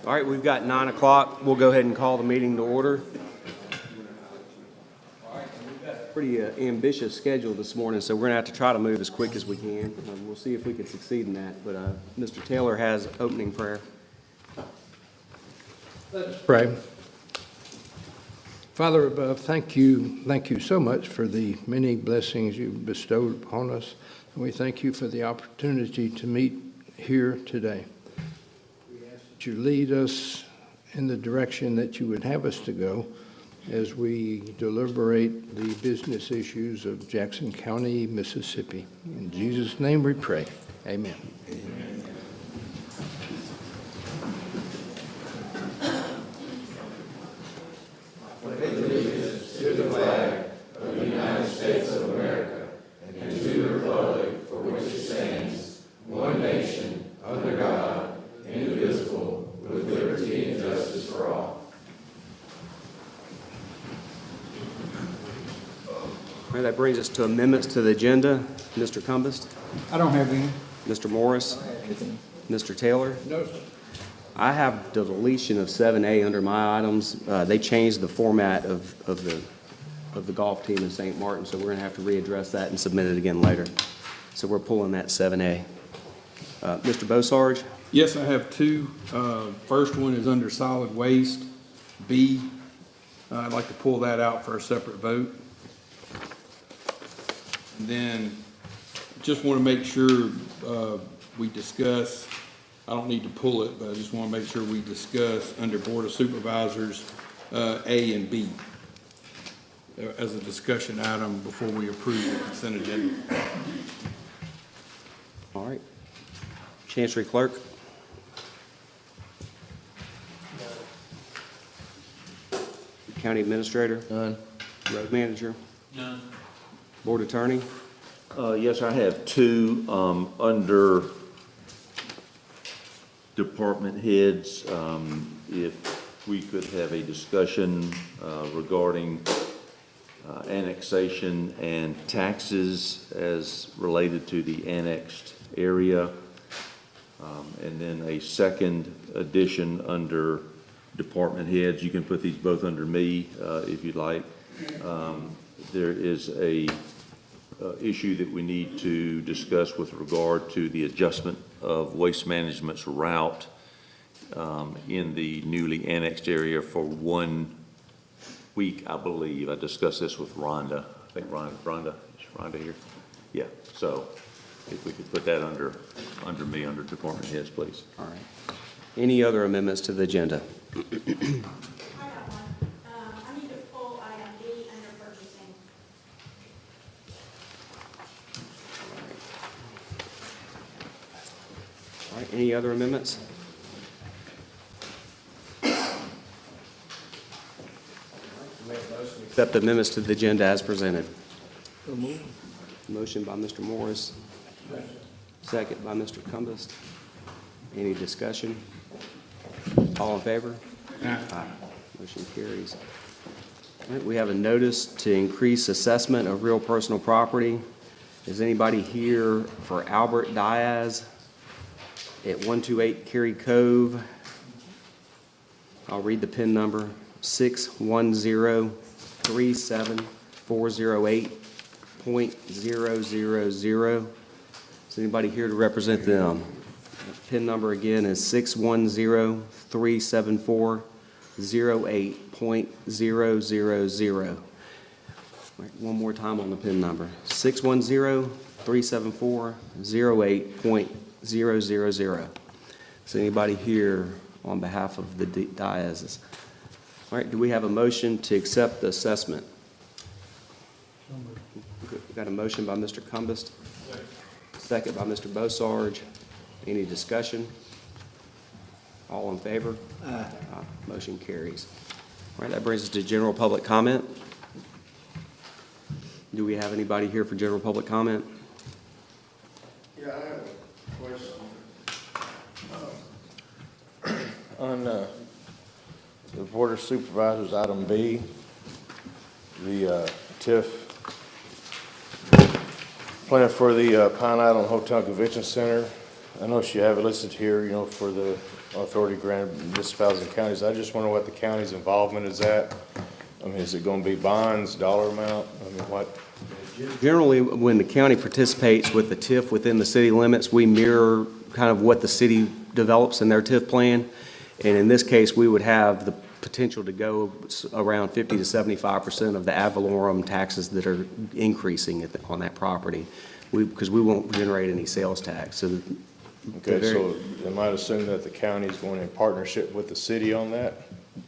All right, we've got 9 o'clock. We'll go ahead and call the meeting to order. Pretty ambitious schedule this morning, so we're going to have to try to move as quick as we can. We'll see if we can succeed in that. But Mr. Taylor has opening prayer. Let us pray. Father above, thank you so much for the many blessings you've bestowed upon us. And we thank you for the opportunity to meet here today. We ask that you lead us in the direction that you would have us to go as we deliberate the business issues of Jackson County, Mississippi. In Jesus' name we pray. Amen. Amen. Allegiance to the flag of the United States of America and to the republic for which it stands, one nation, under God, indivisible, with liberty and justice for all. All right, that brings us to amendments to the agenda. Mr. Cumbest? I don't have any. Mr. Morris? Mr. Taylor? No, sir. I have the deletion of 7A under my items. They changed the format of the golf team in St. Martin, so we're going to have to readdress that and submit it again later. So we're pulling that 7A. Mr. Beausarge? Yes, I have two. First one is under solid waste, B. I'd like to pull that out for a separate vote. And then just want to make sure we discuss, I don't need to pull it, but I just want to make sure we discuss under Board of Supervisors, A and B as a discussion item before we approve the consent agenda. All right. Chancery Clerk? County Administrator? None. Road Manager? None. Board Attorney? Yes, I have two under department heads. If we could have a discussion regarding annexation and taxes as related to the annexed area. And then a second addition under department heads. You can put these both under me if you'd like. There is a issue that we need to discuss with regard to the adjustment of Waste Management's route in the newly annexed area for 1 week, I believe. I discussed this with Rhonda. I think Rhonda, is Rhonda here? Yeah, so if we could put that under me, under department heads, please. All right. Any other amendments to the agenda? I got one. I need to pull item B under purchasing. All right, any other amendments? Accept the amendments to the agenda as presented. Motion by Mr. Morris. Second by Mr. Cumbest. Any discussion? All in favor? Aye. Motion carries. All right, we have a notice to increase assessment of real personal property. Is anybody here for Albert Diaz at 128 Cary Cove? I'll read the PIN number, 6103748.000. Is anybody here to represent them? PIN number again is 610-374-08.000. Right, one more time on the PIN number, 610-374-08.000. Is anybody here on behalf of the Diazes? All right, do we have a motion to accept the assessment? We've got a motion by Mr. Cumbest, second by Mr. Beausarge. Any discussion? All in favor? Aye. Motion carries. All right, that brings us to general public comment. Do we have anybody here for general public comment? Yeah, I have a question. On the Board of Supervisors, item B, the TIF plan for the Pine Island Hotel Convention Center. I know you have it listed here, you know, for the authority granted municipalities and counties. I just wonder what the county's involvement is at. I mean, is it gonna be bonds, dollar amount? I mean, what? Generally, when the county participates with the TIF within the city limits, we mirror kind of what the city develops in their TIF plan. And in this case, we would have the potential to go around 50 to 75% of the ad valorem taxes that are increasing on that property, because we won't generate any sales tax. So Okay, so am I to assume that the county is going in partnership with the city on that?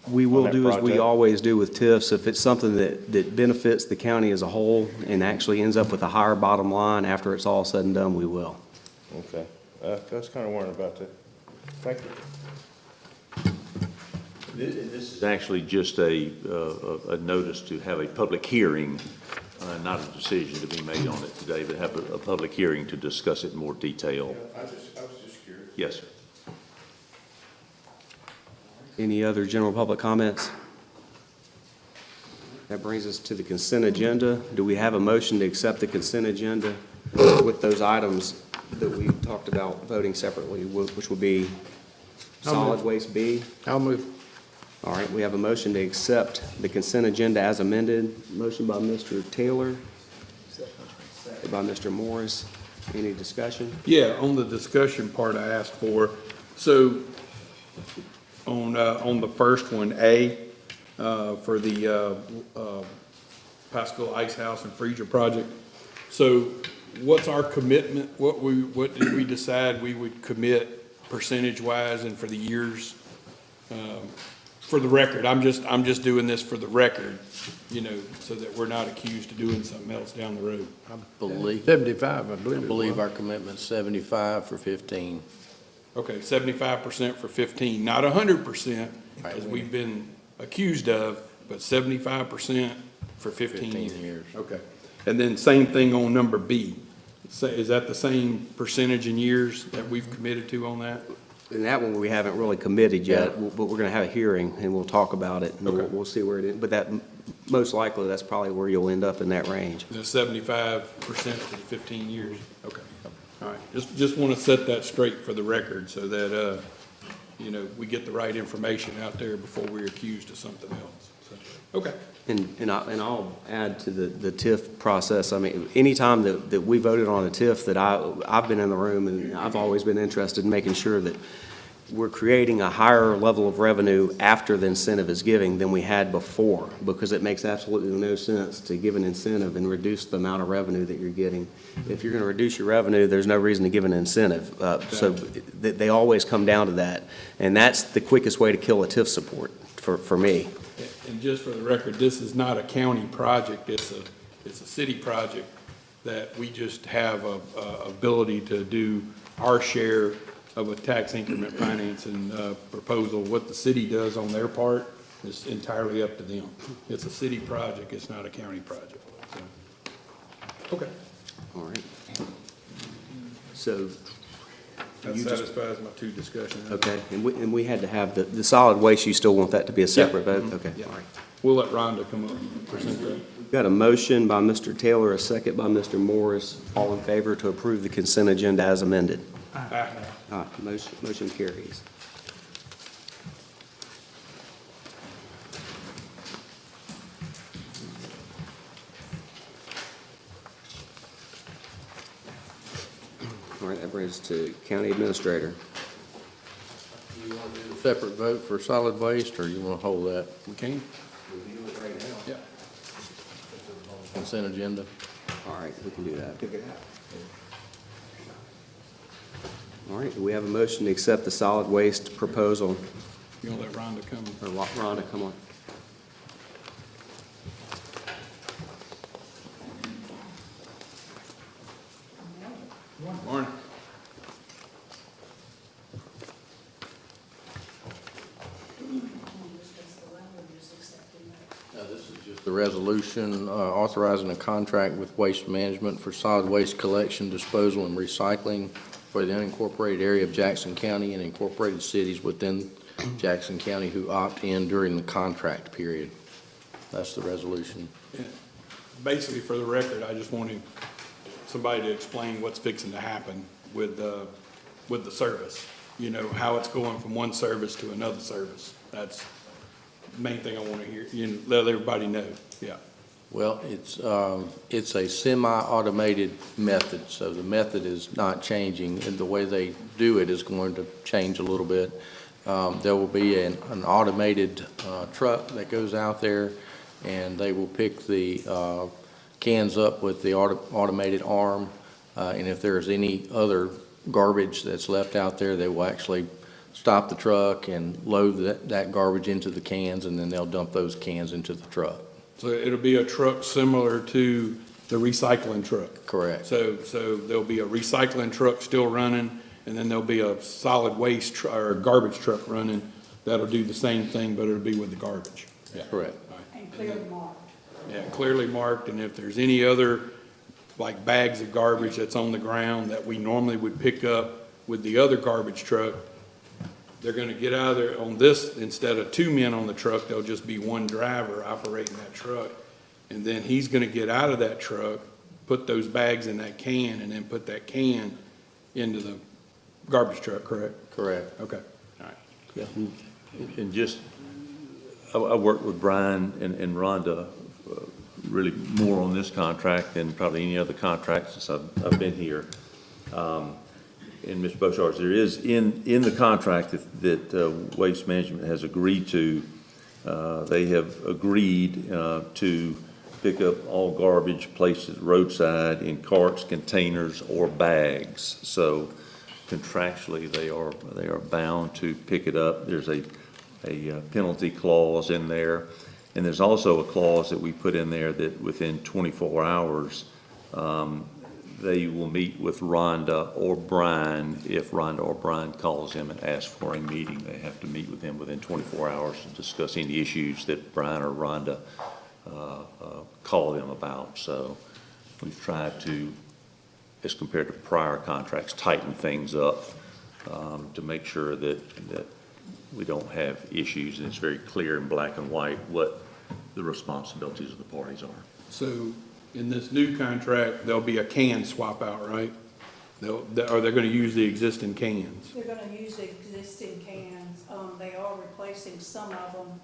we will that do as we project? always do with TIFs. If it's something that benefits the county as a whole and actually ends up with a higher bottom line after it's all said and done, we will. Okay, that's kind of worrying about that. Thank you. This is actually just a notice to have a public hearing, not a decision to be made on it today, but have a public hearing to discuss it in more detail. I was just curious. Yes, sir. Any other general public comments? That brings us to the consent agenda. Do we have a motion to accept the consent agenda with those items that we talked about voting separately, which will be solid waste B? I'll move. All right, we have a motion to accept the consent agenda as amended. Motion by Mr. Taylor, second by Mr. Morris. Any discussion? Yeah, on the discussion part I asked for, so on the first one, A, for the Pascal Ice House and Freezer project. So what's our commitment? What did we decide we would commit percentage-wise and for the years? For the record, I'm just doing this for the record, you know, so that we're not accused of doing something else down the road. I believe 75, I believe. I believe our commitment's 75 for 15. Okay, 75% for 15, not 100%, Right. as we've been accused of, but 75% for 15 years. 15 years. Okay, and then same thing on number B. Is that the same percentage in years that we've committed to on that? And that one, we haven't really committed yet, but we're going to have a hearing, and we'll talk about it, and we'll see where it is. But that, most likely, that's probably where you'll end up in that range. The 75% for the 15 years? Okay, all right. Just want to set that straight for the record so that, you know, we get the right information out there before we're accused of something else. So, okay. And I'll add to the TIF process. I mean, anytime that we voted on a TIF that I've been in the room, and I've always been interested in making sure that we're creating a higher level of revenue after the incentive is giving than we had before, because it makes absolutely no sense to give an incentive and reduce the amount of revenue that you're getting. If you're going to reduce your revenue, there's no reason to give an incentive. So they always come down to that. And that's the quickest way to kill a TIF support for me. And just for the record, this is not a county project, it's a city project that we just have a ability to do our share of a tax increment financing proposal. What the city does on their part is entirely up to them. It's a city project, it's not a county project. So, okay. All right. So, That satisfies my two discussions. okay, and we had to have the solid waste, you still want that to be a separate vote? Okay, Yeah. all right. We'll let Rhonda come up and present that. We've got a motion by Mr. Taylor, a second by Mr. Morris. All in favor to approve the consent agenda as amended? Aye. Motion carries. All right, that brings us to County Administrator. You want to do a separate vote for solid waste, or you want to hold that We can? Yeah. consent agenda? All right, we can do that. All right, do we have a motion to accept the solid waste proposal? You want to let Rhonda come? Or Rhonda, come on. Morning. This is just the resolution authorizing a contract with Waste Management for solid waste collection, disposal, and recycling for the unincorporated area of Jackson County and incorporated cities within Jackson County who opt in during the contract period. That's the resolution. Basically, for the record, I just wanted somebody to explain what's fixing to happen with with the service. You know, how it's going from one service to another service. That's the main thing I want to hear, you know, let everybody know, yeah. Well, it's a semi-automated method, so the method is not changing, and the way they do it is going to change a little bit. There will be an automated truck that goes out there, and they will pick the cans up with the automated arm, and if there's any other garbage that's left out there, they will actually stop the truck and load that garbage into the cans, and then they'll dump those cans into the truck. So it'll be a truck similar to the recycling truck? Correct. So there'll be a recycling truck still running, and then there'll be a solid waste or garbage truck running that'll do the same thing, but it'll be with the garbage? Yeah. Correct. And clearly marked. Yeah, clearly marked, and if there's any other, like bags of garbage that's on the ground that we normally would pick up with the other garbage truck, they're gonna get out of there on this, instead of 2 men on the truck, there'll just be one driver operating that truck. And then he's gonna get out of that truck, put those bags in that can, and then put that can into the garbage truck, correct? Correct. Okay, all right. Yeah. And just, I worked with Brian and Rhonda really more on this contract than probably any other contract since I've been here. And Mr. Beaucharge, there is in the contract that Waste Management has agreed to, they have agreed to pick up all garbage placed at roadside in carts, containers, or bags. So contractually, they are bound to pick it up. There's a penalty clause in there. And there's also a clause that we put in there that within 24 hours, they will meet with Rhonda or Brian. If Rhonda or Brian calls them and asks for a meeting, they have to meet with them within 24 hours to discuss any issues that Brian or Rhonda call them about. So we've tried to, as compared to prior contracts, tighten things up to make sure that we don't have issues, and it's very clear in black and white what the responsibilities of the parties are. So in this new contract, there'll be a can swap out, right? Or they're gonna use the existing cans? They're gonna use the existing cans. They are replacing some of them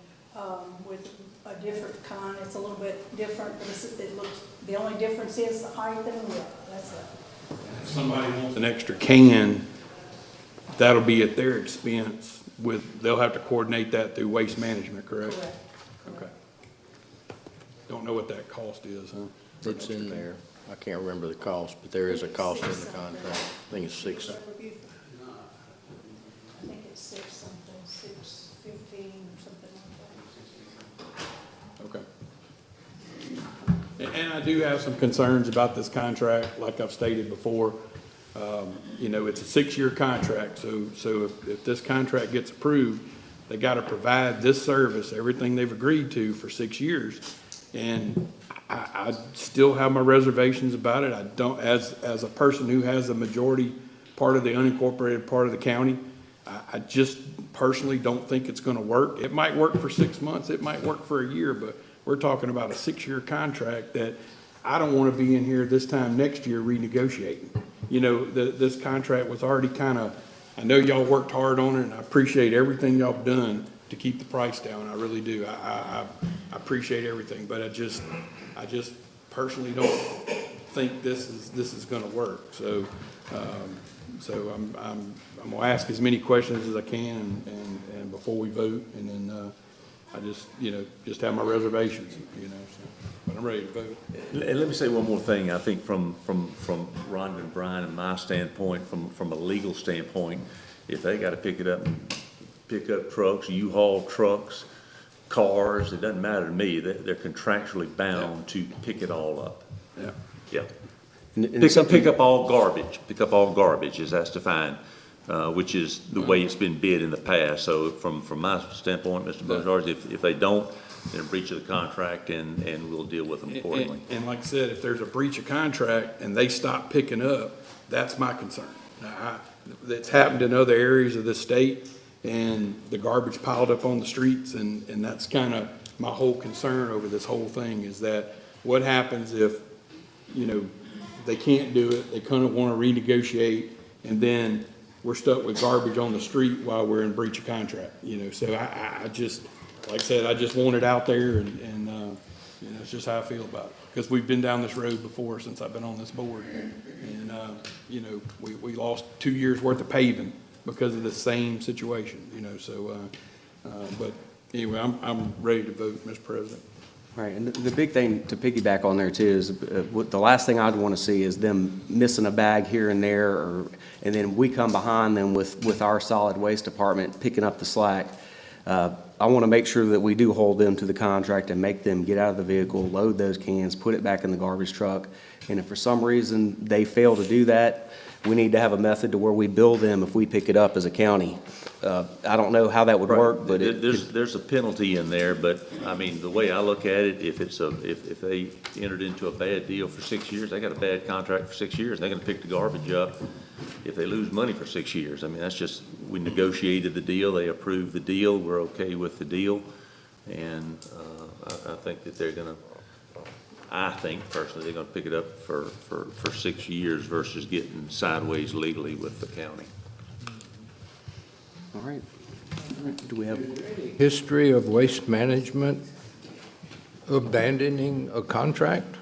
with a different kind. It's a little bit different, but it looks, the only difference is the height and the width. That's it. If somebody wants an extra can, that'll be at their expense they'll have to coordinate that through Waste Management, correct? Correct. Okay. Don't know what that cost is, huh? It's in there. I can't remember the cost, but there is a cost in the contract. I think it's $6. I think it's 6 something, 6.15 or something like that. Okay. And I do have some concerns about this contract, like I've stated before. You know, it's a 6-year contract, so if this contract gets approved, they gotta provide this service, everything they've agreed to for 6 years. And I still have my reservations about it. I don't, as a person who has the majority part of the unincorporated part of the county, I just personally don't think it's gonna work. It might work for 6 months, it might work for a year, but we're talking about a 6-year contract that I don't wanna be in here this time next year renegotiating. You know, this contract was already kinda, I know y'all worked hard on it, and I appreciate everything y'all done to keep the price down. I really do. I appreciate everything, but I just personally don't think this is gonna work. So, I'm gonna ask as many questions as I can and before we vote, and then, I just have my reservations, so, but I'm ready to vote. And let me say one more thing. I think from Rhonda and Brian and my standpoint, from a legal standpoint, if they gotta pick up trucks, U-Haul trucks, cars, it doesn't matter to me. They're contractually bound to pick it all up. Yeah. Yeah. Pick up all garbage as that's defined, which is the way it's been bid in the past. So from my standpoint, Mr. Beaucharge, if they don't, then a breach of the contract, and we'll deal with them accordingly. And like I said, if there's a breach of contract and they stop picking up, that's my concern. Now, it's happened in other areas of the state, and the garbage piled up on the streets, and that's kind of my whole concern over this whole thing, is that what happens if, they can't do it, they kind of want to renegotiate, and then we're stuck with garbage on the street while we're in breach of contract, you know, so I just, like I said, I just want it out there and you know, it's just how I feel about it. Because we've been down this road before since I've been on this board. And, you know, we lost 2 years worth of paving because of the same situation, you know, so, but anyway, I'm ready to vote, Mr. President. Right, and the big thing to piggyback on there too is, the last thing I'd want to see is them missing a bag here and there, and then we come behind them with our solid waste department picking up the slack. I want to make sure that we do hold them to the contract and make them get out of the vehicle, load those cans, put it back in the garbage truck. And if for some reason they fail to do that, we need to have a method to where we bill them if we pick it up as a county. I don't know how that would work, but There's a penalty in there, but, I mean, the way I look at it, if they entered into a bad deal for 6 years, they got a bad contract for 6 years, they're gonna pick the garbage up if they lose money for 6 years. I mean, that's just, we negotiated the deal, they approved the deal, we're okay with the deal, and, I think that I think personally, they're gonna pick it up for 6 years versus getting sideways legally with the county. all right. Do we have? History of Waste Management abandoning a contract?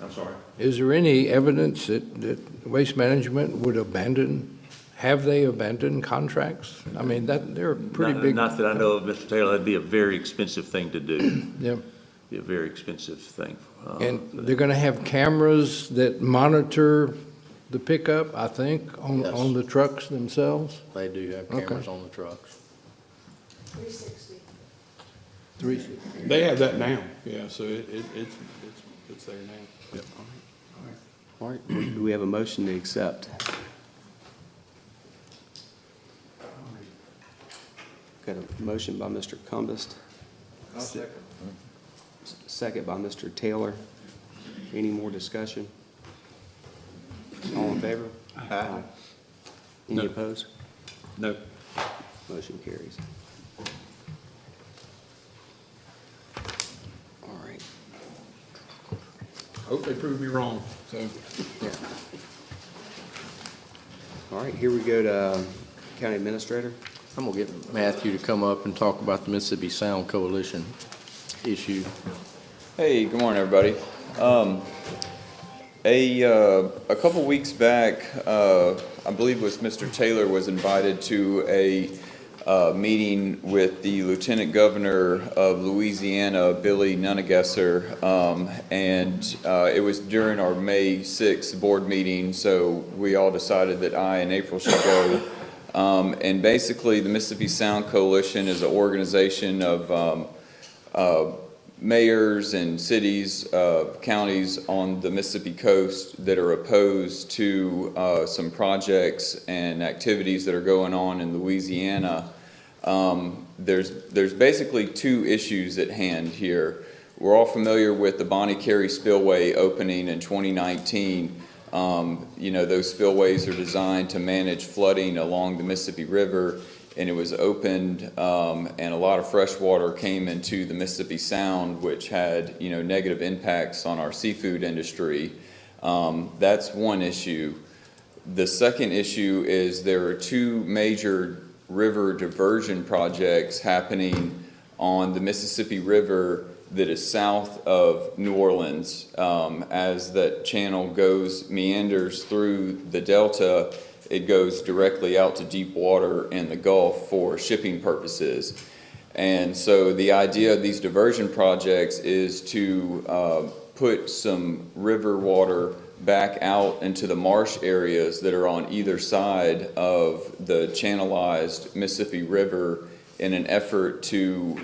I'm sorry? Is there any evidence that Waste Management would have they abandoned contracts? I mean, they're pretty big. Not that I know of, Mr. Taylor, that'd be a very expensive thing to do. Yeah. Be a very expensive thing. And they're gonna have cameras that monitor the pickup, I think, Yes. on the trucks themselves? They do have cameras on the trucks. 360. They have that now, yeah, so it's there now. Yep. All right, do we have a motion to accept? Got a motion by Mr. Cumbest. Second by Mr. Taylor. Any more discussion? All in favor? Aye. Any No. opposed? No. Motion carries. All right. Hope they prove me wrong, so. All right, here we go to County Administrator. I'm gonna get Matthew to come up and talk about the Mississippi Sound Coalition issue. Hey, good morning, everybody. A couple weeks back, I believe it was Mr. Taylor was invited to a meeting with the Lieutenant Governor of Louisiana, Billy Nunnegesser, and it was during our May 6th board meeting, so we all decided that I and April should go. And basically, the Mississippi Sound Coalition is an organization of mayors and cities, counties on the Mississippi coast that are opposed to some projects and activities that are going on in Louisiana. There's basically two issues at hand here. We're all familiar with the Bonnie Carey Spillway opening in 2019. You know, those spillways are designed to manage flooding along the Mississippi River, and it was opened, and a lot of fresh water came into the Mississippi Sound, which had, you know, negative impacts on our seafood industry. That's one issue. The second issue is there are two major river diversion projects happening on the Mississippi River that is south of New Orleans. As that channel meanders through the Delta, it goes directly out to deep water in the Gulf for shipping purposes. And so the idea of these diversion projects is to put some river water back out into the marsh areas that are on either side of the channelized Mississippi River in an effort to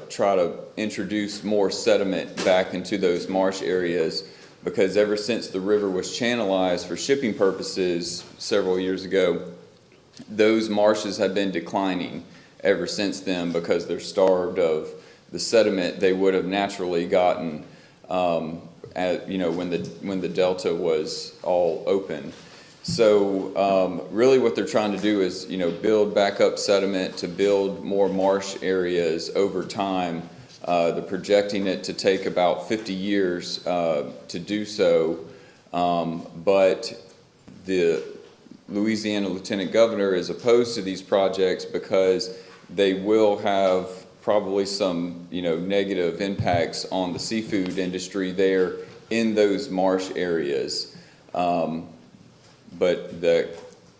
try to introduce more sediment back into those marsh areas, because ever since the river was channelized for shipping purposes several years ago, those marshes have been declining ever since then because they're starved of the sediment they would have naturally gotten you know, when the delta was all open. So really what they're trying to do is, you know, build back up sediment to build more marsh areas over time. They're projecting it to take about 50 years to do so, but Louisiana Lieutenant Governor is opposed to these projects because they will have probably some, negative impacts on the seafood industry there in those marsh areas. But the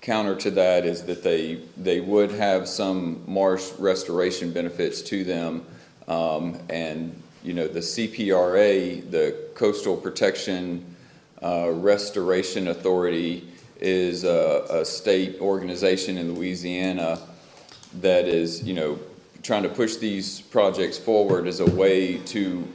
counter to that is that they would have some marsh restoration benefits to them. And, the CPRA, the Coastal Protection Restoration Authority, is a state organization in Louisiana that is, trying to push these projects forward as a way to,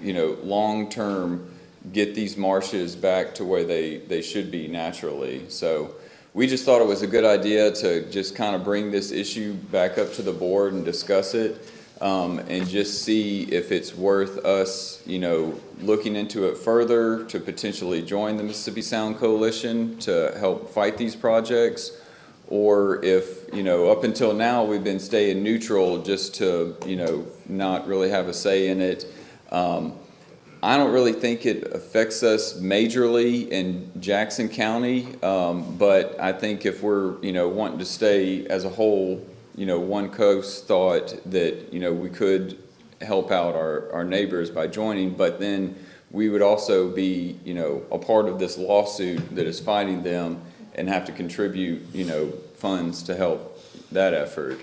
long-term get these marshes back to where they should be naturally. So we just thought it was a good idea to just kind of bring this issue back up to the board and discuss it, and just see if it's worth us, looking into it further to potentially join the Mississippi Sound Coalition to help fight these projects, or if, up until now we've been staying neutral just to, not really have a say in it. I don't really think it affects us majorly in Jackson County, but I think if we're, wanting to stay as a whole, one coast, thought that, we could help out our neighbors by joining, but then we would also be, a part of this lawsuit that is fighting them and have to contribute, funds to help that effort.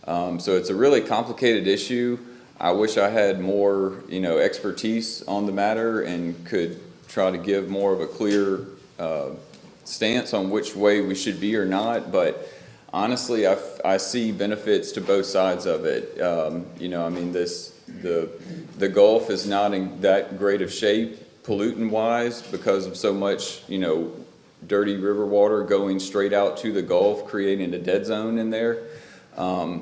So it's a really complicated issue. I wish I had more, expertise on the matter and could try to give more of a clear stance on which way we should be or not. But honestly, I see benefits to both sides of it. The Gulf is not in that great of shape pollutant-wise because of so much, dirty river water going straight out to the Gulf, creating a dead zone in there.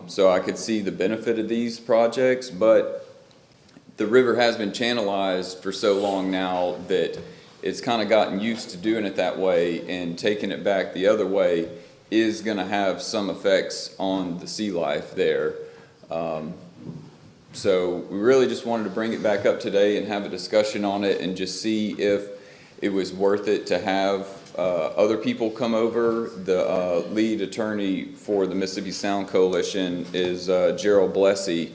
So I could see the benefit of these projects, but the river has been channelized for so long now that it's kind of gotten used to doing it that way, and taking it back the other way is going to have some effects on the sea life there. So we really just wanted to bring it back up today and have a discussion on it and just see if it was worth it to have other people come over. The lead attorney for the Mississippi Sound Coalition is Gerald Blessey,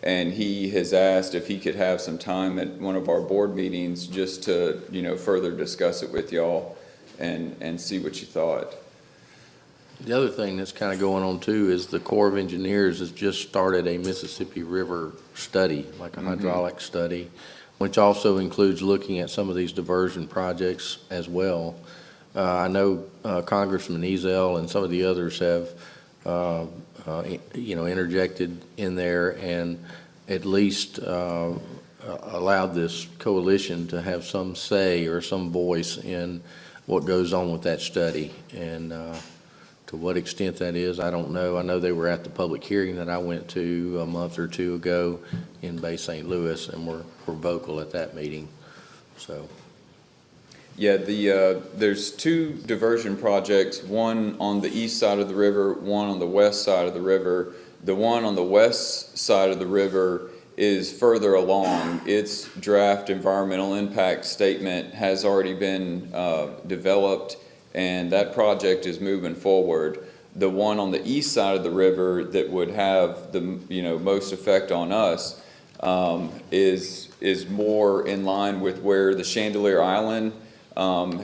and he has asked if he could have some time at one of our board meetings just to, further discuss it with y'all and see what you thought. The other thing that's kind of going on too is the Corps of Engineers has just started a Mississippi River study, like a hydraulic study, which also includes looking at some of these diversion projects as well. I know Congressman Ezell and some of the others have, interjected in there and at least allowed this coalition to have some say or some voice in what goes on with that study. And to what extent that is, I don't know. I know they were at the public hearing that I went to a month or two ago in Bay St. Louis, and were vocal at that meeting. So. Yeah, there's two diversion projects, one on the east side of the river, one on the west side of the river. The one on the west side of the river is further along. Its draft environmental impact statement has already been developed, and that project is moving forward. The one on the east side of the river that would have the most effect on us is more in line with where the Chandelier Island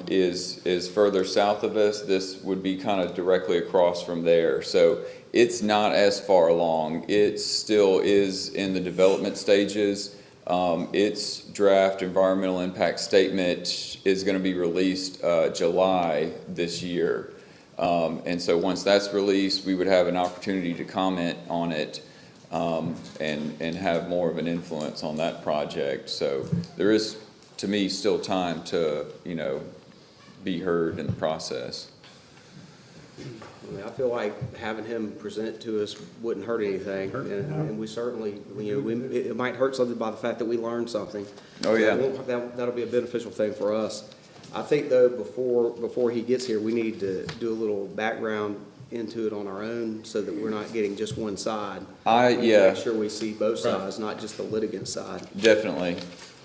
is further south of us. This would be kind of directly across from there. So it's not as far along. It still is in the development stages. Its draft environmental impact statement is going to be released July this year. And so once that's released, we would have an opportunity to comment on it and have more of an influence on that project. So there is, to me, still time to, be heard in the process. I feel like having him present to us wouldn't hurt anything, and we certainly, it might hurt something by the fact that we learned something. Oh, yeah. That'll be a beneficial thing for us. I think, though, before he gets here, we need to do a little background into it on our own so that we're not getting just one side. Yeah. Make sure we see both sides, not just the litigant side. Definitely.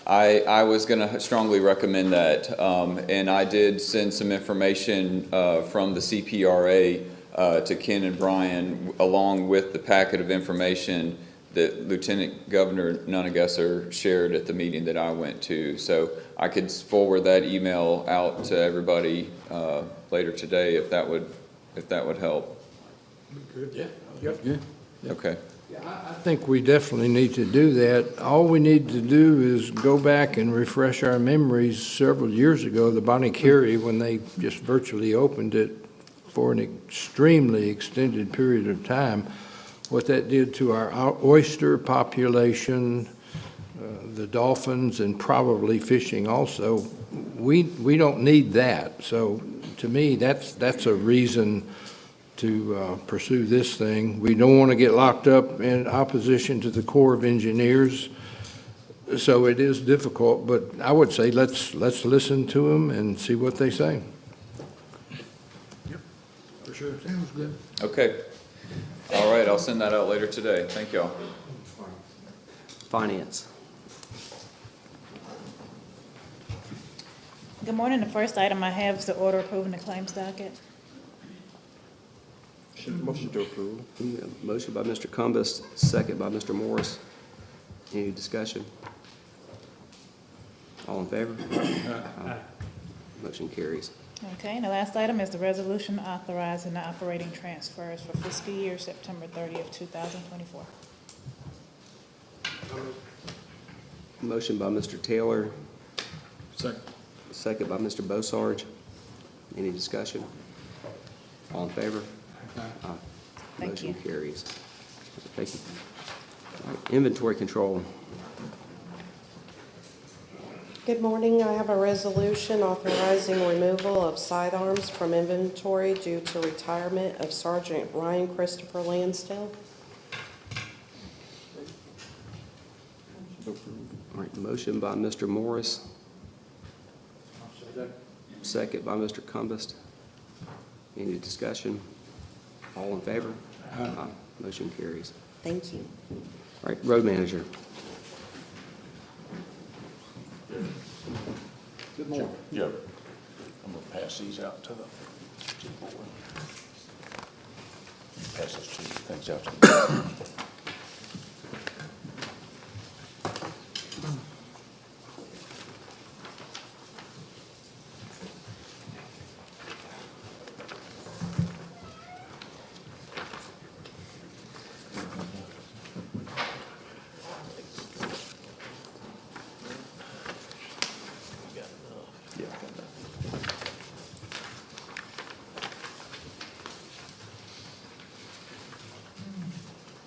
I was going to strongly recommend that, and I did send some information from the CPRA to Ken and Brian, along with the packet of information that Lieutenant Governor Nunnegesser shared at the meeting that I went to. So I could forward that email out to everybody later today if that would help. Yeah. Okay. I think we definitely need to do that. All we need to do is go back and refresh our memories. Several years ago, the Bonnie Carey, when they just virtually opened it for an extremely extended period of time, what that did to our oyster population, the dolphins, and probably fishing also. We don't need that. So to me, that's a reason to pursue this thing. We don't want to get locked up in opposition to the Corps of Engineers, so it is difficult, but I would say let's listen to them and see what they say. Yep, for sure. Sounds good. Okay. All right, I'll send that out later today. Thank y'all. Finance. Good morning. The first item I have is the order approving the claims docket. Motion to approve. Motion by Mr. Cumbest, second by Mr. Morris. Any discussion? All in favor? Aye. Motion carries. Okay, and the last item is the resolution authorizing the operating transfers for fiscal year September 30th, 2024. Motion by Mr. Taylor, Second. second by Mr. Bossarge. Any discussion? All in favor? Aye. Thank you. Motion carries. Thank you. All right, inventory control. Good morning. I have a resolution authorizing removal of sidearms from inventory due to retirement of Sergeant Ryan Christopher Lansdale. All right, motion by Mr. Morris. Second by Mr. Cumbest. Any discussion? All in favor? Aye. Motion carries. Thank you. All right, road manager. Good morning. Yep. I'm gonna pass these out to the board. Pass those two things out to the board.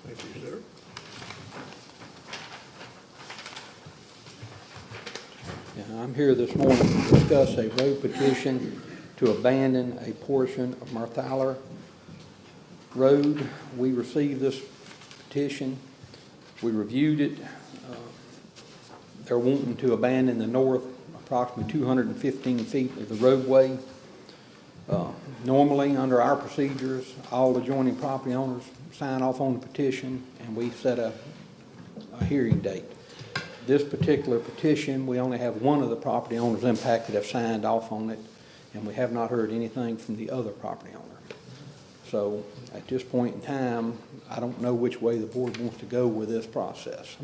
Thank you, sir. I'm here this morning to discuss a road petition to abandon a portion of Marthaler Road. We received this petition, we reviewed it. They're wanting to abandon the north approximately 215 feet of the roadway. Normally, under our procedures, all adjoining property owners sign off on the petition and we set a hearing date. This particular petition, we only have one of the property owners impacted have signed off on it, and we have not heard anything from the other property owner. So at this point in time, I don't know which way the board wants to go with this process.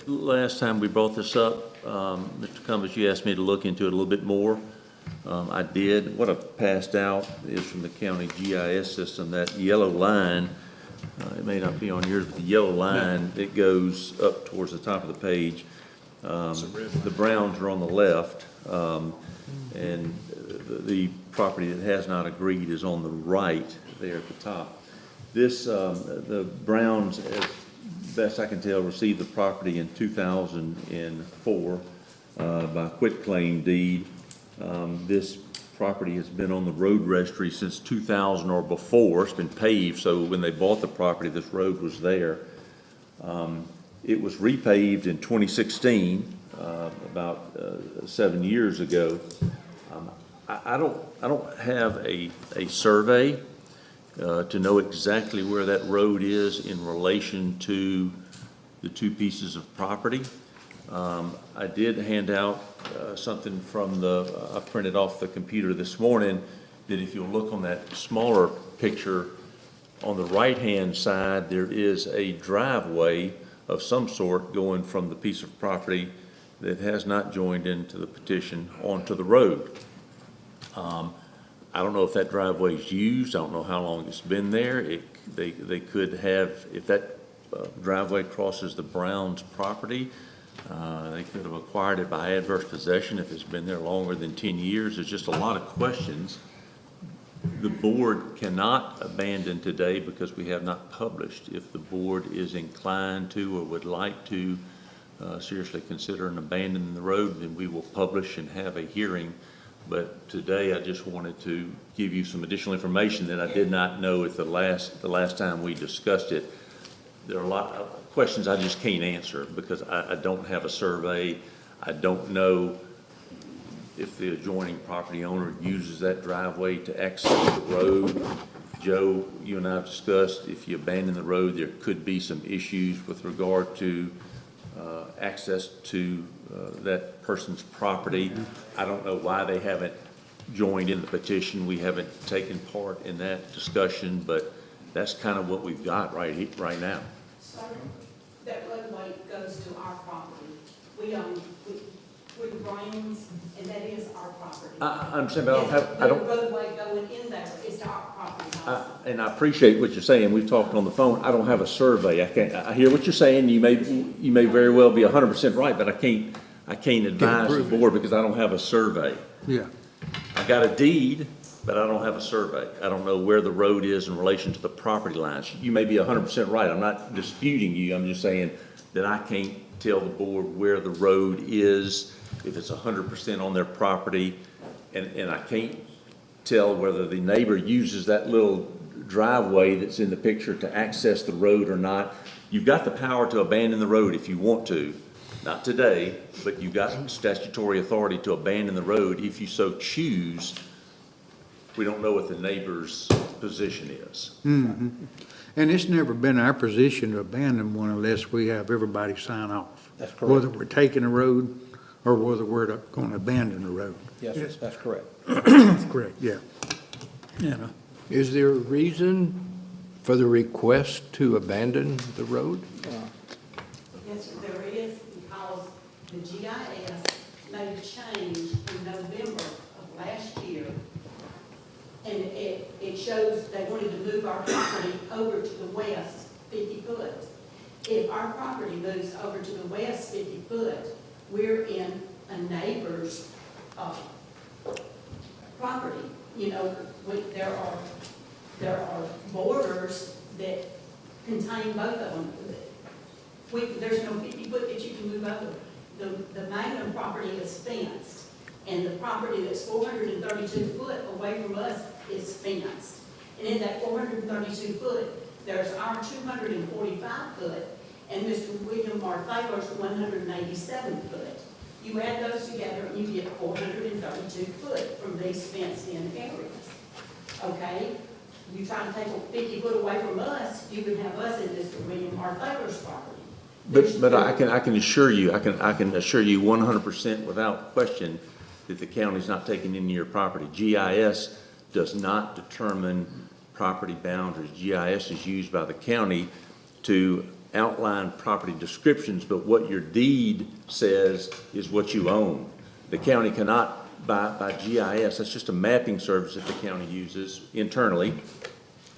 Last time we brought this up, Mr. Cumbers, you asked me to look into it a little bit more. I did. What I've passed out is from the county GIS system, that yellow line, it may not be on yours, but the yellow line, it goes up towards the top of the page. The browns are on the left, and the property that has not agreed is on the right there at the top. This, the browns, as best I can tell, received the property in 2004 by quitclaim deed. This property has been on the road registry since 2000 or before. It's been paved, so when they bought the property, this road was there. It was repaved in 2016, about 7 years ago. I don't have a survey to know exactly where that road is in relation to the two pieces of property. I did hand out something from I printed off the computer this morning, that if you'll look on that smaller picture, on the right-hand side, there is a driveway of some sort going from the piece of property that has not joined into the petition onto the road. I don't know if that driveway is used. I don't know how long it's been there. They could have, if that driveway crosses the Browns' property, they could have acquired it by adverse possession if it's been there longer than 10 years. There's just a lot of questions. The board cannot abandon today because we have not published. If the board is inclined to or would like to seriously consider an abandoning the road, then we will publish and have a hearing. But today, I just wanted to give you some additional information that I did not know at the last time we discussed it. There are a lot of questions I just can't answer because I don't have a survey. I don't know if the adjoining property owner uses that driveway to access the road. Joe, you and I have discussed, if you abandon the road, there could be some issues with regard to access to that person's property. I don't know why they haven't joined in the petition. We haven't taken part in that discussion, but that's kind of what we've got right now. So that roadway goes to our property. We own, we're the Browns, and that is our property. I understand, but I don't. The roadway going in there is to our property also. And I appreciate what you're saying. We've talked on the phone. I don't have a survey. I hear what you're saying. You may very well be 100% right, but I can't advise the board because I don't have a survey. Yeah. I got a deed, but I don't have a survey. I don't know where the road is in relation to the property lines. You may be 100% right. I'm not disputing you. I'm just saying that I can't tell the board where the road is, if it's 100% on their property, and I can't tell whether the neighbor uses that little driveway that's in the picture to access the road or not. You've got the power to abandon the road if you want to. Not today, but you've got statutory authority to abandon the road if you so choose. We don't know what the neighbor's position is. Mm-hmm. And it's never been our position to abandon one unless we have everybody sign off. That's correct. Whether we're taking a road or whether we're going to abandon the road. Yes, that's correct. That's correct, yeah. You know. Is there a reason for the request to abandon the road? Yes, sir, there is, because the GIS made a change in November of last year. And it shows they wanted to move our property over to the west 50 foot. If our property moves over to the west 50 foot, we're in a neighbor's property. You know, there are borders that contain both of them. There's no 50 foot that you can move over. The Magnum property is fenced, and the property that's 432 foot away from us is fenced. And in that 432 foot, there's our 245 foot, and Mr. William Marthaler's 187 foot. You add those together, and you get 432 foot from these fenced-in areas. Okay? You try to take 50 foot away from us, you would have us in Mr. William Marthaler's property. But I can assure you, I can assure you 100% without question that the county's not taking any of your property. GIS does not determine property boundaries. GIS is used by the county to outline property descriptions, but what your deed says is what you own. The county cannot, by GIS, that's just a mapping service that the county uses internally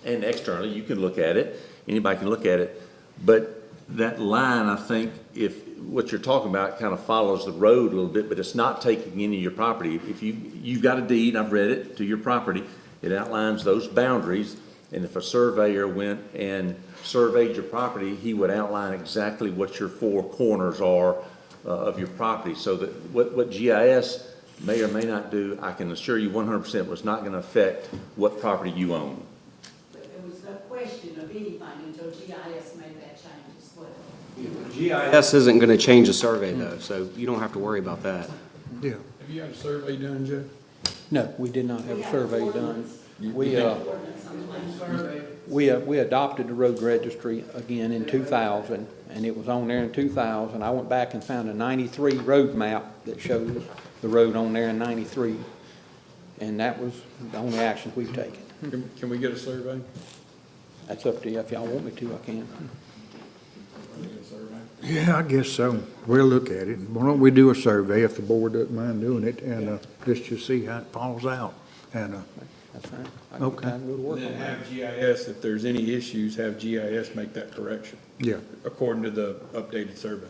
and externally. You can look at it, anybody can look at it, but that line, I think, if what you're talking about kind of follows the road a little bit, but it's not taking any of your property. If you've got a deed, I've read it, to your property, it outlines those boundaries, and if a surveyor went and surveyed your property, he would outline exactly what your four corners are of your property. So that what GIS may or may not do, I can assure you 100% was not going to affect what property you own. But there was no question of anything until GIS made that change as well. GIS isn't going to change the survey though, so you don't have to worry about that. Yeah. Have you had a survey done, Joe? No, we did not have a survey done. We Ordinance on the land. we adopted the road registry again in 2000, and it was on there in 2000. I went back and found a 93 road map that shows the road on there in 93, and that was the only actions we've taken. Can we get a survey? That's up to you. If y'all want me to, I can. Yeah, I guess so. We'll look at it. Why don't we do a survey if the board doesn't mind doing it, and just to see how it falls out. And That's fine. I can Okay. go to work And on then that. have GIS, if there's any issues, have GIS make that correction yeah, according to the updated survey.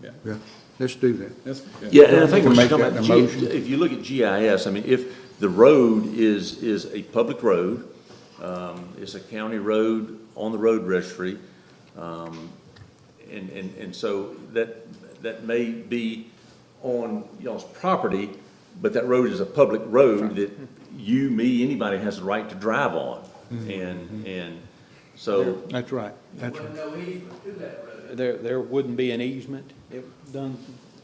Yeah. yeah, let's do that. That's, Yeah, and I think We when can you're make talking that about, in a motion. if you look at GIS, I mean, if the road is a public road, it's a county road on the road registry, and so that may be on y'all's property, but that road is a public road that you, me, anybody has the right to drive on. And so, That's right, that's right. There wouldn't be an easement. It was done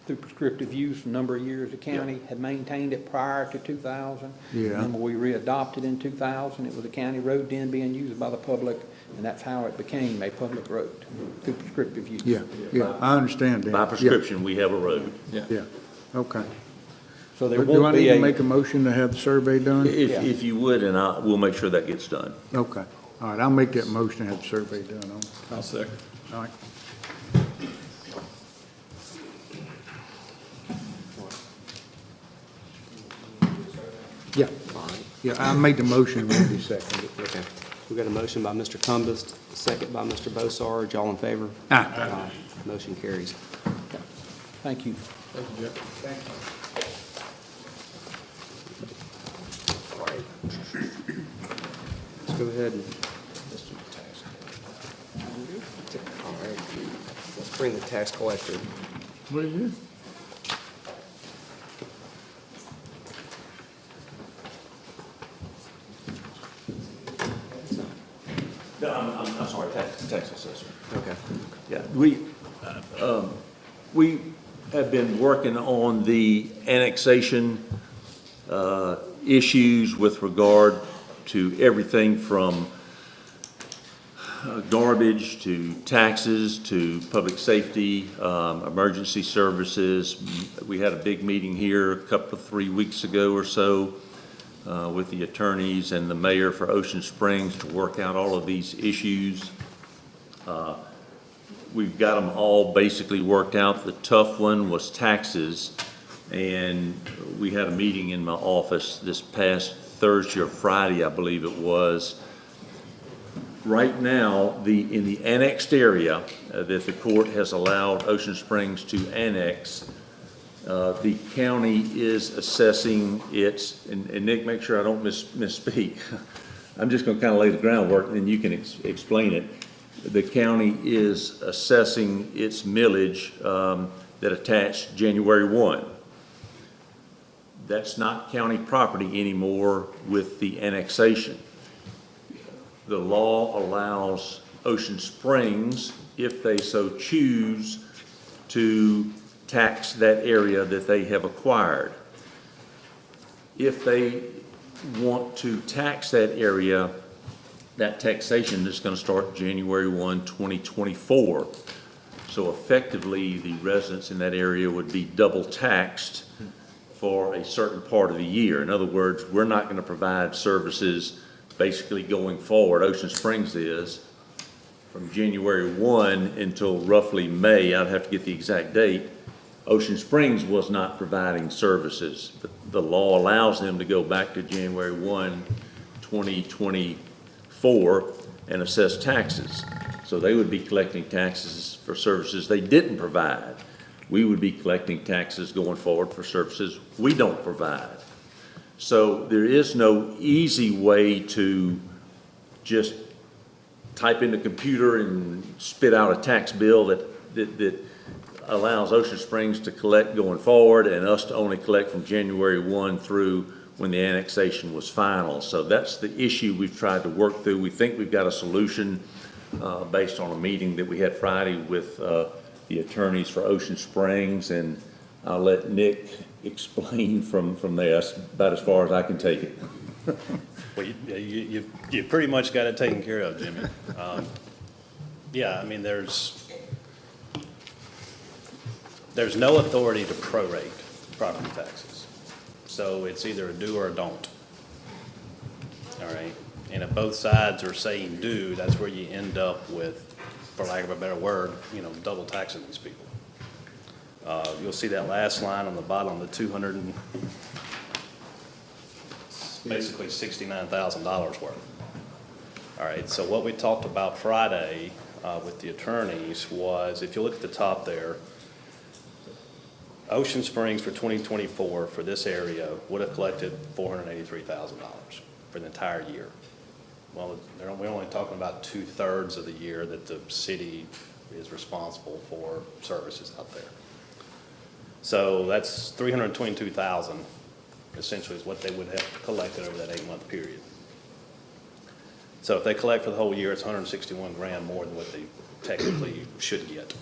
through prescriptive use a number of years. The county had maintained it prior to 2000. Yeah. And when we readopted in 2000, it was a county road then being used by the public, and that's how it became a public road, through prescriptive use. Yeah, yeah, I understand that. by prescription, we have a road. Yeah, okay. So there But do I won't need be to make a, a motion to have the survey done? If you would, and we'll make sure that gets done. Okay, all right, I'll make that motion to have the survey done on. I'll second. All right. Yeah, yeah, I made the motion, Randy seconded it. Okay. We got a motion by Mr. Cumbest, a second by Mr. Bossarge. All in favor? Aye. Motion carries. thank you. Thank you, Jeff. Let's go ahead and. All right. Let's bring the tax collector. What is it? No, I'm sorry, tax assessor. Okay. Yeah, we have been working on the annexation issues with regard to everything from garbage to taxes to public safety, emergency services. We had a big meeting here a 3 weeks ago or so with the attorneys and the mayor for Ocean Springs to work out all of these issues. We've got them all basically worked out. The tough one was taxes, and we had a meeting in my office this past Thursday or Friday, I believe it was. Right now, in the annexed area that the court has allowed Ocean Springs to annex, the county is assessing its, and Nick, make sure I don't misspeak. I'm just going to kind of lay the groundwork, and then you can explain it. The county is assessing its millage that attached January 1. That's not county property anymore with the annexation. The law allows Ocean Springs, if they so choose, to tax that area that they have acquired. If they want to tax that area, that taxation is going to start January 1, 2024. So effectively, the residents in that area would be double taxed for a certain part of the year. In other words, we're not going to provide services basically going forward. Ocean Springs is from January 1 until roughly May. I'd have to get the exact date. Ocean Springs was not providing services, but the law allows them to go back to January 1, 2024 and assess taxes. So they would be collecting taxes for services they didn't provide. We would be collecting taxes going forward for services we don't provide. So there is no easy way to just type in the computer and spit out a tax bill that allows Ocean Springs to collect going forward and us to only collect from January 1 through when the annexation was final. So that's the issue we've tried to work through. We think we've got a solution based on a meeting that we had Friday with the attorneys for Ocean Springs, and I'll let Nick explain from there. That's about as far as I can take it. Well, you pretty much got it taken care of, Jimmy. Yeah, I mean, there's there's no authority to prorate property taxes. So it's either a do or a don't. All right? And if both sides are saying do, that's where you end up with, for lack of a better word, double taxing these people. You'll see that last line on the bottom, the basically $69,000 worth. All right, so what we talked about Friday with the attorneys was, if you look at the top there, Ocean Springs for 2024 for this area would have collected $483,000 for the entire year. Well, we're only talking about 2/3 of the year that the city is responsible for services out there. So that's $322,000 essentially is what they would have collected over that 8-month period. So if they collect for the whole year, it's 161 grand more than what they technically should get,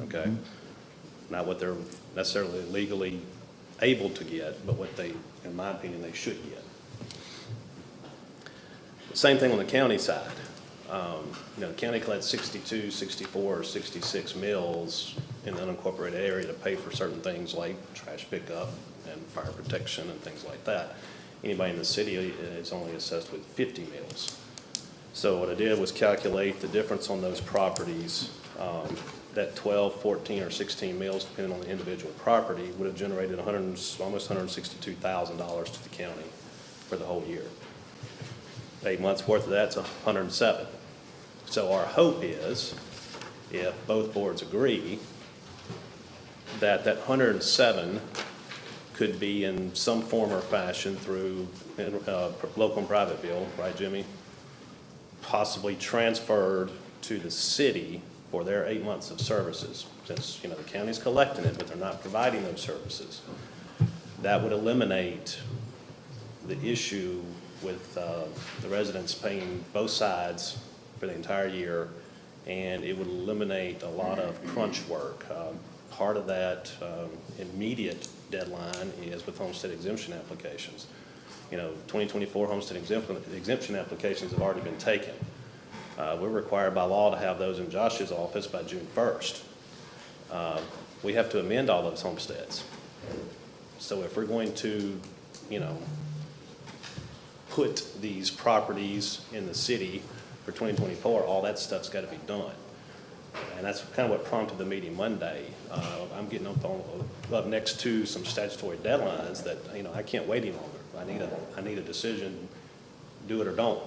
okay? Not what they're necessarily legally able to get, but what they, in my opinion, they should get. Same thing on the county side. The county collects 62, 64, or 66 mills in the unincorporated area to pay for certain things like trash pickup and fire protection and things like that. Anybody in the city is only assessed with 50 mills. So what I did was calculate the difference on those properties. That 12, 14, or 16 mills, depending on the individual property, would have generated almost $162,000 to the county for the whole year. 8 months worth of that's 107. So our hope is, if both boards agree, that 107 could be in some form or fashion through local and private bill, right, Jimmy? Possibly transferred to the city for their 8 months of services. Since, the county's collecting it, but they're not providing those services. That would eliminate the issue with the residents paying both sides for the entire year, and it would eliminate a lot of crunch work. Part of that immediate deadline is with homestead exemption applications. 2024 homestead exemption applications have already been taken. We're required by law to have those in Josh's office by June 1st. We have to amend all those homesteads. So if we're going to, put these properties in the city for 2024, all that stuff's got to be done. And that's kind of what prompted the meeting Monday. I'm getting up next to some statutory deadlines that, I can't wait any longer. I need a decision, do it or don't.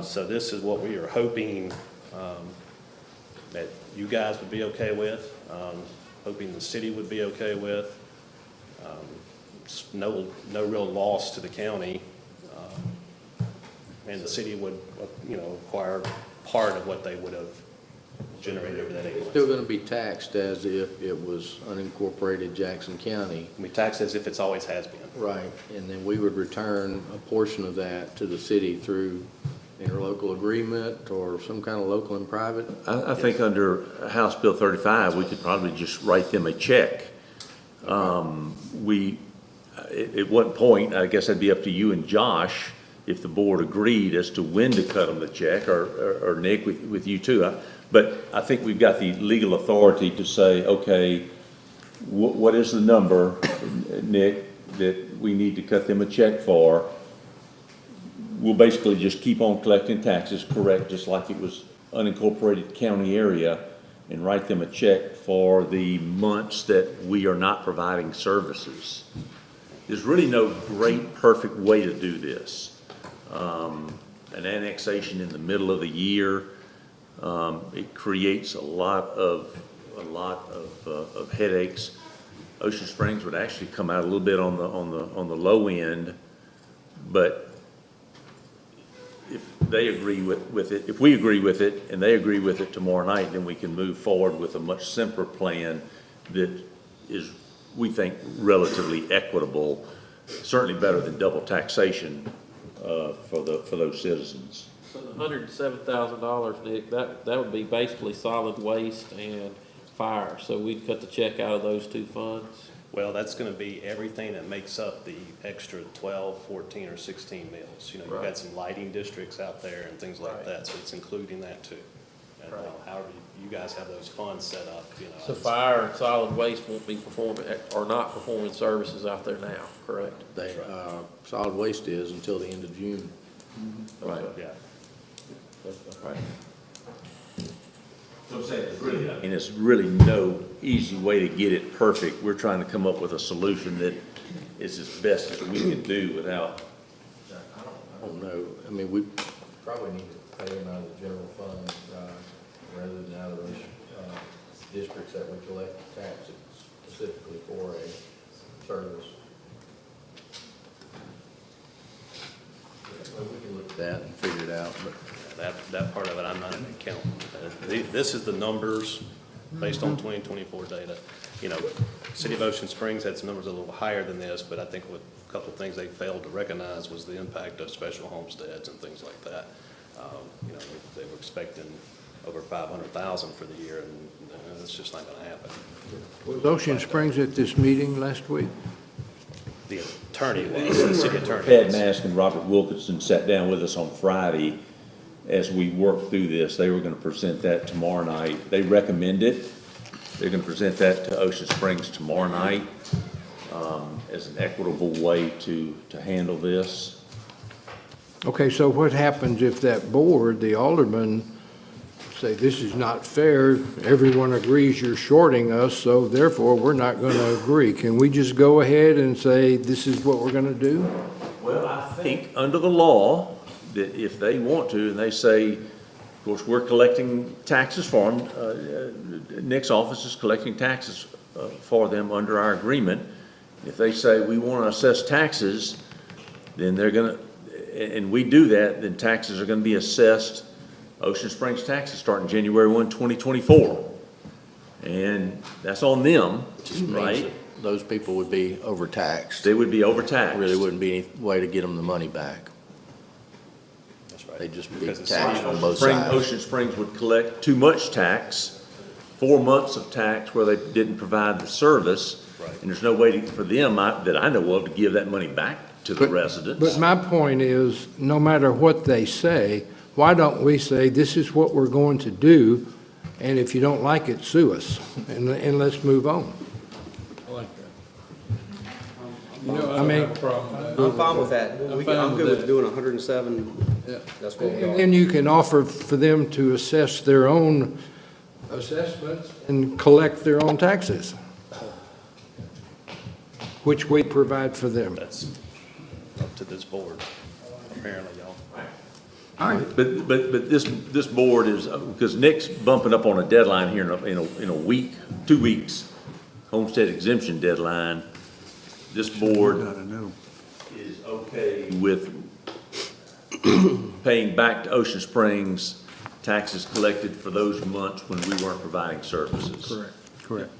So this is what we are hoping that you guys would be okay with, hoping the city would be okay with. No real loss to the county, and the city would, acquire part of what they would have generated over that 8 months. Still going to be taxed as if it was unincorporated Jackson County. We tax as if it's always has been. Right, and then we would return a portion of that to the city through interlocal agreement or some kind of local and private. I think under House Bill 35, we could probably just write them a check. At what point, I guess that'd be up to you and Josh, if the board agreed as to when to cut them the check, or Nick with you too. But I think we've got the legal authority to say, okay, what is the number, Nick, that we need to cut them a check for? We'll basically just keep on collecting taxes, correct, just like it was unincorporated county area, and write them a check for the months that we are not providing services. There's really no great, perfect way to do this. An annexation in the middle of the year, it creates a lot of headaches. Ocean Springs would actually come out a little bit on the low end, but if they agree with it, if we agree with it and they agree with it tomorrow night, then we can move forward with a much simpler plan that is, we think, relatively equitable, certainly better than double taxation for those citizens. So the $107,000, Nick, that would be basically solid waste and fire. So we'd cut the check out of those two funds? Well, that's going to be everything that makes up the extra 12, 14, or 16 mills. You've got some lighting districts out there and things like that, so it's including that too. And however you guys have those funds set up, you know. So fire and solid waste won't be performing, or not performing services out there now, correct? They, solid waste is until the end of June. Right. Yeah. Right. So I'm saying it's really, and it's really no easy way to get it perfect. We're trying to come up with a solution that is as best as we can do without. I don't know, I mean, we probably need to pay them out of the general fund, rather than out of those, districts that we collect taxes specifically for a service. Well, we can look at that and figure it out, but. That part of it, I'm not an accountant. This is the numbers based on 2024 data. You know, City of Ocean Springs had some numbers a little higher than this, but I think what a couple of things they failed to recognize was the impact of special homesteads and things like that. You know, they were expecting over 500,000 for the year, and it's just not going to happen. Was Ocean Springs at this meeting last week? The attorney was, the city attorney Pat was. Mask and Robert Wilkinson sat down with us on Friday as we worked through this. They were going to present that tomorrow night. They recommend it. They're going to present that to Ocean Springs tomorrow night as an equitable way to handle this. Okay, so what happens if that board, the aldermen, say, this is not fair, everyone agrees you're shorting us, so therefore we're not going to agree? Can we just go ahead and say, this is what we're going to do? Well, I think under the law, that if they want to, and they say, of course, we're collecting taxes for them, Nick's office is collecting taxes for them under our agreement. If they say we want to assess taxes, then they're going to, and we do that, then taxes are going to be assessed, Ocean Springs taxes starting January 1, 2024. And that's on them, right? Those people would be overtaxed. They would be overtaxed. Really wouldn't be any way to get them the money back. That's right. They'd just be Because it's taxed on both Spring, sides. Ocean Springs would collect too much tax, 4 months of tax where they didn't provide the service. Right. And there's no way for them, that I know of, to give that money back to the residents. But my point is, no matter what they say, why don't we say, this is what we're going to do, and if you don't like it, sue us, and let's move on. I like that. I mean, have a problem with that. I'm fine with that. I'm good with doing 107. Yeah. That's what we And are. then you can offer for them to assess their own assessments and collect their own taxes, which we provide for them. That's up to this board, apparently, y'all. All right. But this board is, because Nick's bumping up on a deadline here in a week, 2 weeks, homestead exemption deadline. This board is okay with paying back to Ocean Springs taxes collected for those months when we weren't providing services. Correct.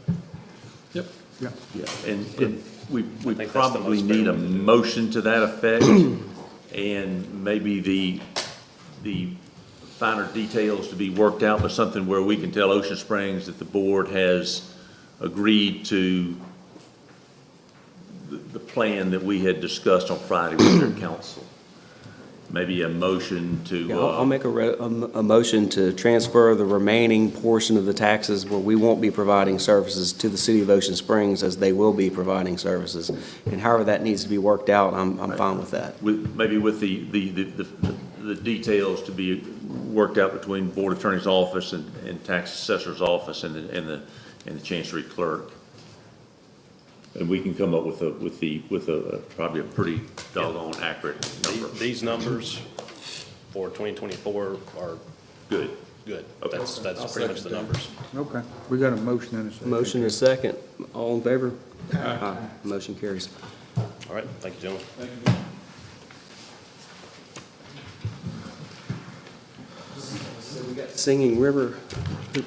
Yep. Yeah. Yeah, and we think that's the probably most fair need a way to do it. motion to that effect, and maybe the finer details to be worked out, but something where we can tell Ocean Springs that the board has agreed to the plan that we had discussed on Friday with their council. Maybe a motion to. Yeah, I'll make a motion to transfer the remaining portion of the taxes where we won't be providing services to the city of Ocean Springs, as they will be providing services. And however that needs to be worked out, I'm fine with that. Maybe with the details to be worked out between Board Attorney's Office and Tax Assessor's Office and the Chancery Clerk. And we can come up with probably a pretty doggone accurate number. These numbers for 2024 are Good. good. Okay. That's I'll pretty much second the that. numbers. Okay, we got a motion and a second. Motion is second. All in favor? Aye. Motion carries. All right, thank you, gentlemen. Thank you. Singing River.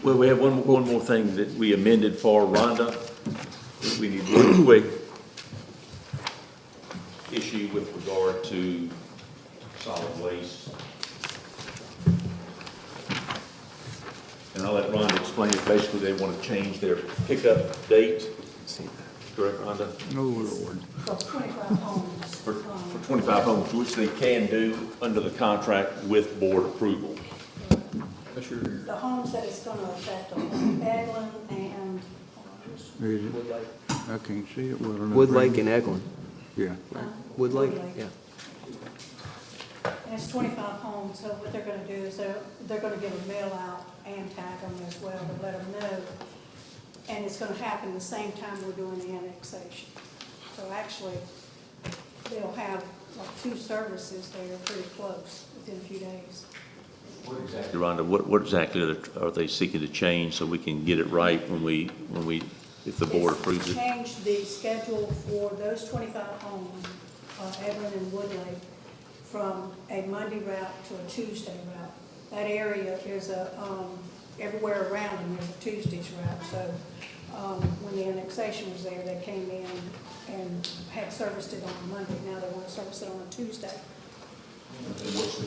Well, we have one more thing that we amended for Rhonda. We need one quick issue with regard to solid waste. And I'll let Rhonda explain it. Basically, they want to change their pickup date. Correct, Rhonda? Oh, Lord. For 25 homes. For 25 homes, which they can do under the contract with board approval. What's your, The homes that it's gonna affect are Eglin and, Is it? I can't see it well enough. Wood Lake and Eglin. Yeah. Wood Lake, yeah. and it's 25 homes, so what they're gonna do is they're gonna give a mail out and tag them as well to let them know. And it's gonna happen the same time we're doing the annexation. So actually, they'll have like 2 services there pretty close within a few days. Rhonda, what exactly are they seeking to change so we can get it right when if the board approves it? Change the schedule for those 25 homes, Evelyn and Wood Lake, from a Monday route to a Tuesday route. That area is everywhere around them is a Tuesdays route. So when the annexation was there, they came in and had serviced it on a Monday. Now they want to service it on a Tuesday.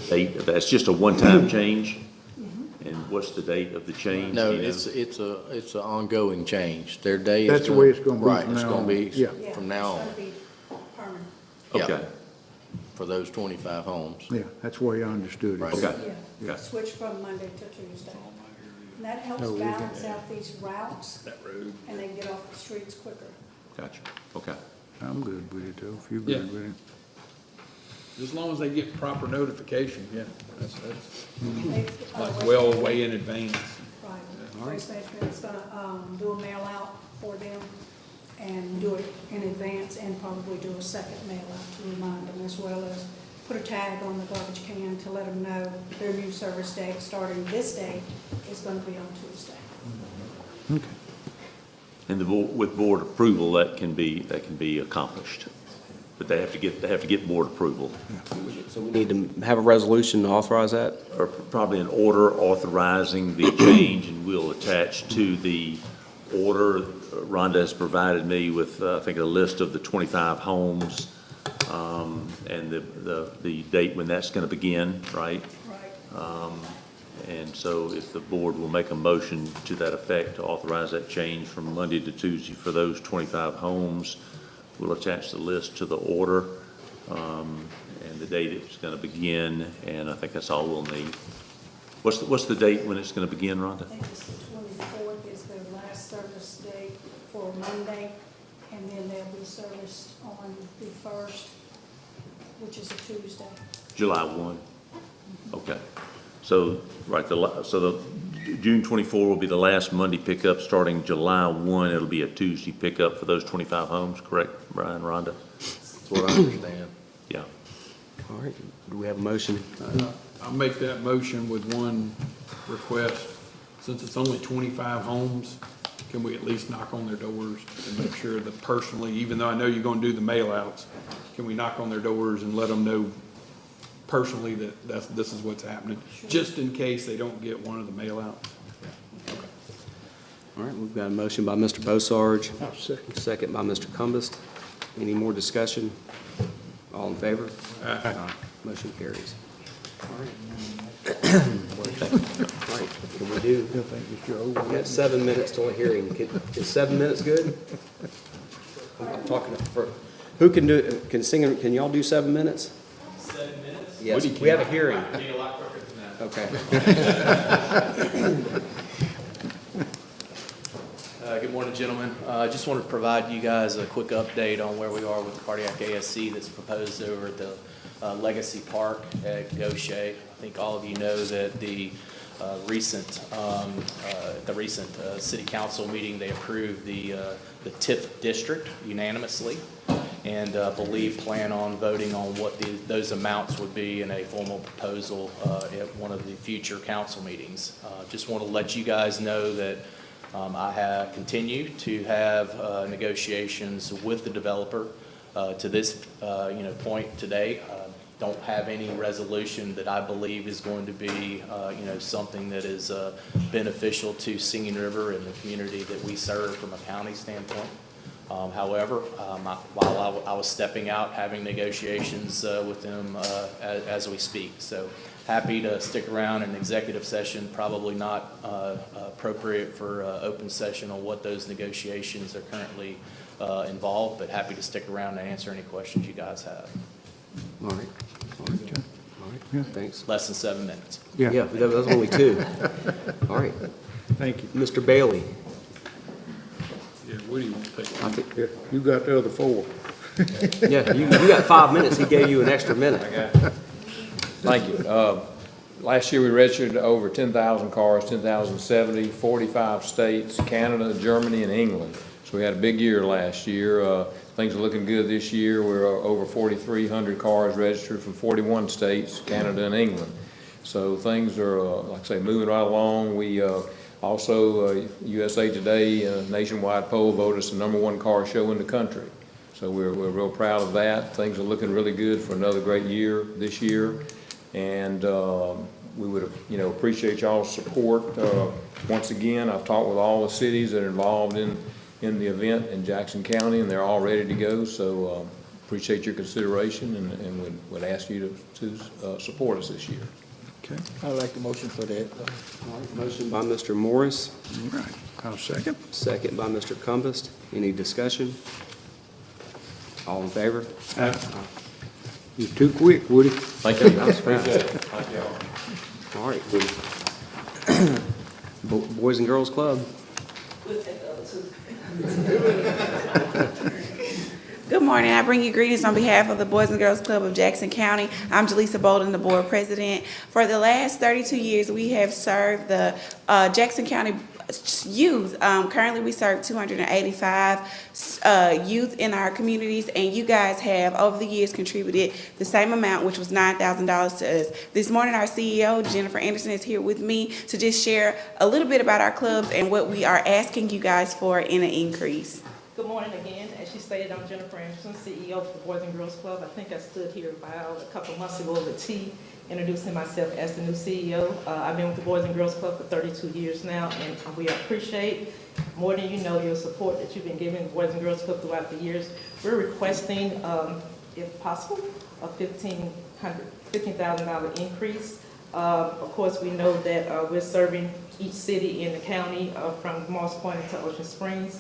Date, that's just a one-time change? And what's the date of the change? No, do you know? it's an ongoing change. Their day is. That's the way it's gonna be Right, from it's now gonna on. be Yeah. from now on. It's going to be permanent. Yeah, Okay, for those 25 homes. Yeah, that's the way I understood it. Right. okay. Yeah, switch from Monday to Tuesday. And that helps No, we can balance out these routes, that road? and they can get off the streets quicker. Gotcha, okay. I'm good with it, though, if you're Yeah. good with it. As long as they get proper notification, yeah, that's They, like Waste well Management- way in advance. Right, Waste Management is gonna, do a mail out for them and do it in advance and probably do a second mail out to remind them, as well as put a tag on the garbage can to let them know their new service date, starting this day, is gonna be on Tuesday. Okay. And with board approval, that can be accomplished. But they have to get board approval. So we need to have a resolution to authorize that? Or probably an order authorizing the change, and we'll attach to the order. Rhonda has provided me with, I think, a list of the 25 homes, and the date when that's gonna begin, right? Right. And so if the board will make a motion to that effect to authorize that change from Monday to Tuesday for those 25 homes, we'll attach the list to the order, and the date it's gonna begin, and I think that's all we'll need. What's the date when it's gonna begin, Rhonda? I think it's the 24th is their last service date for Monday, and then they'll be serviced on the 1st, which is a Tuesday. July 1? Okay. So, right, so the June 24 will be the last Monday pickup. Starting July 1, it'll be a Tuesday pickup for those 25 homes, correct, Brian, Rhonda? That's what I understand. Yeah. All right, do we have a motion? I'll make that motion with one request. Since it's only 25 homes, can we at least knock on their doors and make sure that personally, even though I know you're gonna do the mail outs, can we knock on their doors and let them know personally that this is what's happening, just in case they don't get one of the mail outs? All right, we've got a motion by Mr. Bossarge, I'll second. second by Mr. Cumbest. Any more discussion? All in favor? Aye. Motion carries. All right, can we do, I think that you're over we got 7 minutes till a hearing. Is 7 minutes good? I'm talking for, who can do, can y'all do 7 minutes? 7 minutes? Yes, we have a hearing. I need a lot quicker than that. Okay. Good morning, gentlemen. I just want to provide you guys a quick update on where we are with the cardiac ASC that's proposed over at the Legacy Park at Gaucher. I think all of you know that the recent city council meeting, they approved the TIF district unanimously, and plan on voting on what those amounts would be in a formal proposal at one of the future council meetings. Just want to let you guys know that I have continued to have negotiations with the developer to this point today. Don't have any resolution that I believe is going to be something that is beneficial to Singing River and the community that we serve from a county standpoint. However, while I was stepping out, having negotiations with them as we speak. So happy to stick around in executive session, probably not appropriate for open session on what those negotiations are currently involved, but happy to stick around and answer any questions you guys have. All right. All All right, Yeah. thanks. less than 7 minutes. Yeah, that was only two. All right. Thank you. Mr. Bailey. Yeah, what do you want to take? I think, Yeah, you got the other four. yeah, you got 5 minutes. He gave you an extra minute. Thank you. Last year, we registered over 10,000 cars, 10,070, 45 states, Canada, Germany, and England. So we had a big year last year. Things are looking good this year. We're over 4,300 cars registered from 41 states, Canada, and England. So things are, like I say, moving right along. We also, USA Today, nationwide poll voted us the #1 car show in the country. So we're real proud of that. Things are looking really good for another great year this year. And we would, appreciate y'all's support. Once again, I've talked with all the cities that are involved in the event in Jackson County, and they're all ready to go. So appreciate your consideration and would ask you to support us this year. Okay, I'd like the motion for that. All right, motion by Mr. Morris, All right, I'll second. second by Mr. Cumbest. Any discussion? All in favor? You're too quick, Woody. Thank you. That was fast. Thank y'all. All right, Boys and Girls Club. Good morning. I bring you greetings on behalf of the Boys and Girls Club of Jackson County. I'm Jaleesa Bolden, the board president. For the last 32 years, we have served the Jackson County youth. Currently, we serve 285 youth in our communities, and you guys have, over the years, contributed the same amount, which was $9,000 to us. This morning, our CEO, Jennifer Anderson, is here with me to just share a little bit about our clubs and what we are asking you guys for in an increase. Good morning again. As she stated, I'm Jennifer Anderson, CEO for the Boys and Girls Club. I think I stood here about a couple of months ago with T, introducing myself as the new CEO. I've been with the Boys and Girls Club for 32 years now, and we appreciate, more than you know, your support that you've been giving the Boys and Girls Club throughout the years. We're requesting, if possible, a $15,000 increase. Of course, we know that we're serving each city in the county from Moss Point to Ocean Springs.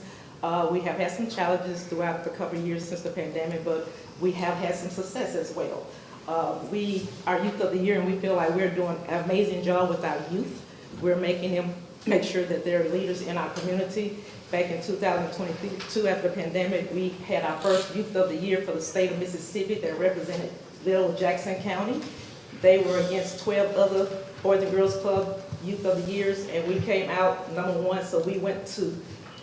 We have had some challenges throughout the couple of years since the pandemic, but we have had some success as well. We are Youth of the Year, and we feel like we're doing an amazing job with our youth. We're making them make sure that they're leaders in our community. Back in 2022, after the pandemic, we had our first Youth of the Year for the state of Mississippi that represented little Jackson County. They were against 12 other Boys and Girls Club Youth of the Years, and we came out #1, so we went to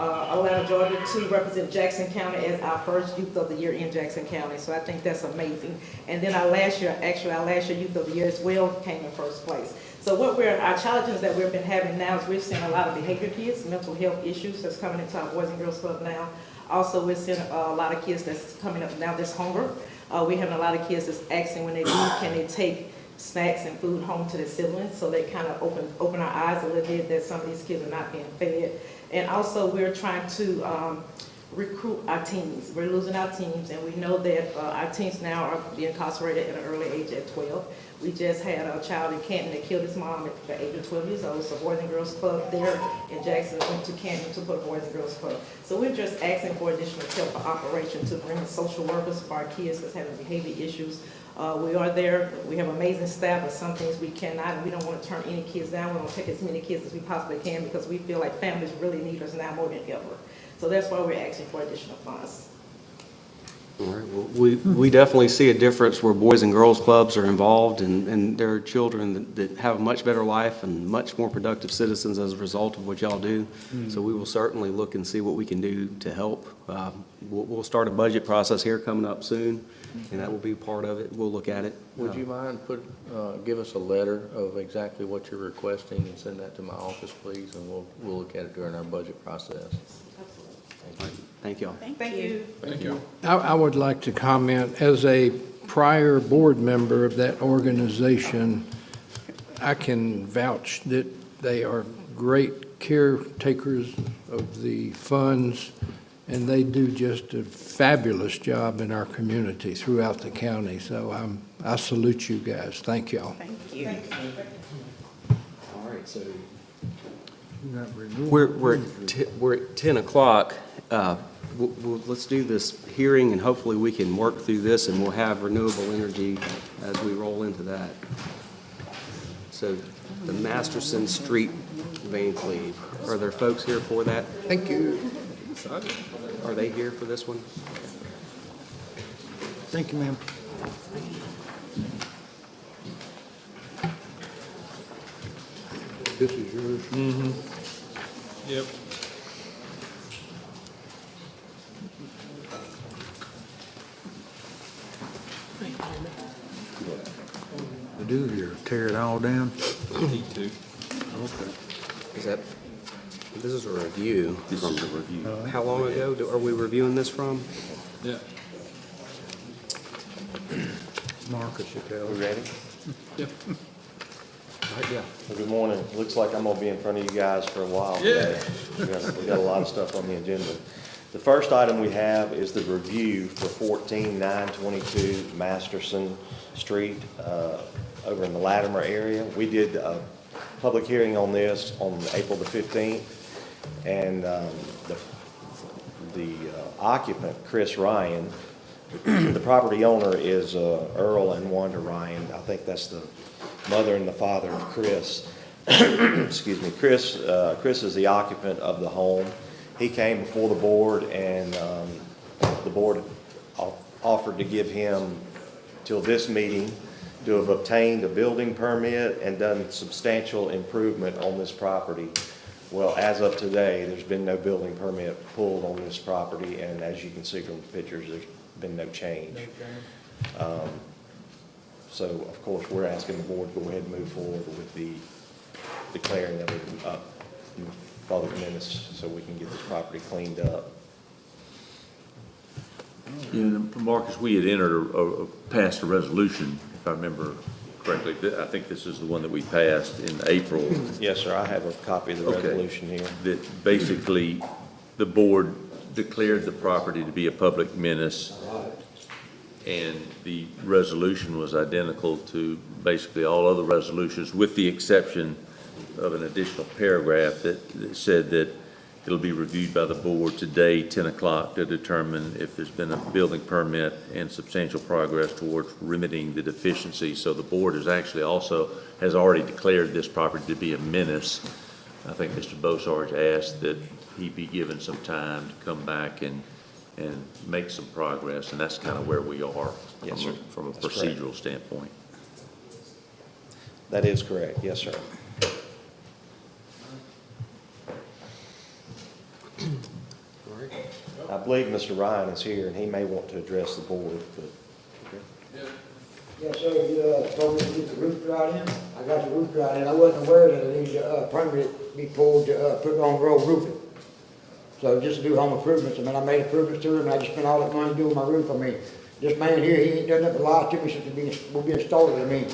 Atlanta, Georgia to represent Jackson County as our first Youth of the Year in Jackson County. So I think that's amazing. And then our last year Youth of the Year as well came in first place. So our challenges that we've been having now is we're seeing a lot of behavior kids, mental health issues that's coming into our Boys and Girls Club now. Also, we're seeing a lot of kids that's coming up now that's hunger. We're having a lot of kids that's asking when they leave, can they take snacks and food home to their siblings? So they kind of open our eyes a little bit that some of these kids are not being fed. And also, we're trying to recruit our teens. We're losing our teens, and we know that our teens now are being incarcerated at an early age at 12. We just had a child in Canton that killed his mom at the age of 12 years old. So Boys and Girls Club there in Jackson went to Canton to put a Boys and Girls Club. So we're just asking for additional help for operation to bring in social workers for our kids that's having behavior issues. We are there. We have amazing staff, but some things we cannot, and we don't want to turn any kids down. We want to take as many kids as we possibly can because we feel like families really need us now more than ever. So that's why we're asking for additional funds. All right, well, we definitely see a difference where Boys and Girls Clubs are involved, and there are children that have a much better life and much more productive citizens as a result of what y'all do. So we will certainly look and see what we can do to help. We'll start a budget process here coming up soon, and that will be part of it. We'll look at it. Would you mind give us a letter of exactly what you're requesting and send that to my office, please, and we'll look at it during our budget process. Thank y'all. Thank you. Thank you. I would like to comment, as a prior board member of that organization, I can vouch that they are great caretakers of the funds, and they do just a fabulous job in our community throughout the county. So I salute you guys. Thank y'all. Thank you. All right, so We're at 10 o'clock. Let's do this hearing, and hopefully we can work through this, and we'll have renewable energy as we roll into that. So the Masterson Street vein cleave, are there folks here for that? Thank you. Are they here for this one? Thank you, ma'am. This is yours. Mm-hmm. Yep. To do here, tear it all down? Need to. Okay. Is that, this is a review. This is a review. How long ago are we reviewing this from? Yeah. Marcus, you tell. We ready? Yep. Yeah. Well, good morning. Looks like I'm gonna be in front of you guys for a while. Yeah. We got a lot of stuff on the agenda. The first item we have is the review for 14922 Masterson Street, over in the Latimer area. We did a public hearing on this on April the 15th, and the occupant, Chris Ryan, the property owner is Earl and Wanda Ryan. I think that's the mother and the father of Chris. Excuse me. Chris is the occupant of the home. He came before the board, and the board offered to give him till this meeting to have obtained a building permit and done substantial improvement on this property. Well, as of today, there's been no building permit pulled on this property, and as you can see from the pictures, there's been no change. So, of course, we're asking the board to go ahead and move forward with the declaring of it public menace so we can get this property cleaned up. Yeah, Marcus, we had passed a resolution, if I remember correctly. I think this is the one that we passed in April. Yes, sir. I have a copy of the resolution here. That basically, the board declared the property to be a public menace, and the resolution was identical to basically all other resolutions, with the exception of an additional paragraph that said that it'll be reviewed by the board today, 10 o'clock, to determine if there's been a building permit and substantial progress towards remedying the deficiency. So the board has already declared this property to be a menace. I think Mr. Bosarge asked that he be given some time to come back and make some progress, and that's kind of where we are from a procedural standpoint. That is correct. Yes, sir. I believe Mr. Ryan is here, and he may want to address the board. But Yes, sir, you told me to get the roof dried in. I got the roof dried in. I wasn't aware that it needed a permit be pulled to put on road roofing. So just to do home improvements, I mean, I made improvements to it, and I just spent all that money doing my roof. I mean, this man here, he ain't done nothing but lie to me since we've been started. I mean,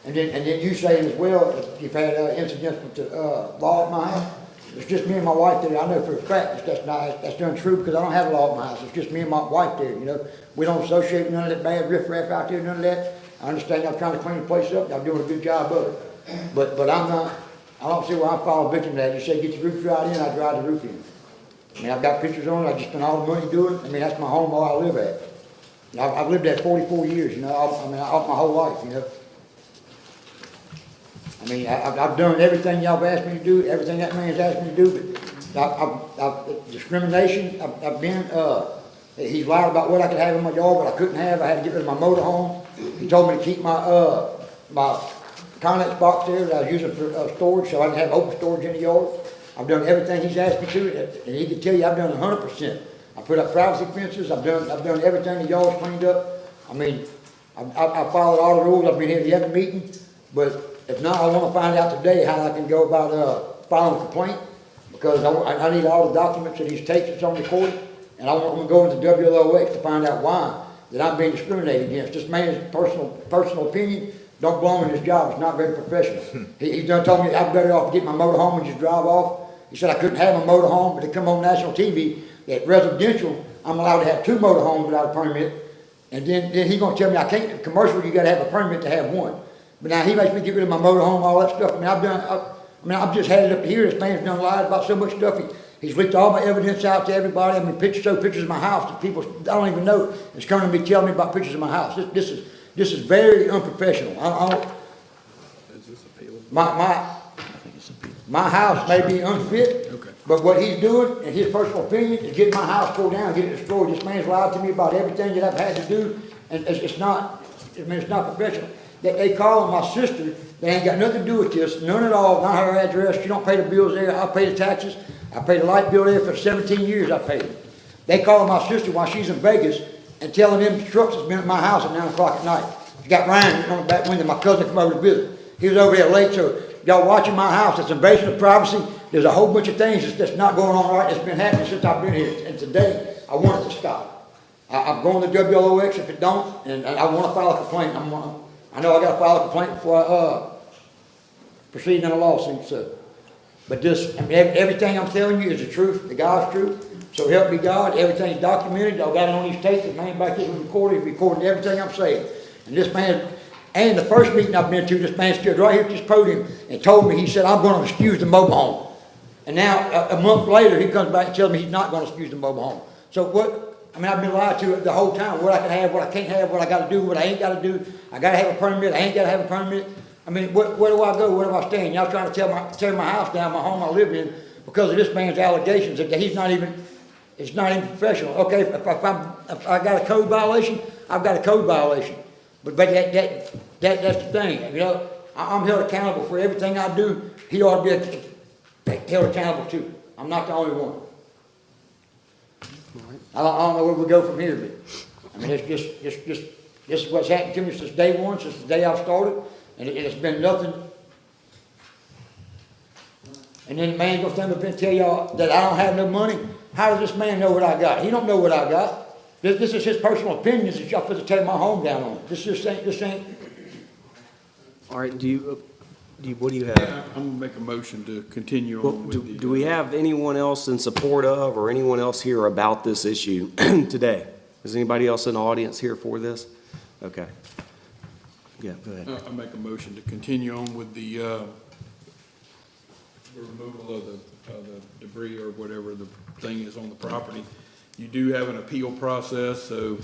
and then you saying as well that you've had incidents with the law at my house. It's just me and my wife there. I know for a fact that's untrue because I don't have a law at my house. It's just me and my wife there, you know. We don't associate with none of that bad riffraff out there, none of that. I understand y'all trying to clean the place up. Y'all doing a good job of it. But I'm not, I don't see why I'm falling victim to that. You say get the roof dried in, I drive the roof in. I mean, I've got pictures on it. I just spent all the money doing it. I mean, that's my home where I live at. I've lived there 44 years, you know. I mean, my whole life, you know. I mean, I've done everything y'all have asked me to do, everything that man's asked me to do, but discrimination, I've been, he's lied about what I could have in my yard, but I couldn't have. I had to get rid of my motorhome. He told me to keep my Connex box there that I was using for storage, so I didn't have open storage in the yard. I've done everything he's asked me to, and he can tell you I've done 100%. I put up privacy fences. I've done everything. The yard's cleaned up. I mean, I followed all the rules. I've been here to every meeting, but if not, I want to find out today how I can go about filing a complaint, because I need all the documents that he's taken that's on recorded, and I'm going to go into WLOX to find out why that I'm being discriminated against. This man's personal opinion don't belong in his job. It's not very professional. He done told me I'm better off to get my motor home and just drive off. He said I couldn't have a motor home, but it come on national TV that residential, I'm allowed to have 2 motor homes without a permit, and then he's going to tell me I can't, commercial, you got to have a permit to have one. But now he makes me get rid of my motorhome, all that stuff. I mean, I mean, I've just had it up here, this man's done lies about so much stuff, he's leaked all my evidence out to everybody, I mean, pictures of my house that people, I don't even know, is coming to me telling me about pictures of my house. This is very unprofessional. I don't, my house may be unfit, but what he's doing, in his personal opinion, is getting my house pulled down, get it destroyed. This man's lied to me about everything that I've had to do, and it's not professional. That they calling my sister, they ain't got nothing to do with this, none at all, not her address, she don't pay the bills there, I pay the taxes, I pay the light bill there for 17 years I paid it. They calling my sister while she's in Vegas and telling them trucks has been at my house at 9 o'clock at night. She got Ryan on the back window, my cousin come over to visit. He was over there late, so y'all watching my house, it's invasion of privacy. There's a whole bunch of things that's not going on right that's been happening since I've been here. And today, I want it to stop. I'm going to WLOX if it don't, and I want to file a complaint. I know I got to file a complaint before I proceed in a lawsuit. So, but this, I mean, everything I'm telling you is the truth, the God's truth. So help me God. Everything's documented. I've got it on these tapes. The man back here recorded. He recorded everything I'm saying. And this man, and the first meeting I've been to, this man stood right here at this podium and told me, he said, I'm going to excuse the mobile home. And now, a month later, he comes back and tells me he's not going to excuse the mobile home. So what? I mean, I've been lied to the whole time, what I can have, what I can't have, what I got to do, what I ain't got to do. I got to have a permit, I ain't got to have a permit. I mean, where do I go? Where do I stand? Y'all trying to tear my house down, my home I live in, because of this man's allegations that he's not even, it's not even professional. Okay, if I got a code violation, I've got a code violation. But that's the thing, you know. I'm held accountable for everything I do. He ought to be held accountable too. I'm not the only one. I don't know where we go from here, but I mean, this is what's happened to me since day one, since the day I started, and it's been nothing. And then the man gonna stand up and tell y'all that I don't have no money. How does this man know what I got? He don't know what I got. This is his personal opinions that y'all supposed to tear my home down on. This ain't. All right, what do you have? I'm gonna make a motion to continue on with the. Do we have anyone else in support of, or anyone else here about this issue today? Is anybody else in the audience here for this? Okay. Yeah, go ahead. I make a motion to continue on with the removal of the debris or whatever the thing is on the property. You do have an appeal process, so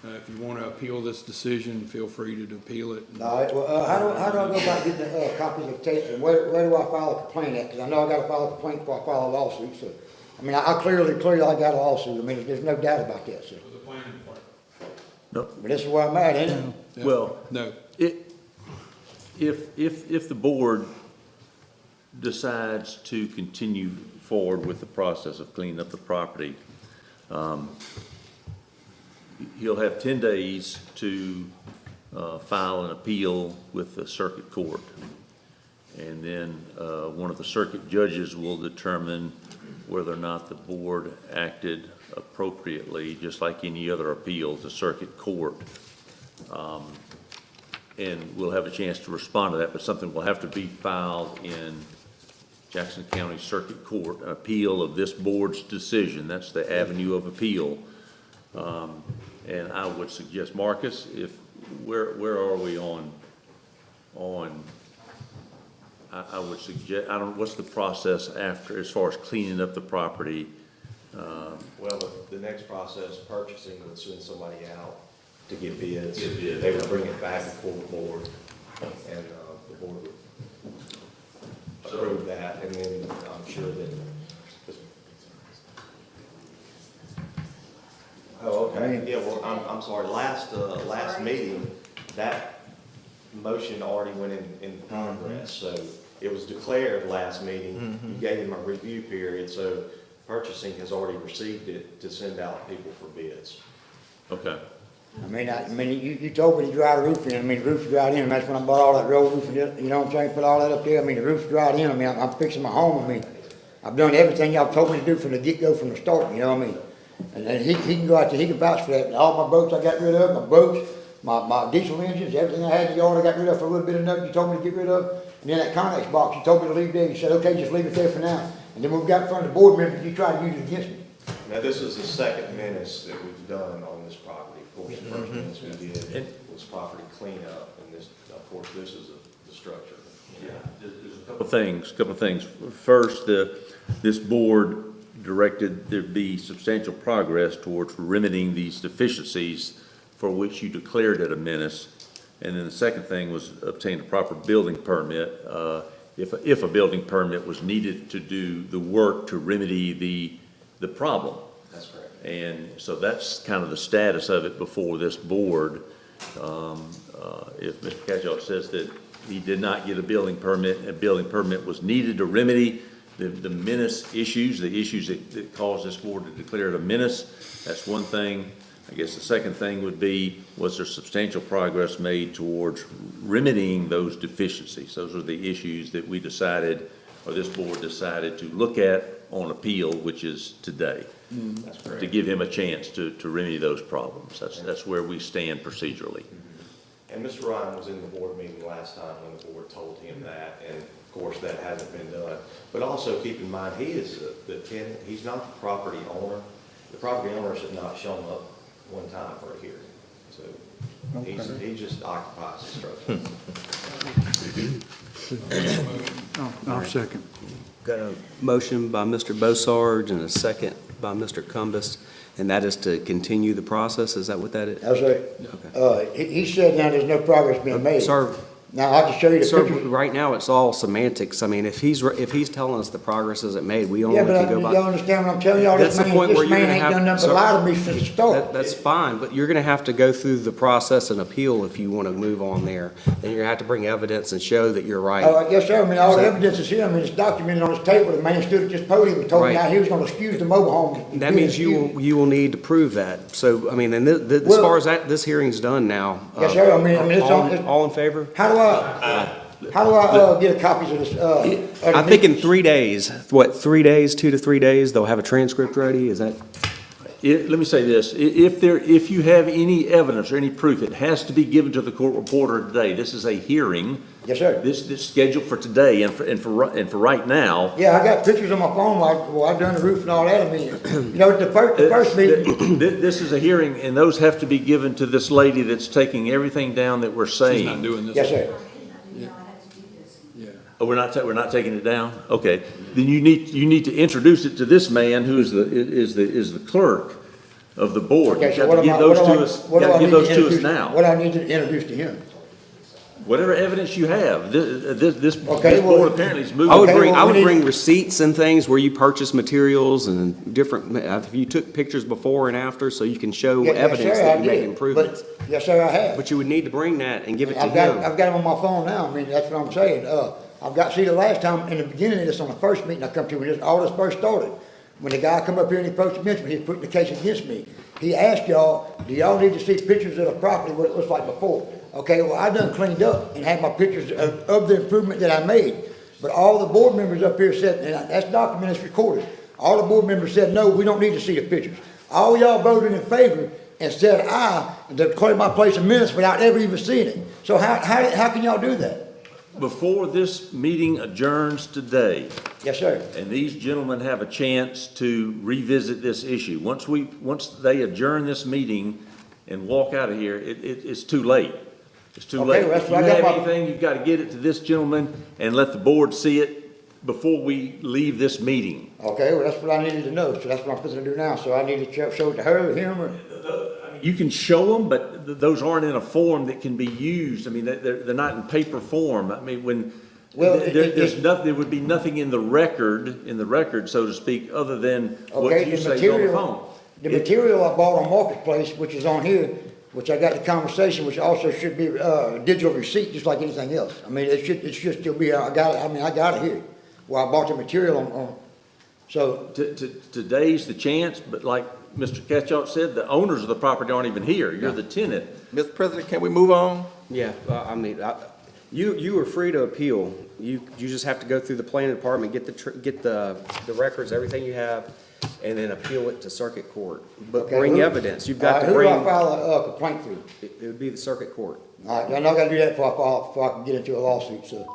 if you want to appeal this decision, feel free to appeal it. All right, well, how do I go about getting the copies of tapes, and where do I file a complaint at? Because I know I got to file a complaint before I file a lawsuit, so, I mean, I clearly I got a lawsuit. I mean, there's no doubt about that, so. No. But this is where I'm at, ain't it? Well, no. If the board decides to continue forward with the process of cleaning up the property, he'll have 10 days to file an appeal with the circuit court. And then one of the circuit judges will determine whether or not the board acted appropriately, just like any other appeal to circuit court. And we'll have a chance to respond to that, but something will have to be filed in Jackson County Circuit Court, an appeal of this board's decision. That's the avenue of appeal. And I would suggest, Marcus, where are we on I would suggest, what's the process after, as far as cleaning up the property? Well, the next process, purchasing, would send somebody out to get bids. They would bring it back before the board, and the board would approve that, and then I'm sure that. Oh, okay. Yeah, well, I'm sorry. Last meeting, that motion already went in progress, so it was declared last meeting. You gave him a review period, so purchasing has already received it to send out people for bids. Okay. I mean, you told me to dry the roof in. I mean, the roof's dried in, and that's when I bought all that roll roof, and you know what I'm saying, put all that up there. I mean, the roof's dried in. I mean, I'm fixing my home. I mean, I've done everything y'all told me to do from the get-go, from the start, you know what I mean? And he can go out there, he can vouch for that. And all my boats I got rid of, my boats, my diesel engines, everything I had in the yard I got rid of for a little bit of nothing you told me to get rid of. And then that Connex box you told me to leave there, you said, okay, just leave it there for now. And then when we got in front of the board members, you tried to use it against me. Now, this is the second menace that we've done on this property. Of course, the first menace we did was property cleanup, and this, of course, this is the structure. There's a couple of things. First, this board directed there be substantial progress towards remedying these deficiencies for which you declared it a menace. And then the second thing was obtain a proper building permit, if a building permit was needed to do the work to remedy the problem. That's correct. And so that's kind of the status of it before this board. If Mr. Catchall says that he did not get a building permit was needed to remedy the menace issues, the issues that caused this board to declare it a menace, that's one thing. I guess the second thing would be, was there substantial progress made towards remedying those deficiencies? Those are the issues that we decided, or this board decided to look at on appeal, which is today. That's correct. To give him a chance to remedy those problems. That's where we stand procedurally. And Mr. Ryan was in the board meeting last time when the board told him that, and of course that hasn't been done. But also keep in mind, he is the tenant, he's not the property owner. The property owners have not shown up one time for a hearing. So he just occupies the structure. I'll second. Got a motion by Mr. Bossarge and a second by Mr. Cumbest, and that is to continue the process. Is that what that is? That's right. He said now there's no progress being made. Sir, Now, I can show you the sir, pictures. right now, it's all semantics. I mean, if he's telling us the progress isn't made, we only Yeah, can but go by. y'all understand what I'm telling y'all? That's This the point where man you're gonna ain't have. done nothing sir, but lie to me since the start. That's fine, but you're gonna have to go through the process and appeal if you wanna move on there. Then you're gonna have to bring evidence and show that you're right. Oh, yes, sir. I mean, all the So- evidence is here. I mean, it's documented on this table. The man stood at this podium and told me Right. how he was gonna excuse the mobile home. That means you will need to prove that. So, I mean, and as Well- far as this hearing's done now. Yes, sir. I mean, it's all in favor? How do I get a copies of this, of the I think in meetings? 3 days, 2 to 3 days, they'll have a transcript ready, is that? Let me say this, if you have any evidence or any proof, it has to be given to the court reporter today. This is a hearing. Yes, sir. This is scheduled for today and for right now. Yeah, I got pictures on my phone while I've done the roof and all that. I mean, you know, the first meeting. This is a hearing, and those have to be given to this lady that's taking everything down that we're saying. She's not doing this. Yes, sir. Oh, we're not taking it down? Okay. Then you need to introduce it to this man who is the clerk of the board. Okay, You so got to give those to us, you got to give those to us now. What do I need to introduce to him? Whatever evidence you have. This Okay, well- board apparently is moving. I would well, we need- bring receipts and things where you purchase materials and different, if you took pictures before and after, so you can show Yes, evidence sir, that I you made did. improvements. But- Yes, sir, I have. But you would need to bring that and give it to I've him. got him on my phone now. I mean, that's what I'm saying. See, the last time, in the beginning of this, on the first meeting I come to, when all this first started, when the guy come up here and he approached against me, he was putting the case against me. He asked y'all, do y'all need to see pictures of the property, what it looks like before? Okay, well, I done cleaned up and had my pictures of the improvement that I made. But all the board members up here said, and that's documented, it's recorded. All the board members said, no, we don't need to see the pictures. All y'all voted in favor and said aye, and declared my place a menace without ever even seeing it. So how can y'all do that? Before this meeting adjourns today, Yes, sir. and these gentlemen have a chance to revisit this issue, once they adjourn this meeting and walk out of here, it's too late. It's too Okay, late. well, that's If you what I got have my- anything, you've got to get it to this gentleman and let the board see it before we leave this meeting. Okay, well, that's what I needed to know, so that's what I'm supposed to do now. So I need to show it to her, him, or? You can show them, but those aren't in a form that can be used. I mean, they're not in paper form. I mean, Well, there would be nothing in the record, so to speak, other than what Okay, you the say on the material, phone. the material I bought on Marketplace, which is on here, which I got the conversation, which also should be, digital receipt, just like anything else. I mean, it should still be, I got it here, where I bought the material on, so. Today's the chance, but like Mr. Catchall said, the owners of the property aren't even here. You're the tenant. Mr. President, can we move on? Yeah, I mean, you are free to appeal. You just have to go through the planning department, get the records, everything you have, and then appeal it to circuit court. But Okay, bring who- evidence. You've got to Who do bring. I file a complaint through? It would be the circuit court. All right, I know I gotta do that before I can get into a lawsuit, so.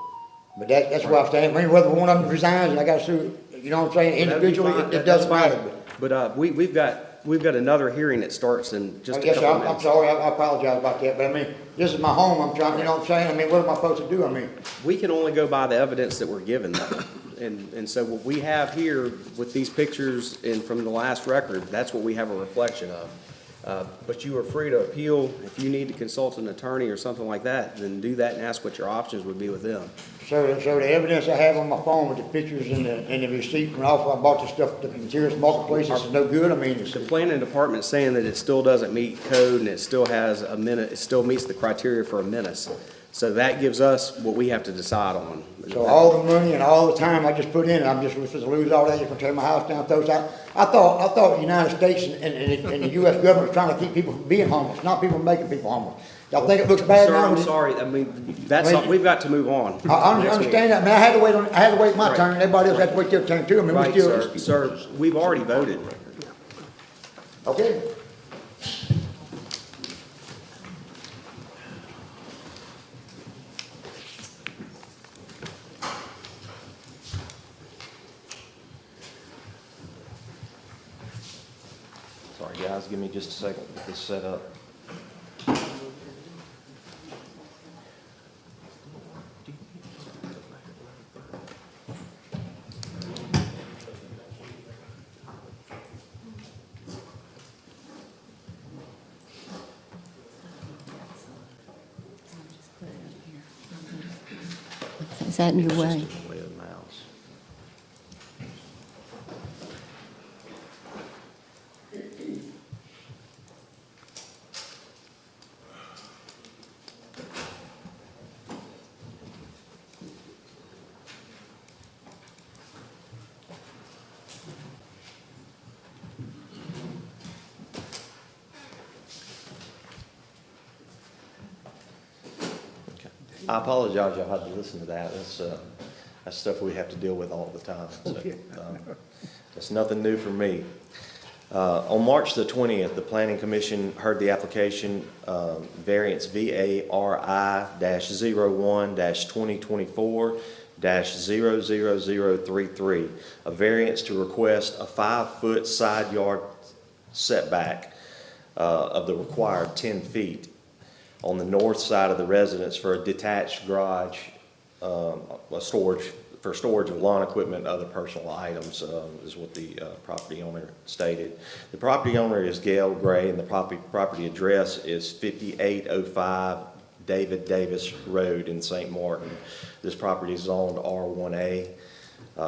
But that's where I stand. I mean, whether one of them resigns and I gotta sue, you know what I'm saying, individually, it doesn't matter. But we've got we've got another hearing that starts in just a Yes, couple sir, of I'm minutes. sorry, I apologize about that, but I mean, this is my home, I'm trying, you know what I'm saying? I mean, what am I supposed to do? I mean, We can only go by the evidence that we're given, though. And so what we have here with these pictures and from the last record, that's what we have a reflection of. But you are free to appeal. If you need to consult an attorney or something like that, then do that and ask what your options would be with them. so the evidence I have on my phone with the pictures and the receipt and also I bought the stuff, the materials from marketplace, this is no good, I mean, it's. The planning department's saying that it still doesn't meet code and it still has a minute, it still meets the criteria for a menace. So that gives us what we have to decide on. So all the money and all the time I just put in, I'm just supposed to lose all that, you're gonna tear my house down, throw it out. I thought the United States and the US government was trying to keep people from being homeless, not people making people homeless. Y'all think it looks bad Sir, now? I'm sorry, I mean, that's not, we've got to move on. I understand that, man, I had to wait my Right. turn, everybody else had to wait their turn too, I mean, we Right, still. sir, we've already voted. Okay. Sorry, guys, give me just a second to get this set up. Is that in your way? Way of the mouse. I apologize, y'all had to listen to that. That's stuff we have to deal with all the time. So, it's nothing new for me. On March the 20th, the Planning Commission heard the application, variance VARI-01-2024-00033, a variance to request a 5-foot side yard setback of the required 10 feet on the north side of the residence for a detached garage, for storage of lawn equipment and other personal items, is what the property owner stated. The property owner is Gail Gray, and the property address is 5805 David Davis Road in St. Martin. This property is zoned R1A,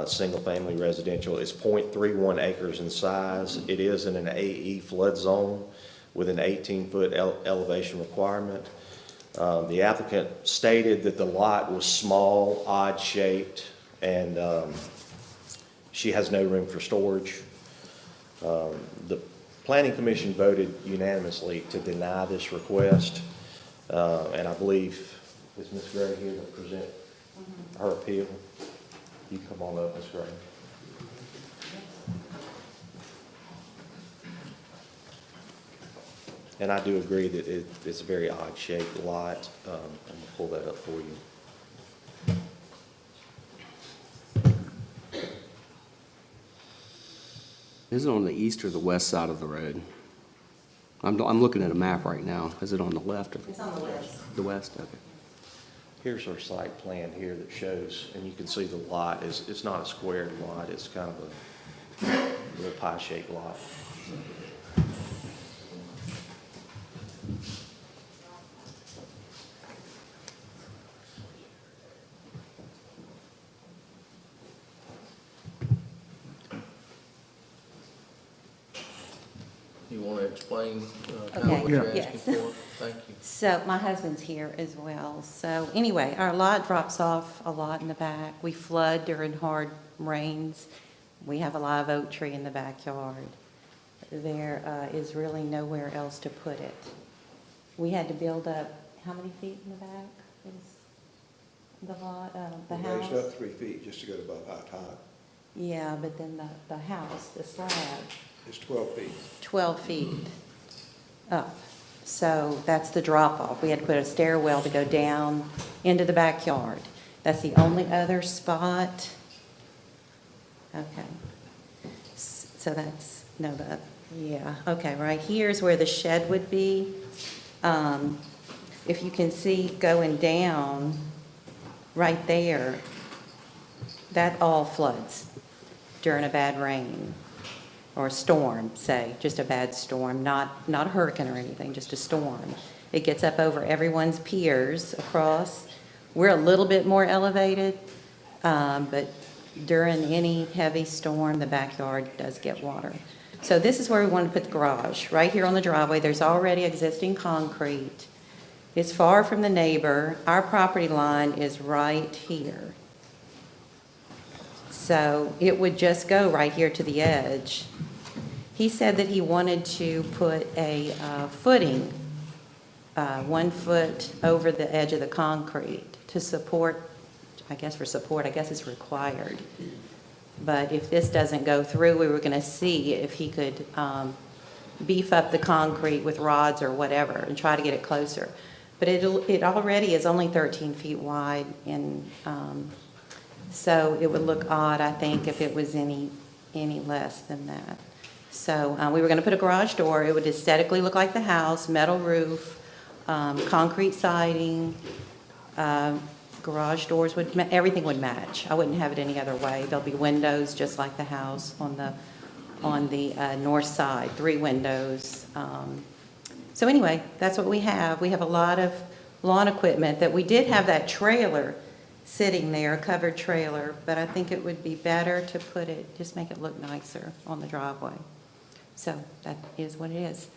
single-family residential. It's 0.31 acres in size. It is in an AE flood zone with an 18-foot elevation requirement. The applicant stated that the lot was small, odd-shaped, and she has no room for storage. The Planning Commission voted unanimously to deny this request, and I believe, is Ms. Gray here to present her appeal? You come on up, Ms. Gray. And I do agree that it's a very odd-shaped lot. I'm going to pull that up for you. Is it on the east or the west side of the road? I'm looking at a map right now. Is it on the left? It's on the west. The west, okay. Here's our site plan here that shows, and you can see the lot is, it's not a squared lot, it's kind of a little pie-shaped lot. You want to explain Okay, what you're yes. asking for? Thank you. So my husband's here as well. So anyway, our lot drops off a lot in the back. We flood during hard rains. We have a live oak tree in the backyard. There is really nowhere else to put it. We had to build up, how many feet in the back is the lot, the house? Raised up 3 feet just to go above high tide. Yeah, but then the house, the slab, It's 12 feet. 12 feet up. So that's the drop-off. We had to put a stairwell to go down into the backyard. That's the only other spot. Okay. So that's, no, yeah, okay, right here's where the shed would be. If you can see going down, right there, that all floods during a bad rain or a storm, say, just a bad storm, not a hurricane or anything, just a storm. It gets up over everyone's piers across. We're a little bit more elevated, but during any heavy storm, the backyard does get water. So this is where we want to put the garage, right here on the driveway. There's already existing concrete. It's far from the neighbor. Our property line is right here. So it would just go right here to the edge. He said that he wanted to put a footing, 1 foot over the edge of the concrete to support, I guess for support, I guess it's required. But if this doesn't go through, we were going to see if he could beef up the concrete with rods or whatever and try to get it closer. But it already is only 13 feet wide, and so it would look odd, I think, if it was any less than that. So we were going to put a garage door. It would aesthetically look like the house, metal roof, concrete siding, garage doors, everything would match. I wouldn't have it any other way. There'll be windows just like the house on the north side, 3 windows. So anyway, that's what we have. We have a lot of lawn equipment that we did have that trailer sitting there, a covered trailer, but I think it would be better to put it, just make it look nicer on the driveway. So that is what it is.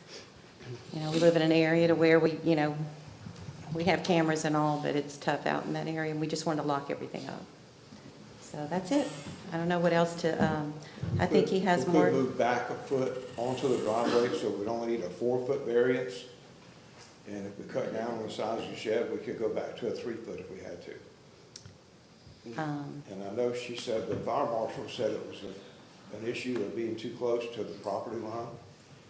You know, we live in an area to where we have cameras and all, but it's tough out in that area, and we just wanted to lock everything up. So that's it. I don't know what else to, I think he has more. We could move back a foot onto the driveway, so we'd only need a 4-foot variance. And if we cut down on the size of the shed, we could go back to a 3-foot if we had to. And I know she said, the fire marshal said it was an issue of being too close to the property line.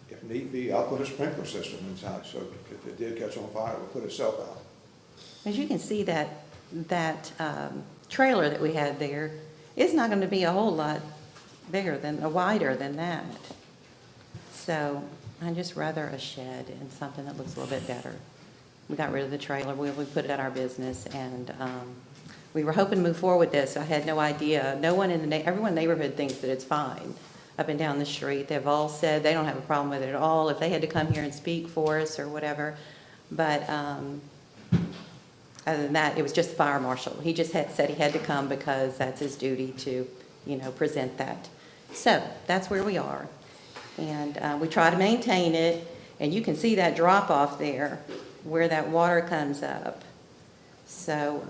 If need be, I'll put a sprinkler system inside, so if it did catch on fire, it would put itself out. As you can see, that trailer that we had there is not going to be a whole lot wider than that. So I'd just rather a shed and something that looks a little bit better. We got rid of the trailer. We put it at our business, and we were hoping to move forward with this. I had no idea. Everyone in the neighborhood thinks that it's fine. Up and down the street, they've all said they don't have a problem with it at all if they had to come here and speak for us or whatever. But other than that, it was just the fire marshal. He just said he had to come because that's his duty to, present that. So that's where we are. And we try to maintain it. And you can see that drop off there where that water comes up. So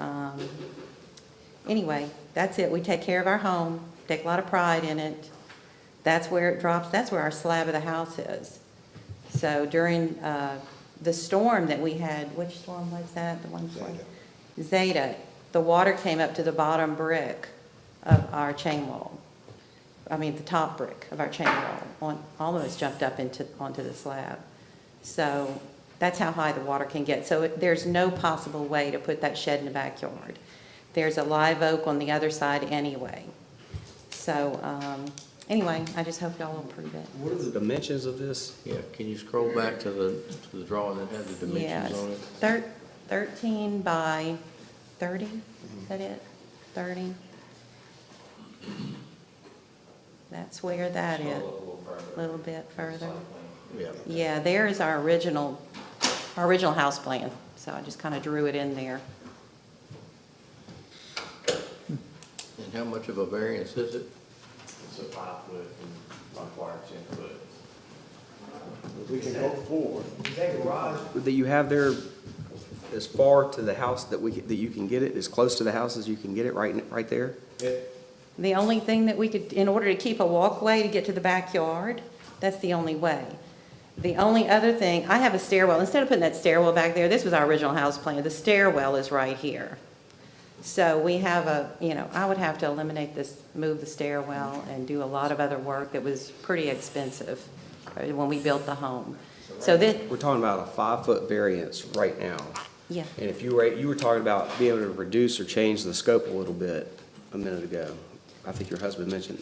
anyway, that's it. We take care of our home, take a lot of pride in it. That's where it drops. That's where our slab of the house is. So during the storm that we had, which storm was that? The one storm? Zeta. The water came up to the bottom brick of our chain wall. I mean, the top brick of our chain wall almost jumped up onto the slab. So that's how high the water can get. So there's no possible way to put that shed in the backyard. There's a live oak on the other side anyway. So anyway, I just hope y'all will approve it. What are the dimensions of this? Yeah, can you scroll back to the drawing that had the dimensions on it? 13 by 30, is that it? 30? That's where that is, a little bit further. Yeah. Yeah, there is our original house plan, so I just kind of drew it in there. And how much of a variance is it? It's a 5-foot and required 10-foot. We can go forward. That garage that you have there, as far to the house that you can get it, as close to the house as you can get it, right there? The only thing that we could, in order to keep a walkway to get to the backyard, that's the only way. The only other thing, I have a stairwell. Instead of putting that stairwell back there, this was our original house plan. The stairwell is right here. So we have I would have to eliminate this, move the stairwell, and do a lot of other work that was pretty expensive when we built the home. So we're talking about a 5-foot variance right now. Yeah. And if you were talking about being able to reduce or change the scope a little bit a minute ago. I think your husband mentioned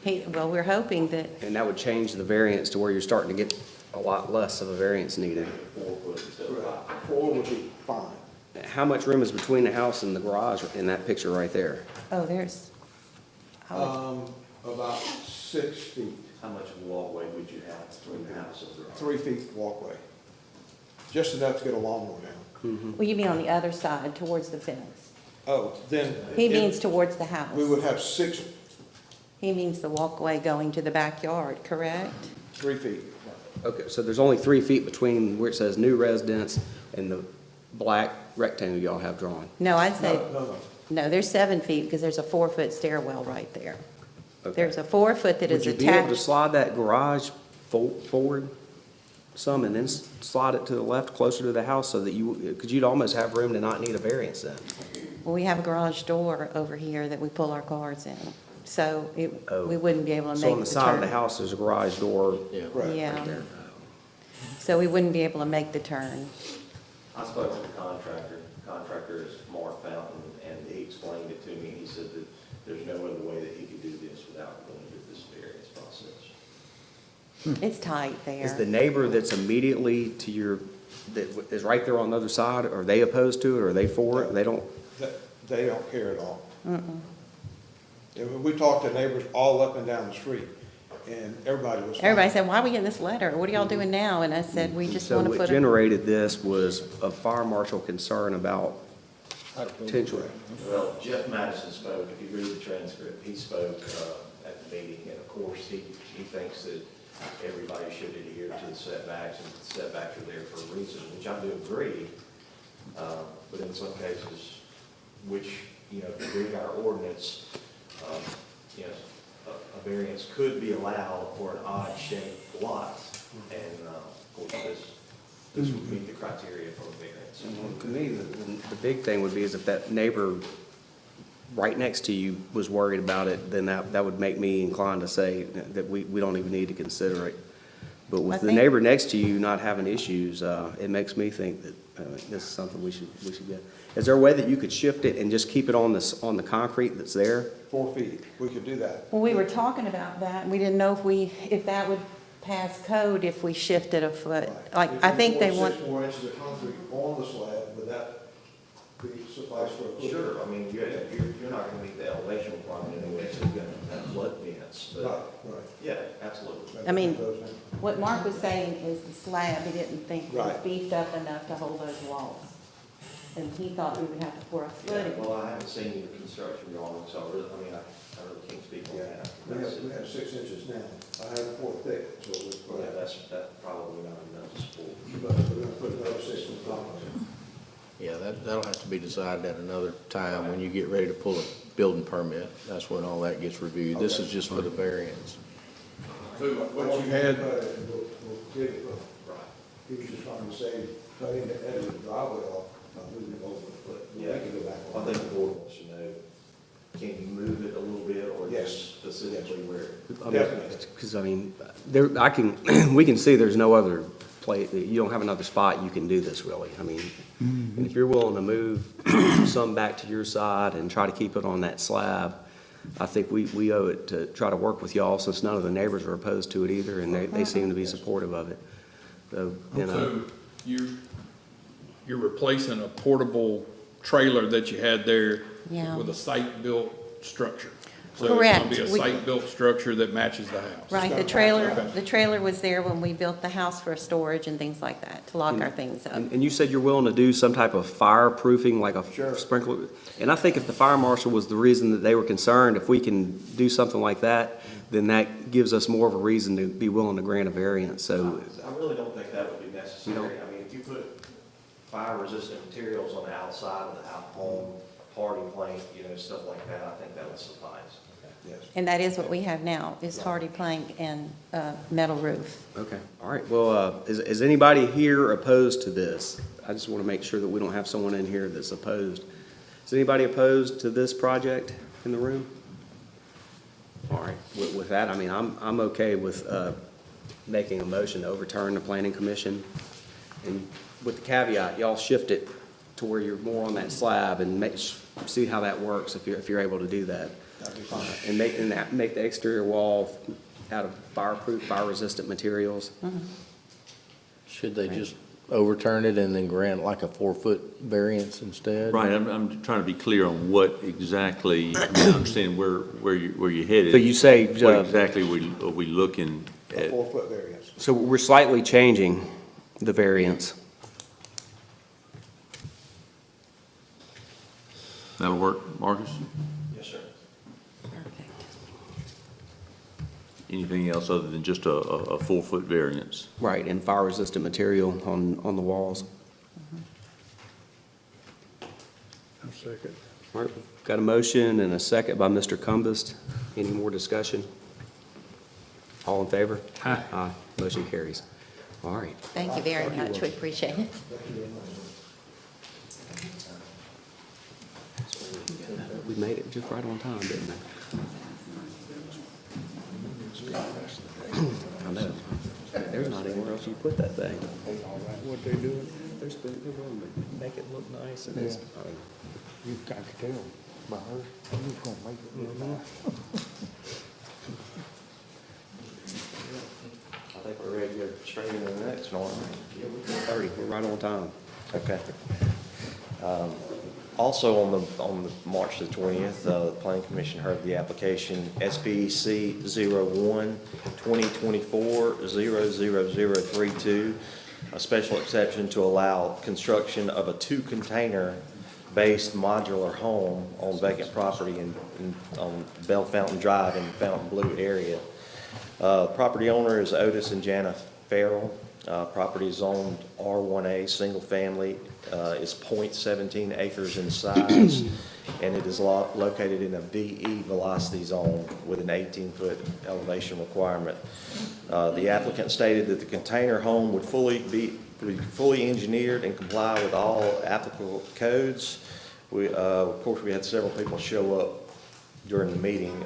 Well, we're hoping that, And that would change the variance to where you're starting to get a lot less of a variance needed. 4 foot instead of 5. 4 would be fine. How much room is between the house and the garage in that picture right there? oh, there's, About 6 feet, How much of a walkway would you have between the house and the garage? 3 feet walkway. Just enough to get a lawnmower down. well, you mean on the other side towards the fence? Oh, then. He means towards the house. We would have 6, He means the walkway going to the backyard, correct? 3 feet. Okay, so there's only 3 feet between where it says new residence and the black rectangle y'all have drawn. No, I'd say, No. no, there's 7 feet because there's a 4-foot stairwell right there. Okay. There's a 4-foot that Would is you be able to attached. slide that garage forward some and then slide it to the left closer to the house so that because you'd almost have room to not need a variance then? Well, we have a garage door over here that we pull our cars in, so we wouldn't be able to make the turn. So on the side of the house, there's a garage door. Right. Yeah. So we wouldn't be able to make the turn. I spoke with the contractor. The contractor is Mark Fountain, and he explained it to me. He said that there's no other way that he could do this without going through this variance process. It's tight Is the there. neighbor that's immediately to your, that is right there on the other side, are they opposed to it, or are they for it? They don't? They don't care at all. And we talked to neighbors all up and down the street, and everybody was fine. Everybody said, why are we getting this letter? What are y'all doing now? And I said, we just want So to what put generated this was a fire marshal concern about potential. Well, Jeff Madison spoke. If you read the transcript, he spoke at the meeting, and of course, he thinks that everybody should adhere to the setbacks, and the setbacks are there for a reason, which I do agree. But in some cases, which, you know, if you read our ordinance, you know, a variance could be allowed for an odd-shaped lot, and of course, this would meet the criteria for a variance. Well, to me, the big thing would be is if that neighbor right next to you was worried about it, then that would make me inclined to say that we don't even need to consider it. But with the neighbor next to you not having issues, it makes me think that this is something we should get. Is there a way that you could shift it and just keep it on the concrete that's there? 4 feet, we could do that. Well, we were talking about that, and we didn't know if that would pass code if we shifted a foot. Like, I think they want. 6 more inches of concrete on the slab, would that be suffice for a foot? Sure, I mean, you're not gonna meet the elevation requirement anyway, so you're gonna have flood vents, but, Right. yeah, absolutely. I mean, what Mark was saying is the slab, he didn't think was Right. beefed up enough to hold those walls. And he thought we would have to pour a Yeah, footing. well, I haven't seen the construction drawings, so I really can't speak on that. We have 6 inches now. I have 4 thick, so Yeah, that's probably not enough to support. But we're gonna put another 6 on top of it. Yeah, that'll have to be decided at another time when you get ready to pull a building permit. That's when all that gets reviewed. This is just for the variance. So what you had, We'll dig it, right. He was just trying to say, cutting the edge of the driveway off, not moving it over a foot. We Yeah, can go back I on think that. the board wants to know, can you move it a little bit, or Yes. just specifically where? Because, I mean, we can see there's no other place, you don't have another spot you can do this really. I mean, and if you're willing to move some back to your side and try to keep it on that slab, I think we owe it to try to work with y'all, since none of the neighbors are opposed to it either, and they seem to be supportive of it. So, you know. So you're replacing a portable trailer that you had there Yeah. with a site-built structure. So Correct. it's gonna be a site-built structure that matches the house. Right, the trailer was there when we built the house for storage and things like that, to lock our things up. And you said you're willing to do some type of fireproofing, like a sprinkler? And I think if the fire marshal was the reason that they were concerned, if we can do something like that, then that gives us more of a reason to be willing to grant a variance, so. I really don't think that would be necessary. I mean, if you put fire-resistant materials on the outside of the home, party plank, you know, stuff like that, I think that would suffice. Yes. And that is what we have now, is hardy plank and metal roof. Okay, all right, well, is anybody here opposed to this? I just want to make sure that we don't have someone in here that's opposed. Is anybody opposed to this project in the room? All right, with that, I mean, I'm okay with making a motion to overturn the planning commission. And with the caveat, y'all shift it to where you're more on that slab and see how that works if you're able to do that. That'd be fine. And make the exterior wall out of fireproof, fire-resistant materials. Should they just overturn it and then grant like a 4-foot variance instead? Right, I'm trying to be clear on what exactly, I mean, I understand where you're headed. So you say, What exactly are we looking A at? 4-foot variance. so we're slightly changing the variance. That'll work, Marcus? Yes, sir. Anything else other than just a 4-foot variance? Right, and fire-resistant material on the walls. I'll second. All right, got a motion and a second by Mr. Cumbest. Any more discussion? All in favor? Aye. Aye. Motion carries. All right. Thank you very much. We appreciate it. We made it just right on time, didn't we? I know. There's not anywhere else you put that thing. What they doing? They're going to make it look nice and it's, You, I could tell by her, you was gonna make it look nice. I think we're ready to go straight into the next one. yeah, we're 30, we're right on time. Okay. Also on the March the 20th, the Planning Commission heard the application SPC 01 2024 00032, a special exception to allow construction of a 2-container-based modular home on vacant property on Bell Fountain Drive in Fountain Blue area. Property owner is Otis and Jana Farrell. Property is zoned R1A, single family, is .17 acres in size, and it is located in a VE velocity zone with an 18-foot elevation requirement. The applicant stated that the container home would be fully engineered and comply with all applicable codes. Of course, we had several people show up during the meeting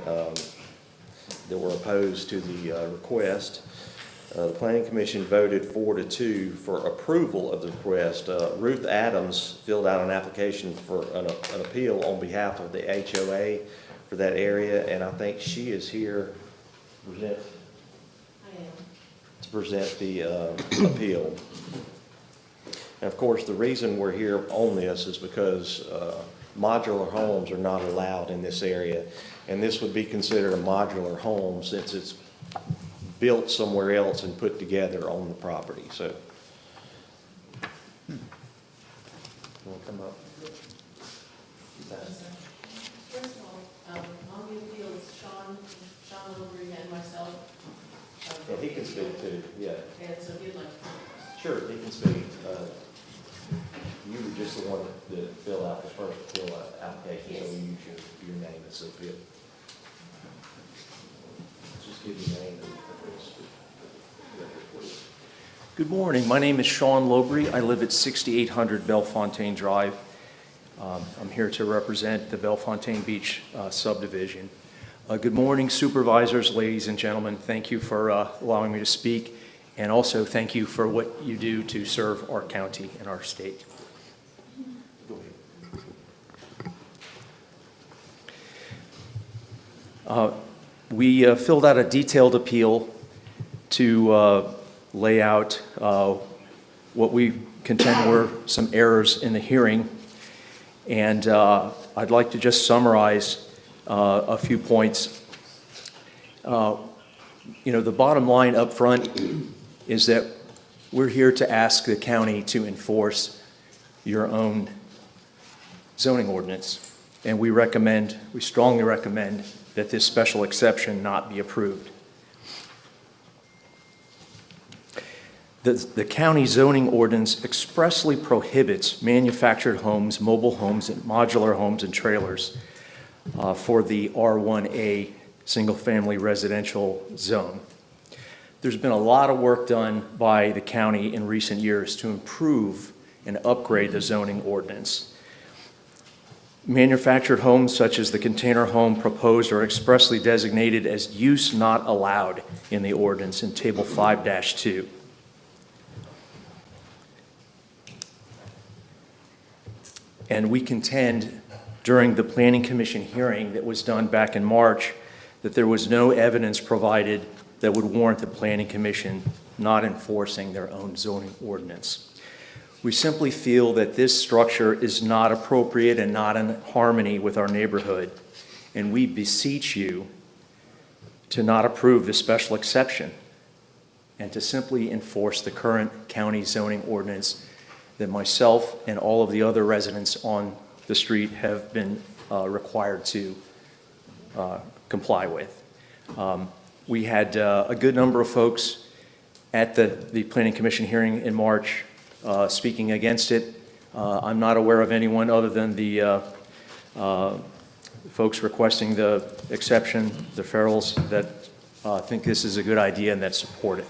that were opposed to the request. The Planning Commission voted 4-2 for approval of the request. Ruth Adams filled out an application for an appeal on behalf of the HOA for that area, and I think she is here to present the appeal. And of course, the reason we're here on this is because modular homes are not allowed in this area, and this would be considered a modular home since it's built somewhere else and put together on the property, so. You want to come up? First of all, on the appeal is Sean Lilbury and myself. Yeah, he can speak too, yeah. And so he'd like to. Sure, he can speak. You were just the one that filled out the first appeal application, so we use your name as the appeal. Just give your name and address. Good morning. My name is Sean Lobry. I live at 6800 Bellefontaine Drive. I'm here to represent the Bellefontaine Beach subdivision. Good morning, supervisors, ladies and gentlemen. Thank you for allowing me to speak, and also thank you for what you do to serve our county and our state. We filled out a detailed appeal to lay out what we contend were some errors in the hearing. And I'd like to just summarize a few points. The bottom line up front is that we're here to ask the county to enforce your own zoning ordinance. And we strongly recommend that this special exception not be approved. The county zoning ordinance expressly prohibits manufactured homes, mobile homes, and modular homes and trailers for the R1A single-family residential zone. There's been a lot of work done by the county in recent years to improve and upgrade the zoning ordinance. Manufactured homes such as the container home proposed are expressly designated as use not allowed in the ordinance in Table 5-2. And we contend during the Planning Commission hearing that was done back in March that there was no evidence provided that would warrant the Planning Commission not enforcing their own zoning ordinance. We simply feel that this structure is not appropriate and not in harmony with our neighborhood, and we beseech you to not approve the special exception and to simply enforce the current county zoning ordinance that myself and all of the other residents on the street have been required to comply with. We had a good number of folks at the Planning Commission hearing in March speaking against it. I'm not aware of anyone other than the folks requesting the exception, the Farrells, that think this is a good idea and that support it.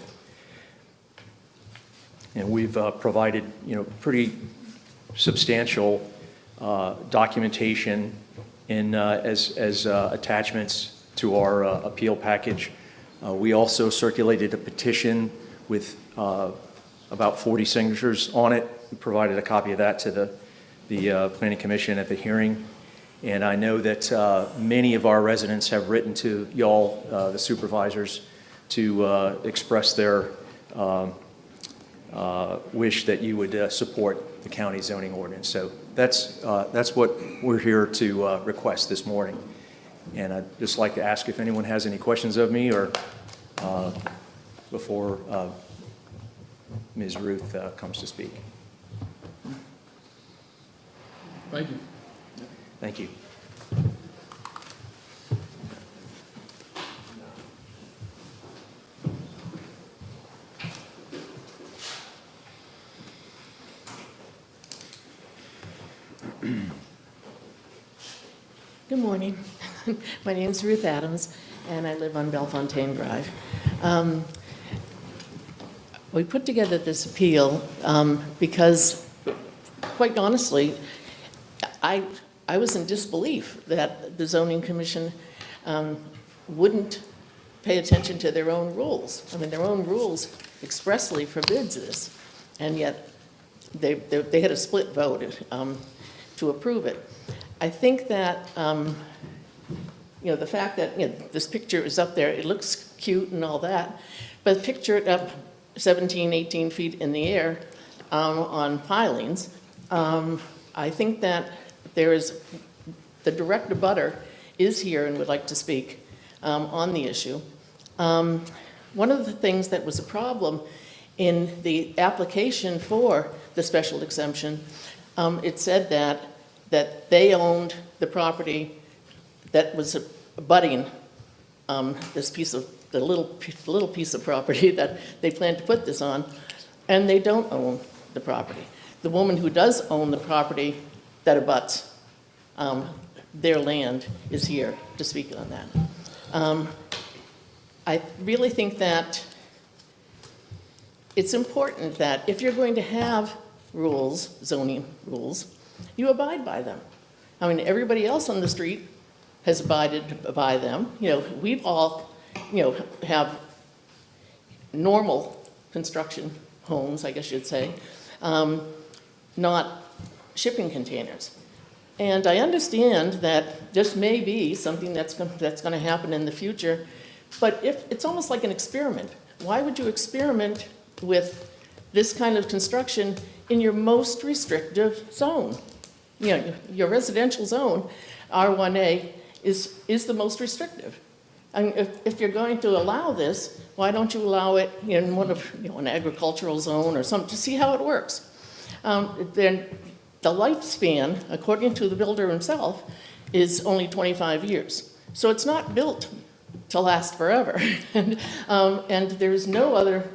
And we've provided, pretty substantial documentation in as attachments to our appeal package. We also circulated a petition with about 40 signatures on it. We provided a copy of that to the Planning Commission at the hearing. And I know that many of our residents have written to y'all, the supervisors, to express their wish that you would support the county zoning ordinance. So that's what we're here to request this morning. And I'd just like to ask if anyone has any questions of me or before Ms. Ruth comes to speak. Thank you. Thank you. Good morning. My name's Ruth Adams, and I live on Bellefontaine Drive. We put together this appeal because, quite honestly, I was in disbelief that the zoning commission wouldn't pay attention to their own rules. I mean, their own rules expressly forbids this, and yet they had a split vote to approve it. I think that, the fact that, this picture is up there, it looks cute and all that, but picture it up 17, 18 feet in the air on pilings. I think that the direct abutter is here and would like to speak on the issue. One of the things that was a problem in the application for the special exemption, it said that they owned the property that was abutting this piece of, the little piece of property that they planned to put this on, and they don't own the property. The woman who does own the property that abuts their land is here to speak on that. I really think that it's important that if you're going to have rules, zoning rules, you abide by them. I mean, everybody else on the street has abided by them. We've all, have normal construction homes, I guess you'd say, not shipping containers. And I understand that this may be something that's going to happen in the future, but if it's almost like an experiment. Why would you experiment with this kind of construction in your most restrictive zone? Your residential zone, R1A, is the most restrictive. I mean, if you're going to allow this, why don't you allow it in one of, an agricultural zone or something to see how it works? Then the lifespan, according to the builder himself, is only 25 years. So it's not built to last forever. And there's no other,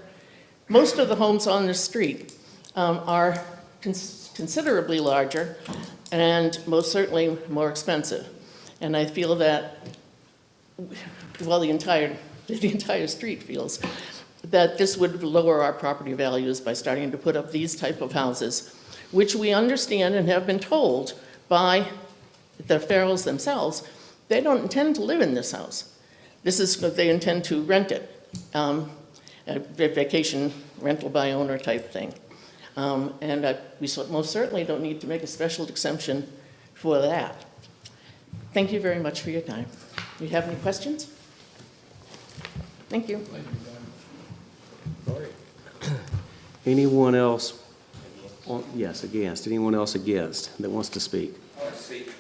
most of the homes on the street are considerably larger and most certainly more expensive. And I feel that, well, the entire street feels that this would lower our property values by starting to put up these type of houses, which we understand and have been told by the Farrells themselves, they don't intend to live in this house. They intend to rent it, a vacation rental by owner type thing. And we most certainly don't need to make a special exemption for that. Thank you very much for your time. Do you have any questions? Thank you. Anyone else? Yes, against. Anyone else against that wants to speak? I'd like to speak.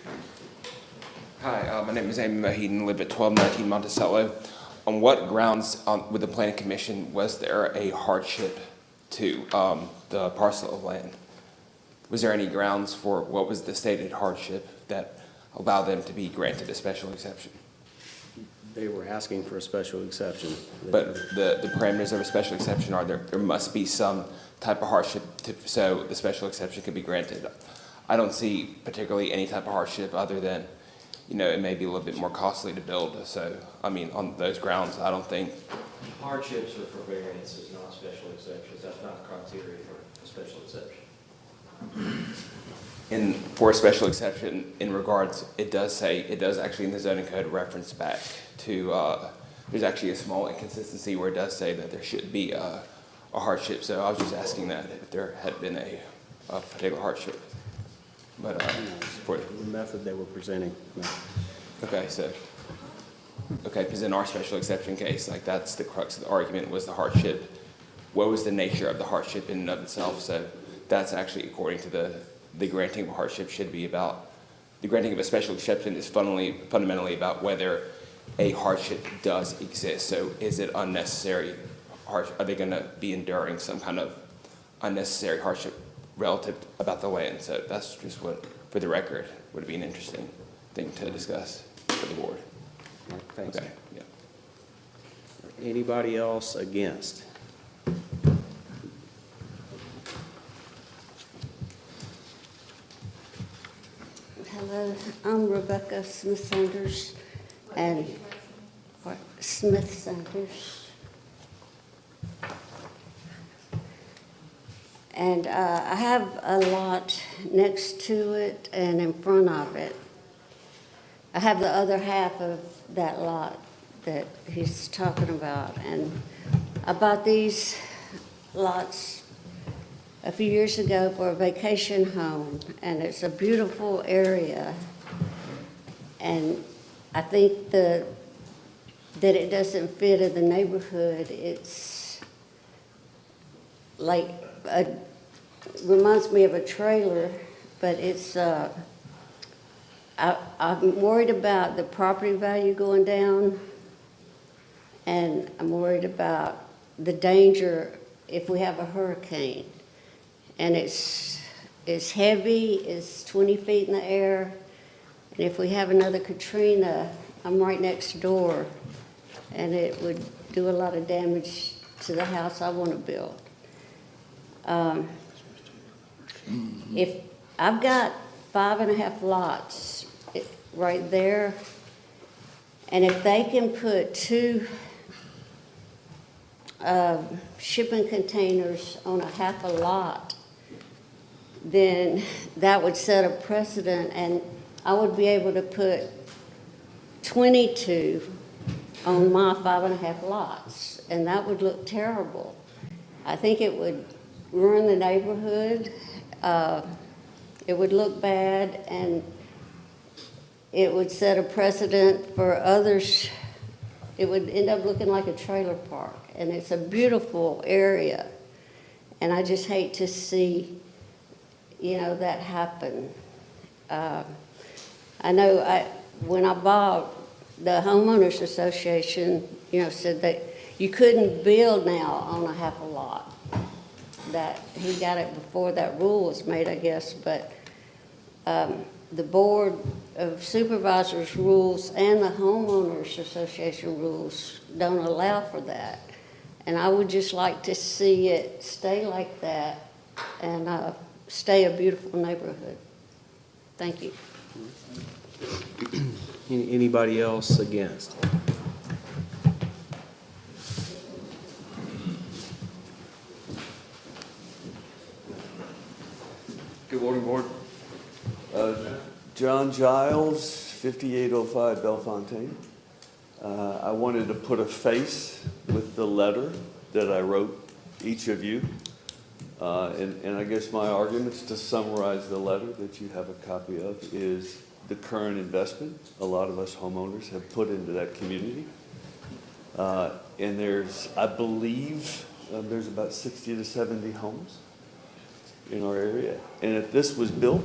Hi, my name is Amy Mahedon, live at 1219 Monticello. On what grounds with the Planning Commission was there a hardship to the parcel of land? Was there any grounds for what was the stated hardship that allowed them to be granted a special exception? They were asking for a special exception. But the parameters of a special exception are there must be some type of hardship so the special exception could be granted. I don't see particularly any type of hardship other than, you know, it may be a little bit more costly to build. So, I mean, on those grounds, I don't think. Hardships are for variances, not special exceptions. That's not a criteria for a special exception. And for a special exception, in regards, it does actually in the zoning code reference back to, there's actually a small inconsistency where it does say that there should be a hardship. So I was just asking that if there had been a particular hardship. But for the method they were presenting. No. Okay, because in our special exception case, like that's the crux of the argument was the hardship. What was the nature of the hardship in and of itself? So that's actually according to the granting of a hardship should be about, the granting of a special exception is fundamentally about whether a hardship does exist. So is it unnecessary? Are they going to be enduring some kind of unnecessary hardship relative about the land? So that's just what, for the record, would be an interesting thing to discuss for the board. All right, thanks. Okay. Yeah. Anybody else against? Hello, I'm Rebecca Smith Sanders, and Smith Sanders. And I have a lot next to it and in front of it. I have the other half of that lot that he's talking about. And I bought these lots a few years ago for a vacation home, and it's a beautiful area. And I think that it doesn't fit in the neighborhood. It's like reminds me of a trailer, but it's I'm worried about the property value going down, and I'm worried about the danger if we have a hurricane. And it's heavy, it's 20 feet in the air, and if we have another Katrina, I'm right next door, and it would do a lot of damage to the house I want to build. If I've got 5.5 lots right there, and if they can put 2 shipping containers on a half a lot, then that would set a precedent, and I would be able to put 22 on my 5.5 lots, and that would look terrible. I think it would ruin the neighborhood. It would look bad, and it would set a precedent for others. It would end up looking like a trailer park, and it's a beautiful area, and I just hate to see, you know, that happen. I know when I bought, the homeowners association, you know, said that you couldn't build now on a half a lot. That he got it before that rule was made, I guess, but the Board of Supervisors rules and the homeowners association rules don't allow for that. And I would just like to see it stay like that and stay a beautiful neighborhood. Thank you. Anybody else against? Good morning, Board. John Giles, 5805 Bellefontaine. I wanted to put a face with the letter that I wrote each of you. And I guess my arguments to summarize the letter that you have a copy of is the current investment a lot of us homeowners have put into that community. And there's, I believe, there's about 60 to 70 homes in our area. And if this was built,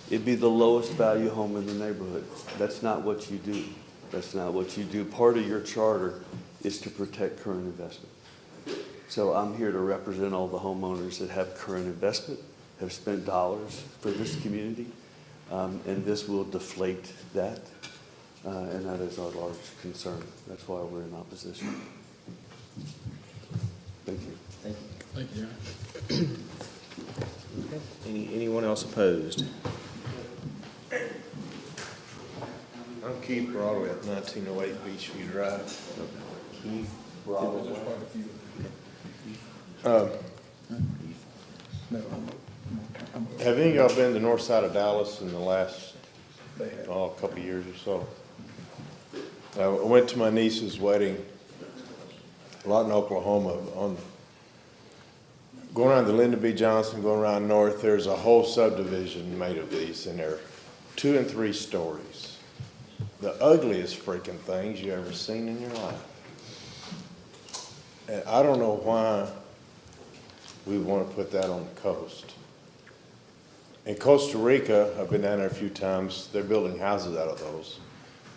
it'd be the lowest value home in the neighborhood. That's not what you do. That's not what you do. Part of your charter is to protect current investment. So I'm here to represent all the homeowners that have current investment, have spent dollars for this community, and this will deflate that, and that is our large concern. That's why we're in opposition. Thank you. Thank you. Thank you, John. Anyone else opposed? I'm Keith Broadway at 1908 Beachview Drive. Keith Broadway. Have any of y'all been to the north side of Dallas in the last couple of years or so? I went to my niece's wedding, Lawton, Oklahoma. Going around the Lyndon B. Johnson, going around north, there's a whole subdivision made of these, and they're 2 and 3 stories. The ugliest freaking things you ever seen in your life. And I don't know why we want to put that on the coast. In Costa Rica, I've been down there a few times, they're building houses out of those.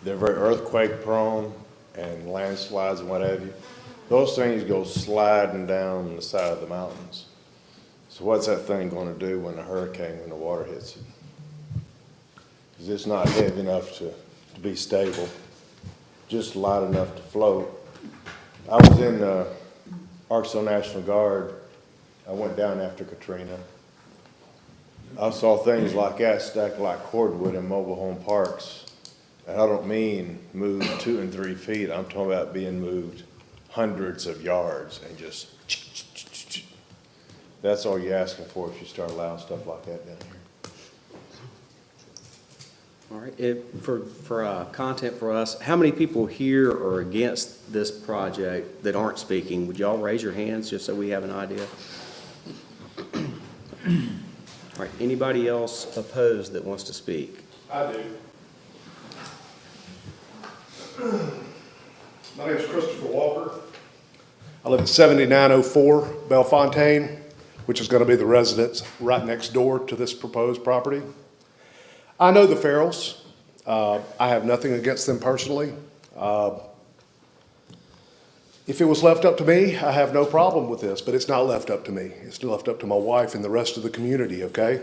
They're very earthquake prone and landslides and what have you. Those things go sliding down the side of the mountains. So what's that thing going to do when the water hits it? Because it's not heavy enough to be stable, just light enough to float. I was in Arkansas National Guard. I went down after Katrina. I saw things like that stacked like cordwood in mobile home parks. And I don't mean moved 2 and 3 feet. I'm talking about being moved hundreds of yards and just. That's all you're asking for if you start allowing stuff like that down here. All right, for content for us, how many people here are against this project that aren't speaking? Would y'all raise your hands just so we have an idea? All right, anybody else opposed that wants to speak? I do. My name is Christopher Walker. I live at 7904 Bellefontaine, which is going to be the residence right next door to this proposed property. I know the Farrells. I have nothing against them personally. If it was left up to me, I have no problem with this, but it's not left up to me. It's left up to my wife and the rest of the community, okay?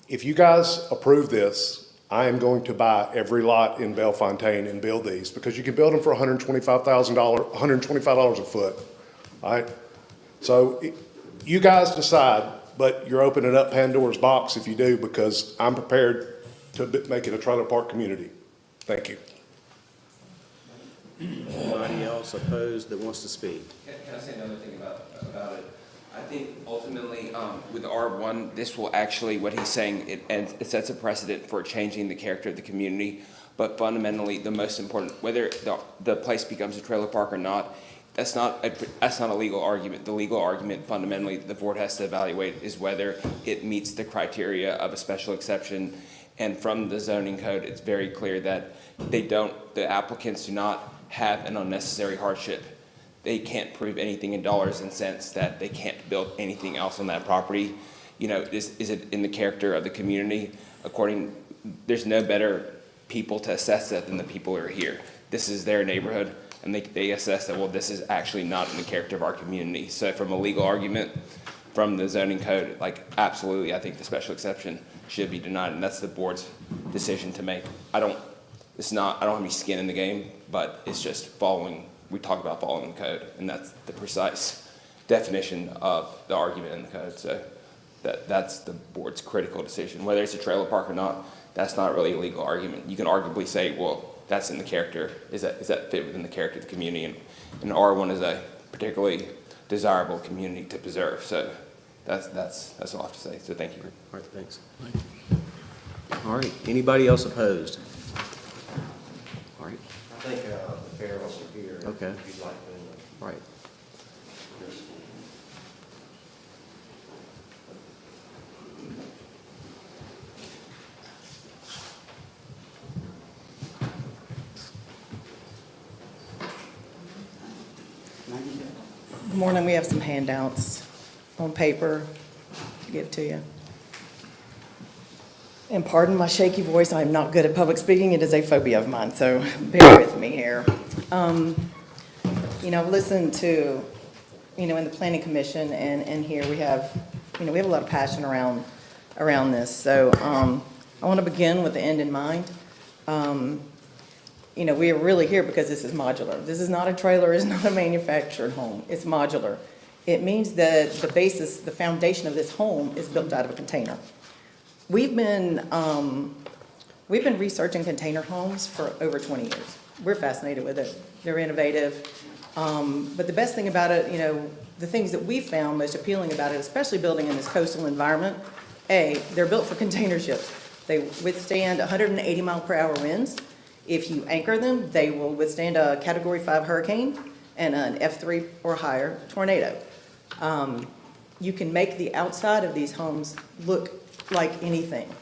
If you guys approve this, I am going to buy every lot in Bellefontaine and build these, because you can build them for $125 a foot, all right? So you guys decide, but you're opening up Pandora's box if you do, because I'm prepared to make it a trailer park community. Thank you. Anybody else opposed that wants to speak? Can I say another thing about it? I think ultimately, with R1, this will actually, what he's saying, it sets a precedent for changing the character of the community. But fundamentally, the most important, whether the place becomes a trailer park or not, that's not a legal argument. The legal argument, fundamentally, the board has to evaluate is whether it meets the criteria of a special exception. And from the zoning code, it's very clear that the applicants do not have an unnecessary hardship. They can't prove anything in dollars and cents that they can't build anything else on that property. You know, is it in the character of the community? There's no better people to assess that than the people who are here. This is their neighborhood, and they assess that, well, this is actually not in the character of our community. So from a legal argument, from the zoning code, like, absolutely, I think the special exception should be denied, and that's the board's decision to make. I don't have any skin in the game, but it's just we talk about following the code, and that's the precise definition of the argument in the code. So that's the board's critical decision. Whether it's a trailer park or not, that's not really a legal argument. You can arguably say, well, that's in the character. Is that fit within the character of the community? And R1 is a particularly desirable community to preserve. So that's all I have to say. So thank you. All right, thanks. All right, anybody else opposed? All right. I think the Farrells are here. Okay. If you'd like to. Right. Good morning. We have some handouts on paper to give to you. And pardon my shaky voice, I'm not good at public speaking. It is a phobia of mine, so bear with me here. Listen to, in the Planning Commission and here we have a lot of passion around this. So I want to begin with the end in mind. We are really here because this is modular. This is not a trailer, it's not a manufactured home, it's modular. It means that the basis, the foundation of this home is built out of a container. We've been researching container homes for over 20 years. We're fascinated with it. They're innovative. But the best thing about it, the things that we found most appealing about it, especially building in this coastal environment, they're built for container ships. They withstand 180 mile per hour winds. If you anchor them, they will withstand a Category 5 hurricane and an F3 or higher tornado. You can make the outside of these homes look like anything.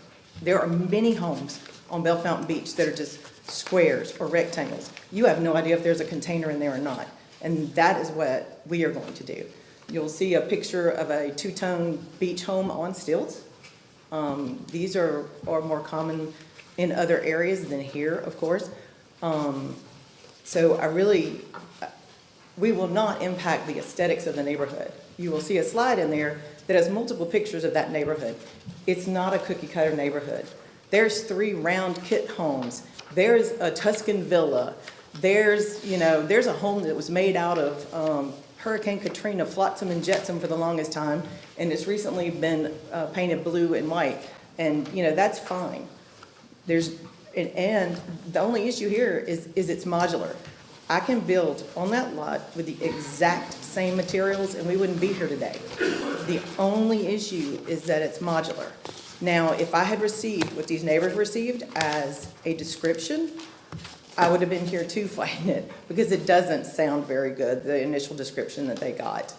There are many homes on Bellefontaine Beach that are just squares or rectangles. You have no idea if there's a container in there or not. And that is what we are going to do. You'll see a picture of a two-tone beach home on stilts. These are more common in other areas than here, of course. So we will not impact the aesthetics of the neighborhood. You will see a slide in there that has multiple pictures of that neighborhood. It's not a cookie cutter neighborhood. There's 3 round kit homes. There's a Tuscan villa. There's a home that was made out of Hurricane Katrina flotsam and jetsam for the longest time, and it's recently been painted blue and white. And that's fine. And the only issue here is it's modular. I can build on that lot with the exact same materials and we wouldn't be here today. The only issue is that it's modular. Now, if I had received what these neighbors received as a description, I would have been here too fighting it because it doesn't sound very good, the initial description that they got.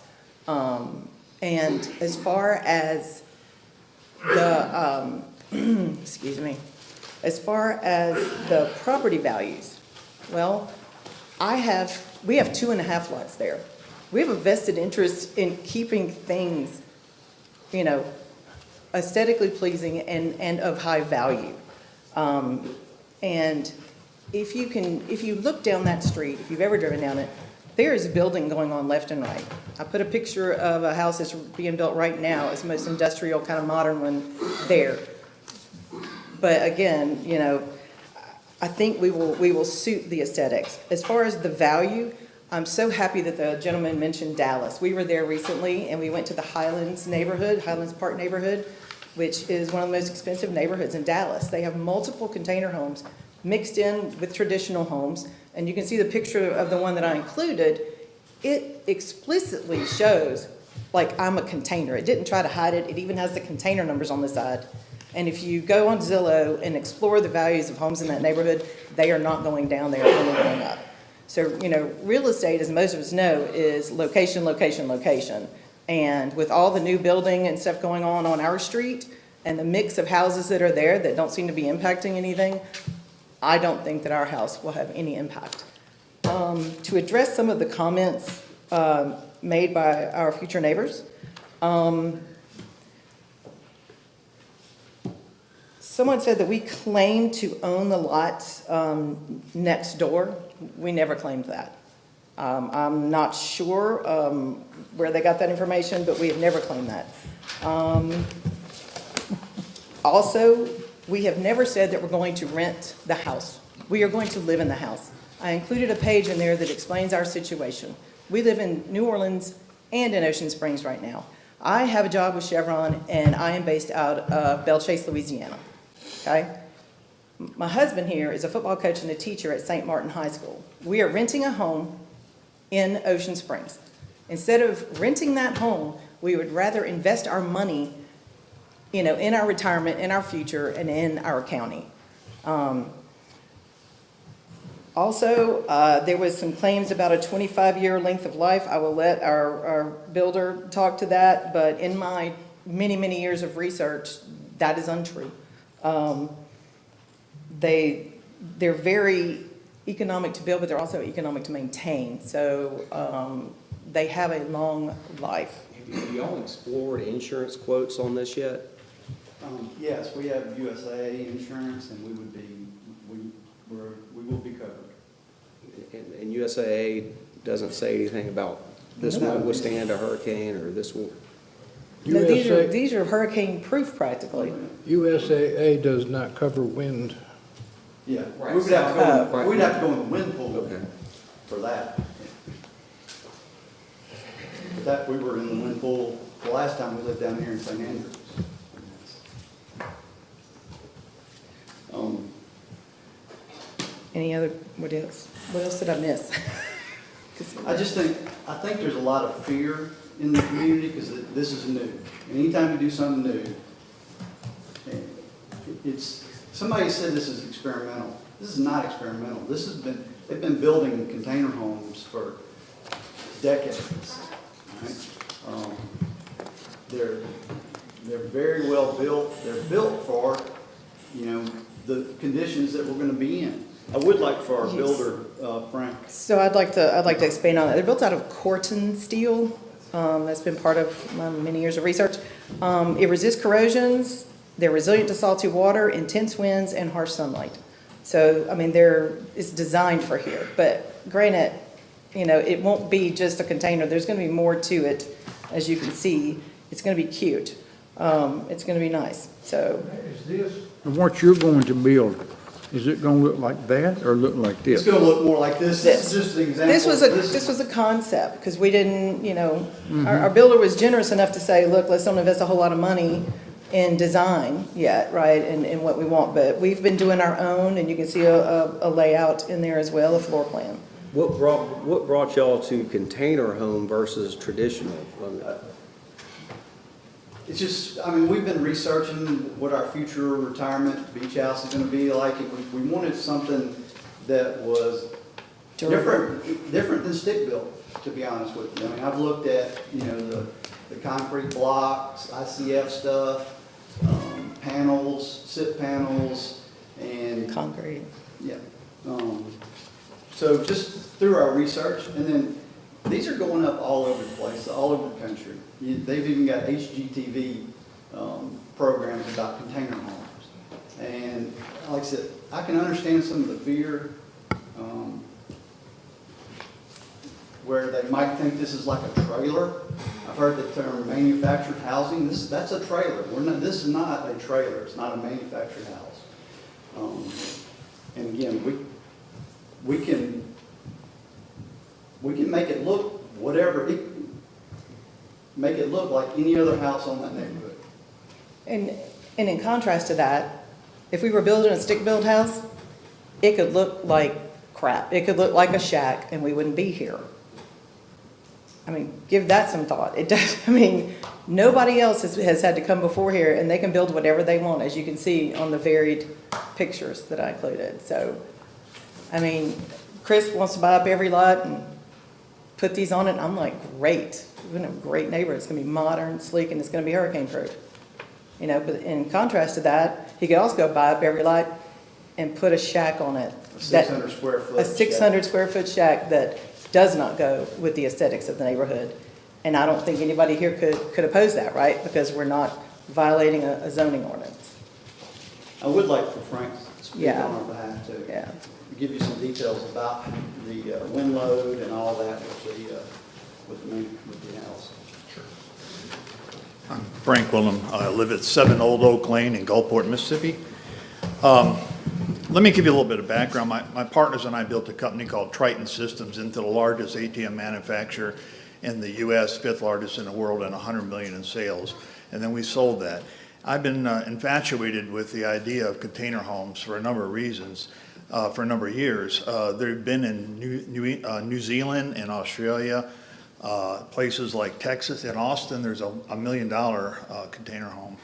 And as far as the, excuse me, as far as the property values, well, we have 2.5 lots there. We have a vested interest in keeping things, aesthetically pleasing and of high value. And if you look down that street, if you've ever driven down it, there is building going on left and right. I put a picture of a house that's being built right now. It's the most industrial, kind of modern one there. But again, I think we will suit the aesthetics. As far as the value, I'm so happy that the gentleman mentioned Dallas. We were there recently and we went to the Highlands Park neighborhood, which is one of the most expensive neighborhoods in Dallas. They have multiple container homes mixed in with traditional homes. And you can see the picture of the one that I included. It explicitly shows like I'm a container. It didn't try to hide it. It even has the container numbers on the side. And if you go on Zillow and explore the values of homes in that neighborhood, they are not going down, they are only going up. So, real estate, as most of us know, is location, location, location. And with all the new building and stuff going on our street and the mix of houses that are there that don't seem to be impacting anything, I don't think that our house will have any impact. To address some of the comments made by our future neighbors, someone said that we claim to own the lots next door. We never claimed that. I'm not sure where they got that information, but we have never claimed that. Also, we have never said that we're going to rent the house. We are going to live in the house. I included a page in there that explains our situation. We live in New Orleans and in Ocean Springs right now. I have a job with Chevron, and I am based out of Belle Chase, Louisiana. Okay? My husband here is a football coach and a teacher at St. Martin High School. We are renting a home in Ocean Springs. Instead of renting that home, we would rather invest our money, in our retirement, in our future, and in our county. Also, there was some claims about a 25-year length of life. I will let our builder talk to that, but in my many, many years of research, that is untrue. They're very, economic to build, but they're also economic to maintain. So they have a long life. Have you all explored insurance quotes on this yet? Yes, we have USA insurance, and we will be covered. And USAA doesn't say anything about this will withstand a hurricane or this will? No, these are hurricane-proof practically. USAA does not cover wind. Yeah, Right. we would have to go, Right. we'd have to go in the wind pool Okay. for that. But that, we were in the wind pool the last time we lived down here in St. Andrews. Any other, what else? What else did I miss? I think there's a lot of fear in the community because this is new. And anytime you do something new, somebody said this is experimental. This is not experimental. They've been building container homes for decades. Right? They're very well built. They're built for, the conditions that we're going to be in. I would like for our builder, Frank. So I'd like to expand on that. They're built out of Corten steel. That's been part of my many years of research. It resists corrosions. They're resilient to salty water, intense winds, and harsh sunlight. So, I mean, it's designed for here. But granted, it won't be just a container. There's going to be more to it, as you can see. It's going to be cute. It's going to be nice. So, And what you're going to build, is it going to look like that or look like this? It's going to look more like this. This is just an example. This was a concept because we didn't, our builder was generous enough to say, look, let's don't invest a whole lot of money in design yet, right, and what we want. But we've been doing our own, and you can see a layout in there as well, a floor plan. What brought y'all to container home versus traditional? It's just, we've been researching what our future retirement beach house is going to be like. We wanted something that was different than stick built, to be honest with you. I've looked at, the concrete blocks, ICF stuff, panels, SIP panels, and concrete. Yeah. So just through our research, and then these are going up all over the place, all over the country. They've even got HGTV programs about container homes. And like I said, I can understand some of the fear where they might think this is like a trailer. I've heard the term manufactured housing. That's a trailer. This is not a trailer. It's not a manufactured house. And again, we can make it look make it look like any other house on that neighborhood. And in contrast to that, if we were building a stick-built house, it could look like crap. It could look like a shack, and we wouldn't be here. Give that some thought. It does. Nobody else has had to come before here, and they can build whatever they want, as you can see on the varied pictures that I included. So, Chris wants to buy up every lot and put these on it. I'm like, great. We're in a great neighborhood. It's going to be modern, sleek, and it's going to be hurricane-proof. But in contrast to that, he could also go buy up every lot and put a shack on it. A 600 square foot A 600 square foot shack that does not go with the aesthetics of the neighborhood. And I don't think anybody here could oppose that, right? Because we're not violating a zoning ordinance. I would like for Frank to speak on our behalf to give you some details about the wind load and all that with the house. I'm Frank Willem. I live at 7 Old Oak Lane in Gulfport, Mississippi. Let me give you a little bit of background. My partners and I built a company called Triton Systems into the largest ATM manufacturer in the U.S., 5th largest in the world, and $100 million in sales. And then we sold that. I've been infatuated with the idea of container homes for a number of reasons, for a number of years. They've been in New Zealand and Australia, places like Texas. In Austin, there's a $1 million container home.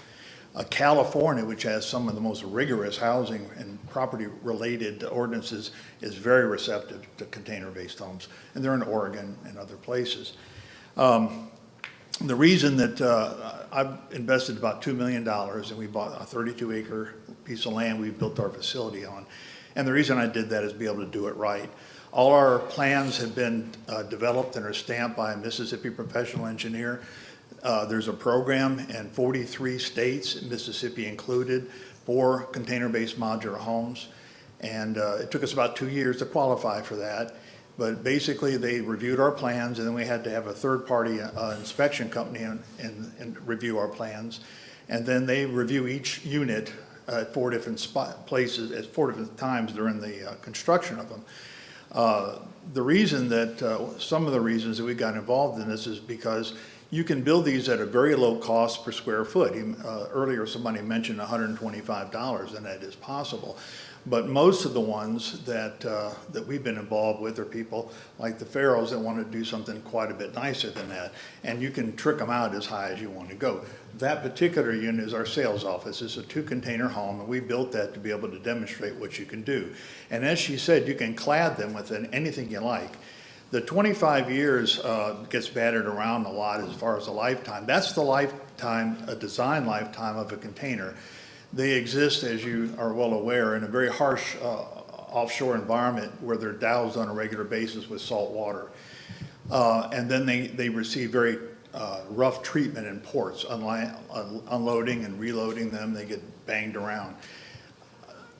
California, which has some of the most rigorous housing and property-related ordinances, is very receptive to container-based homes, and they're in Oregon and other places. The reason that I've invested about $2 million, and we bought a 32-acre piece of land we built our facility on, And the reason I did that is to be able to do it right. All our plans have been developed and are stamped by a Mississippi professional engineer. There's a program in 43 states, Mississippi included, for container-based modular homes. And it took us about 2 years to qualify for that. But basically, they reviewed our plans, and then we had to have a third-party inspection company and review our plans. And then they review each unit at 4 different places at 4 different times during the construction of them. The reason that, some of the reasons that we got involved in this is because you can build these at a very low cost per square foot. Earlier, somebody mentioned $125, and that is possible. But most of the ones that we've been involved with are people like the Farrells that want to do something quite a bit nicer than that. And you can trick them out as high as you want to go. That particular unit is our sales office. It's a 2-container home, and we built that to be able to demonstrate what you can do. And as she said, you can clad them with anything you like. The 25 years gets battered around a lot as far as a lifetime. That's the lifetime, a design lifetime of a container. They exist, as you are well aware, in a very harsh offshore environment where they're doused on a regular basis with salt water. And then they receive very rough treatment in ports, unloading and reloading them. They get banged around.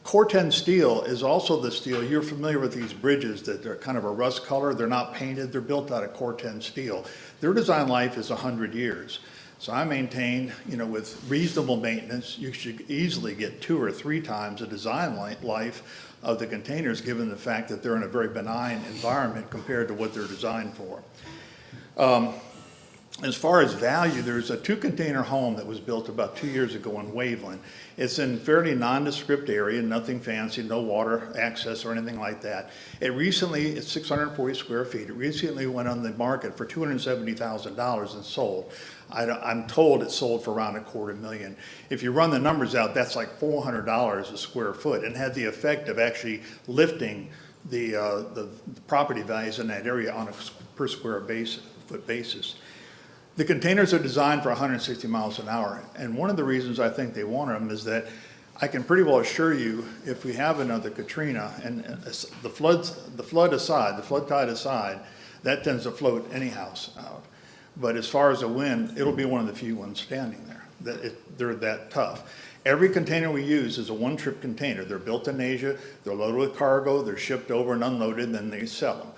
Corten steel is also the steel. You're familiar with these bridges that are kind of a rust color. They're not painted. They're built out of Corten steel. Their design life is 100 years. So I maintain, with reasonable maintenance, you should easily get 2 or 3 times the design life of the containers, given the fact that they're in a very benign environment compared to what they're designed for. As far as value, there's a 2-container home that was built about 2 years ago in Waveland. It's in fairly nondescript area, nothing fancy, no water access or anything like that. It's 640 square feet. It recently went on the market for $270,000 and sold. I'm told it sold for around $250,000. If you run the numbers out, that's like $400 a square foot, and had the effect of actually lifting the property values in that area on a per square foot basis. The containers are designed for 160 miles an hour, and one of the reasons I think they want them is that I can pretty well assure you, if we have another Katrina, and the flood tide aside, that tends to float any house out. But as far as the wind, it'll be one of the few ones standing there. They're that tough. Every container we use is a one-trip container. They're built in Asia, they're loaded with cargo, they're shipped over and unloaded, and then they sell them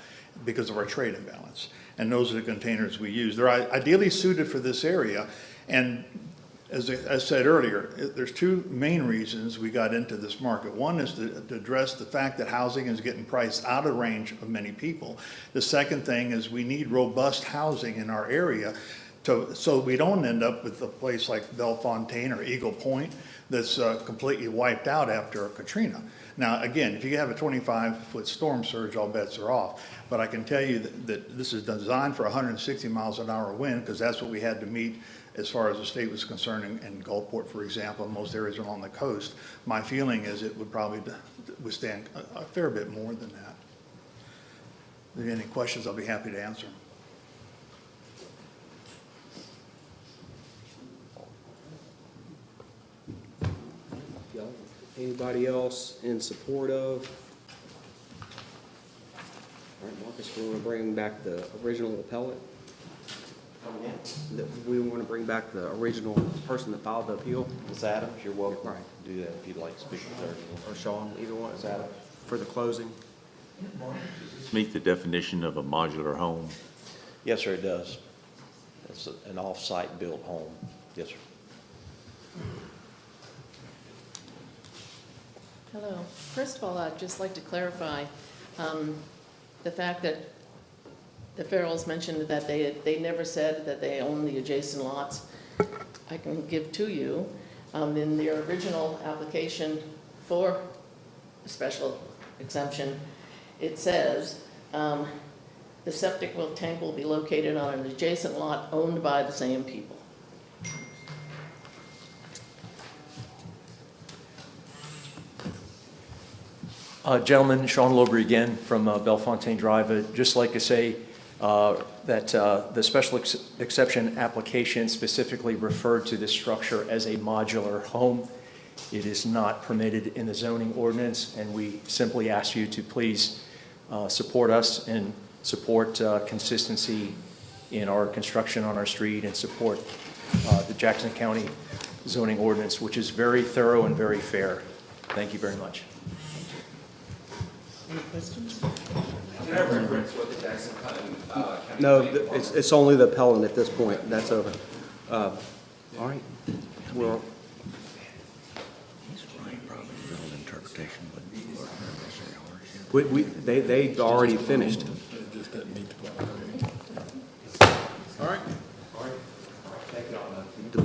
because of our trade imbalance. And those are the containers we use. They're ideally suited for this area. And as I said earlier, there's 2 main reasons we got into this market. One is to address the fact that housing is getting priced out of range of many people. The second thing is we need robust housing in our area so we don't end up with a place like Bellefontaine or Eagle Point that's completely wiped out after a Katrina. Now, again, if you have a 25-foot storm surge, all bets are off. But I can tell you that this is designed for 160 miles an hour wind, because that's what we had to meet as far as the state was concerned in Gulfport, for example, and most areas along the coast. My feeling is it would probably withstand a fair bit more than that. If there are any questions, I'll be happy to answer them. Anybody else in support of? All right, Marcus, we want to bring back the original appellate. We want to bring back the original person that filed the appeal. Ms. Adams, you're welcome to do that if you'd like to speak with her. Or Sean, either one. Ms. Adams. For the closing. Meet the definition of a modular home. Yes, sir, it does. It's an off-site built home. Yes, sir. Hello. First of all, I'd just like to clarify the fact that the Farrells mentioned that they never said that they own the adjacent lots. I can give to you, in their original application for a special exemption, it says the septic tank will be located on an adjacent lot owned by the same people. Gentlemen, Sean Lowery again from Bellefontaine Drive. I'd just like to say that the special exception application specifically referred to this structure as a modular home. It is not permitted in the zoning ordinance, and we simply ask you to please support us and support consistency in our construction on our street and support the Jackson County zoning ordinance, which is very thorough and very fair. Thank you very much. Any questions? Can I reference what the Jackson County? No, it's only the appellant at this point. That's over. All right. Well, they already finished. All right.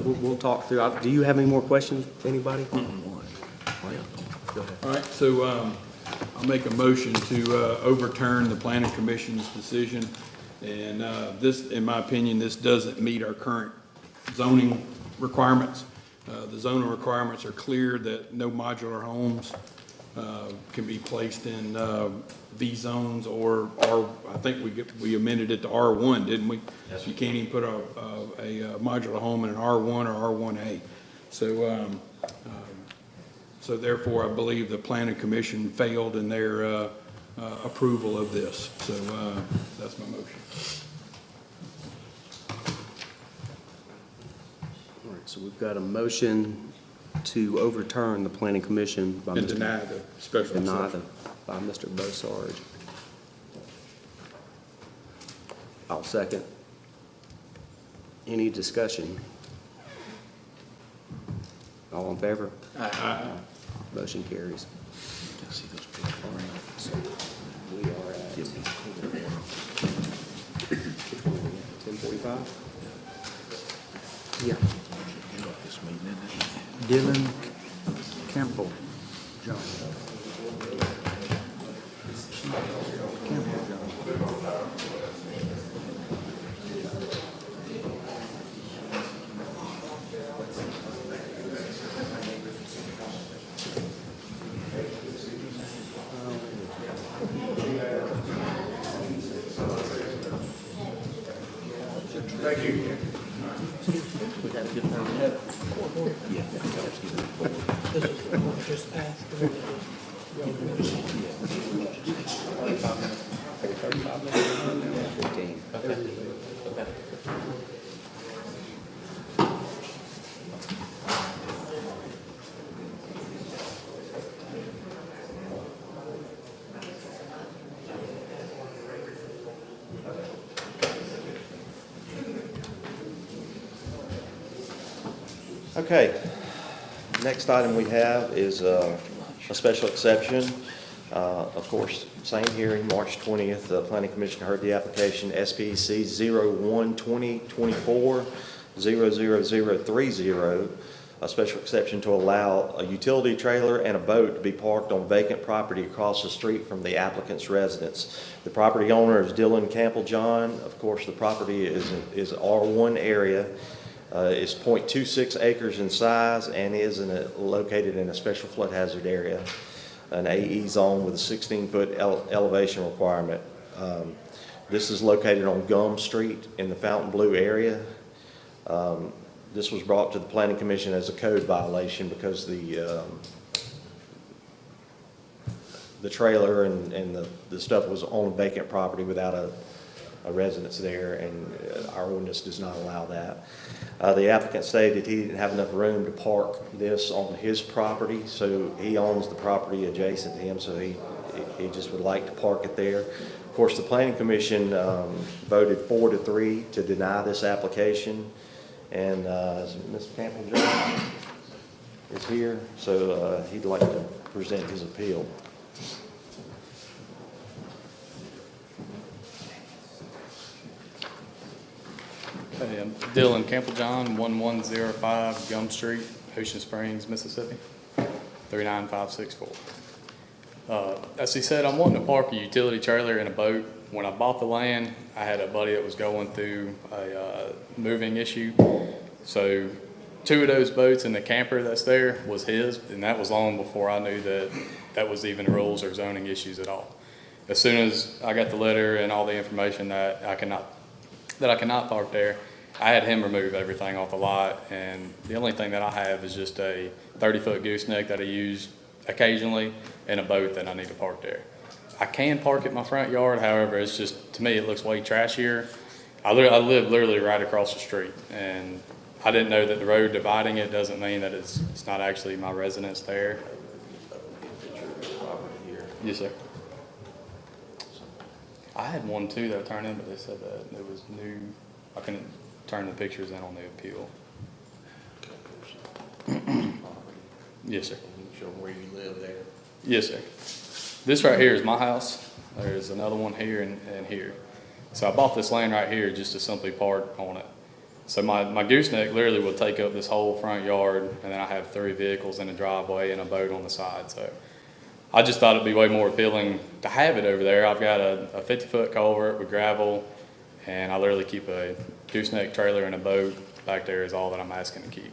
We'll talk through. Do you have any more questions, anybody? Go ahead. All right, so I'll make a motion to overturn the planning commission's decision. And this, in my opinion, this doesn't meet our current zoning requirements. The zoning requirements are clear that no modular homes can be placed in V zones or I think we amended it to R1, didn't we? Yes. You can't even put a modular home in an R1 or R1A. So, so therefore, I believe the planning commission failed in their approval of this. So that's my motion. All right, so we've got a motion to overturn the planning commission by And deny the special exception. By Mr. Bosarge. I'll second. Any discussion? All in favor? Aye. Motion carries. So we are at 10:45? Yeah. Dylan Campbell, John. Campbell, John. Thank you. Okay, next item we have is a special exception. Of course, same hearing, March 20th, the Planning Commission heard the application SPC 01-2024-00030, a special exception to allow a utility trailer and a boat to be parked on vacant property across the street from the applicant's residence. The property owner is Dylan Campbell John. Of course, the property is R1 area. It's 0.26 acres in size and is located in a special flood hazard area, an AE zone with a 16-foot elevation requirement. This is located on Gum Street in the Fontainebleau area. This was brought to the Planning Commission as a code violation because the trailer and the stuff was on vacant property without a residence there, and our ordinance does not allow that. The applicant stated he didn't have enough room to park this on his property, so he owns the property adjacent to him, so he just would like to park it there. Of course, the Planning Commission voted 4-3 to deny this application, and Mr. Campbell John is here, so he'd like to present his appeal. Hey, I'm Dylan Campbell-John, 1105 Gum Street, Ocean Springs, Mississippi, 39564. As he said, I'm wanting to park a utility trailer and a boat. When I bought the land, I had a buddy that was going through a moving issue. So 2 of those boats and the camper that's there was his, and that was long before I knew that that was even rules or zoning issues at all. As soon as I got the letter and all the information that I cannot park there, I had him remove everything off the lot, and the only thing that I have is just a 30-foot gooseneck that I use occasionally and a boat that I need to park there. I can park at my front yard, however, it's just, to me, it looks way trashier. I live literally right across the street, and I didn't know that the road dividing it doesn't mean that it's not actually my residence there. Yes, sir. I had one too that I turned in, but they said that it was new. I couldn't turn the pictures in on the appeal. Yes, sir. Show where you live there. Yes, sir. This right here is my house. There's another one here and here. So I bought this land right here just to simply park on it. So my gooseneck literally will take up this whole front yard, and then I have 3 vehicles in a driveway and a boat on the side. So I just thought it'd be way more appealing to have it over there. I've got a 50-foot culvert with gravel, and I literally keep a gooseneck trailer and a boat back there is all that I'm asking to keep.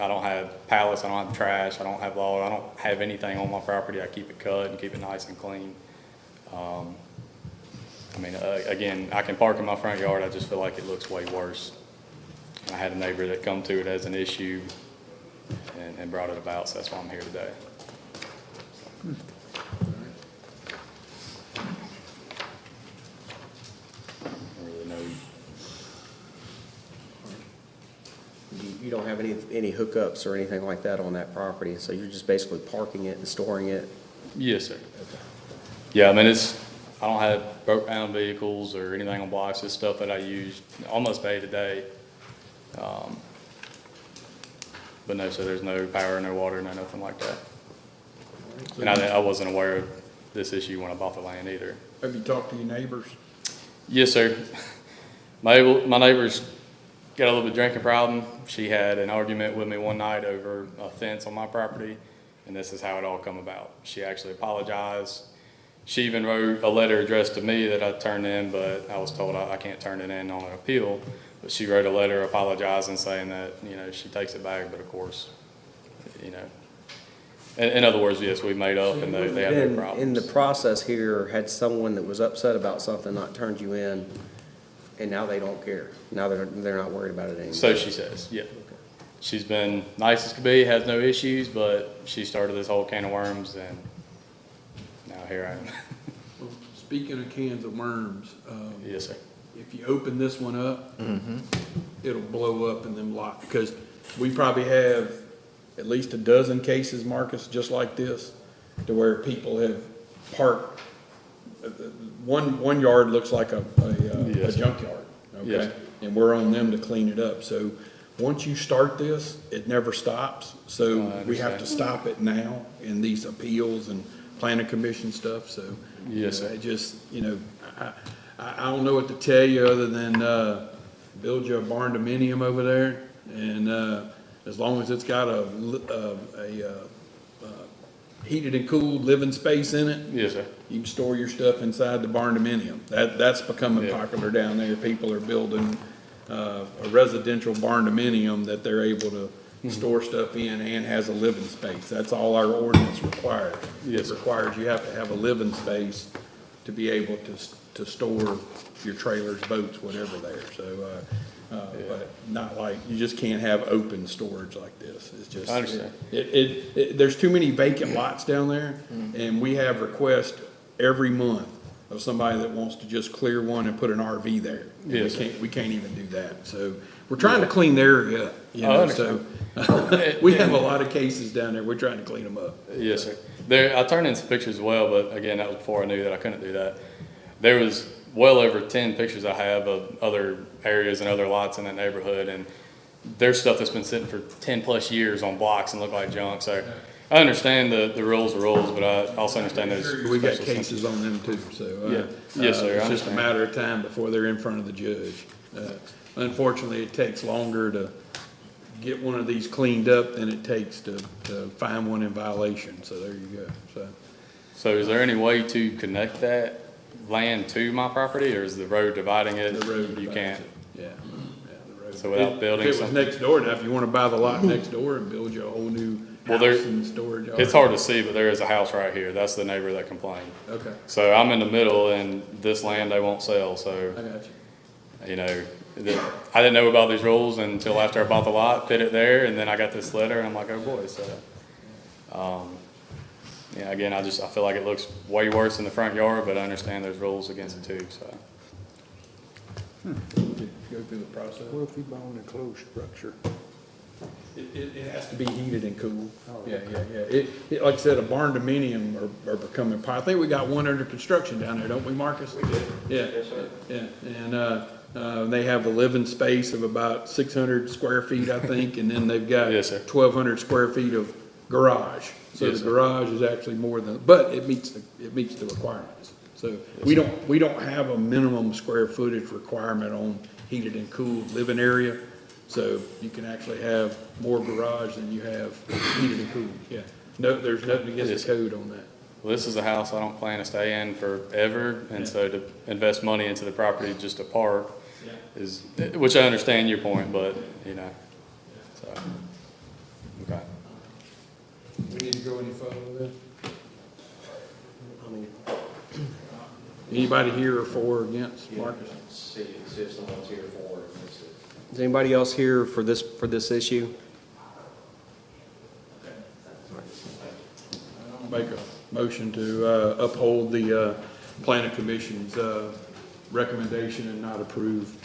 I don't have pallets, I don't have trash, I don't have log, I don't have anything on my property. I keep it cut and keep it nice and clean. I mean, again, I can park in my front yard, I just feel like it looks way worse. I had a neighbor that come to it as an issue and brought it about, so that's why I'm here today. You don't have any hookups or anything like that on that property, so you're just basically parking it and storing it? Yes, sir. Okay. Yeah, I mean, I don't have broke down vehicles or anything on blocks. It's stuff that I use almost day to day. But no, so there's no power, no water, no nothing like that. And I wasn't aware of this issue when I bought the land either. Have you talked to your neighbors? Yes, sir. My neighbor's got a little bit of drinking problem. She had an argument with me one night over a fence on my property, and this is how it all come about. She actually apologized. She even wrote a letter addressed to me that I turned in, but I was told I can't turn it in on an appeal. But she wrote a letter apologizing, saying that, you know, she takes it back, but of course, you know. In other words, yes, we made up and they have no problems. In the process here, had someone that was upset about something not turned you in, and now they don't care? Now they're not worried about it anymore? So she says, yeah. Okay. She's been nice as could be, has no issues, but she started this whole can of worms, and now here I am. Well, speaking of cans of worms. Yes, sir. If you open this one up, it'll blow up in them lots, because we probably have at least a dozen cases, Marcus, just like this, to where people have parked. One yard looks like a junkyard, okay? Yes. And we're on them to clean it up. So once you start this, it never stops. So we have to stop it now in these appeals and planning commission stuff. So yes, it just, you know, I don't know what to tell you other than build you a barn dominium over there, and as long as it's got a heated and cooled living space in it, yes, sir, you can store your stuff inside the barn dominium. That's becoming popular down there. People are building a residential barn dominium that they're able to store stuff in and has a living space. That's all our ordinance requires. Yes, it requires you have to have a living space to be able to store your trailers, boats, whatever there. So, but not like, you just can't have open storage like this. It's just, I understand. There's too many vacant lots down there, and we have requests every month of somebody that wants to just clear one and put an RV there. Yes, we can't even do that. So we're trying to clean the area up, you know, so we have a lot of cases down there. We're trying to clean them up. Yes, sir. I turned in some pictures as well, but again, that was before I knew that I couldn't do that. There was well over 10 pictures I have of other areas and other lots in that neighborhood, and there's stuff that's been sitting for 10 plus years on blocks and look like junk. So I understand the rules are rules, but I also understand there's we got cases on them too. So yes, sir. It's just a matter of time before they're in front of the judge. Unfortunately, it takes longer to get one of these cleaned up than it takes to find one in violation. So there you go. So is there any way to connect that land to my property, or is the road dividing it? The road you can't. Yeah, the road. So without building if it was something next door, now if you want to buy the lot next door and build you a whole new house and storage yard. It's hard to see, but there is a house right here. That's the neighbor that complained. Okay. So I'm in the middle, and this land they won't sell. So I got you. you know, that I didn't know about these rules until after I bought the lot, put it there, and then I got this letter, and I'm like, oh boy, so. Yeah, again, I feel like it looks way worse in the front yard, but I understand there's rules against it too, so. Go through the process. What if you buy an enclosed structure? It has to be heated and cooled. Yeah. Like I said, a barn dominium are becoming, I think we got one under construction down there, don't we, Marcus? We did. Yeah. Yes, sir. Yeah, and they have a living space of about 600 square feet, I think, and then they've got Yes, sir. 1,200 square feet of garage. So Yes, the sir. garage is actually more than, but it meets the requirements. So we don't have a minimum square footage requirement on heated and cooled living area. So you can actually have more garage than you have heated and cooled, yeah. No, there's nothing against the code on that. Well, this is a house I don't plan to stay in forever, and so to invest money into the property just to park is, which I understand your point, but, you know, so, okay. We need to go any further with that? Anybody here for or against, Marcus? See if someone's here for it. Is anybody else here for this issue? I'll make a motion to uphold the planning commission's recommendation and not approve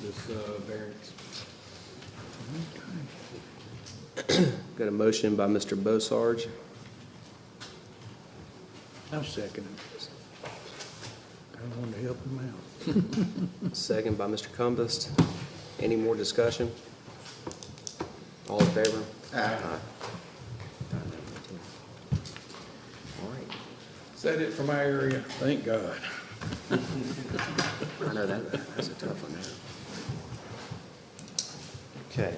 this variance. Got a motion by Mr. Bossarge, I'm seconding this. I want to help him out. second by Mr. Cumbest. Any more discussion? All in favor? Aye. All right. Is that it for my area? Thank God. I know that's a tough one there. Okay.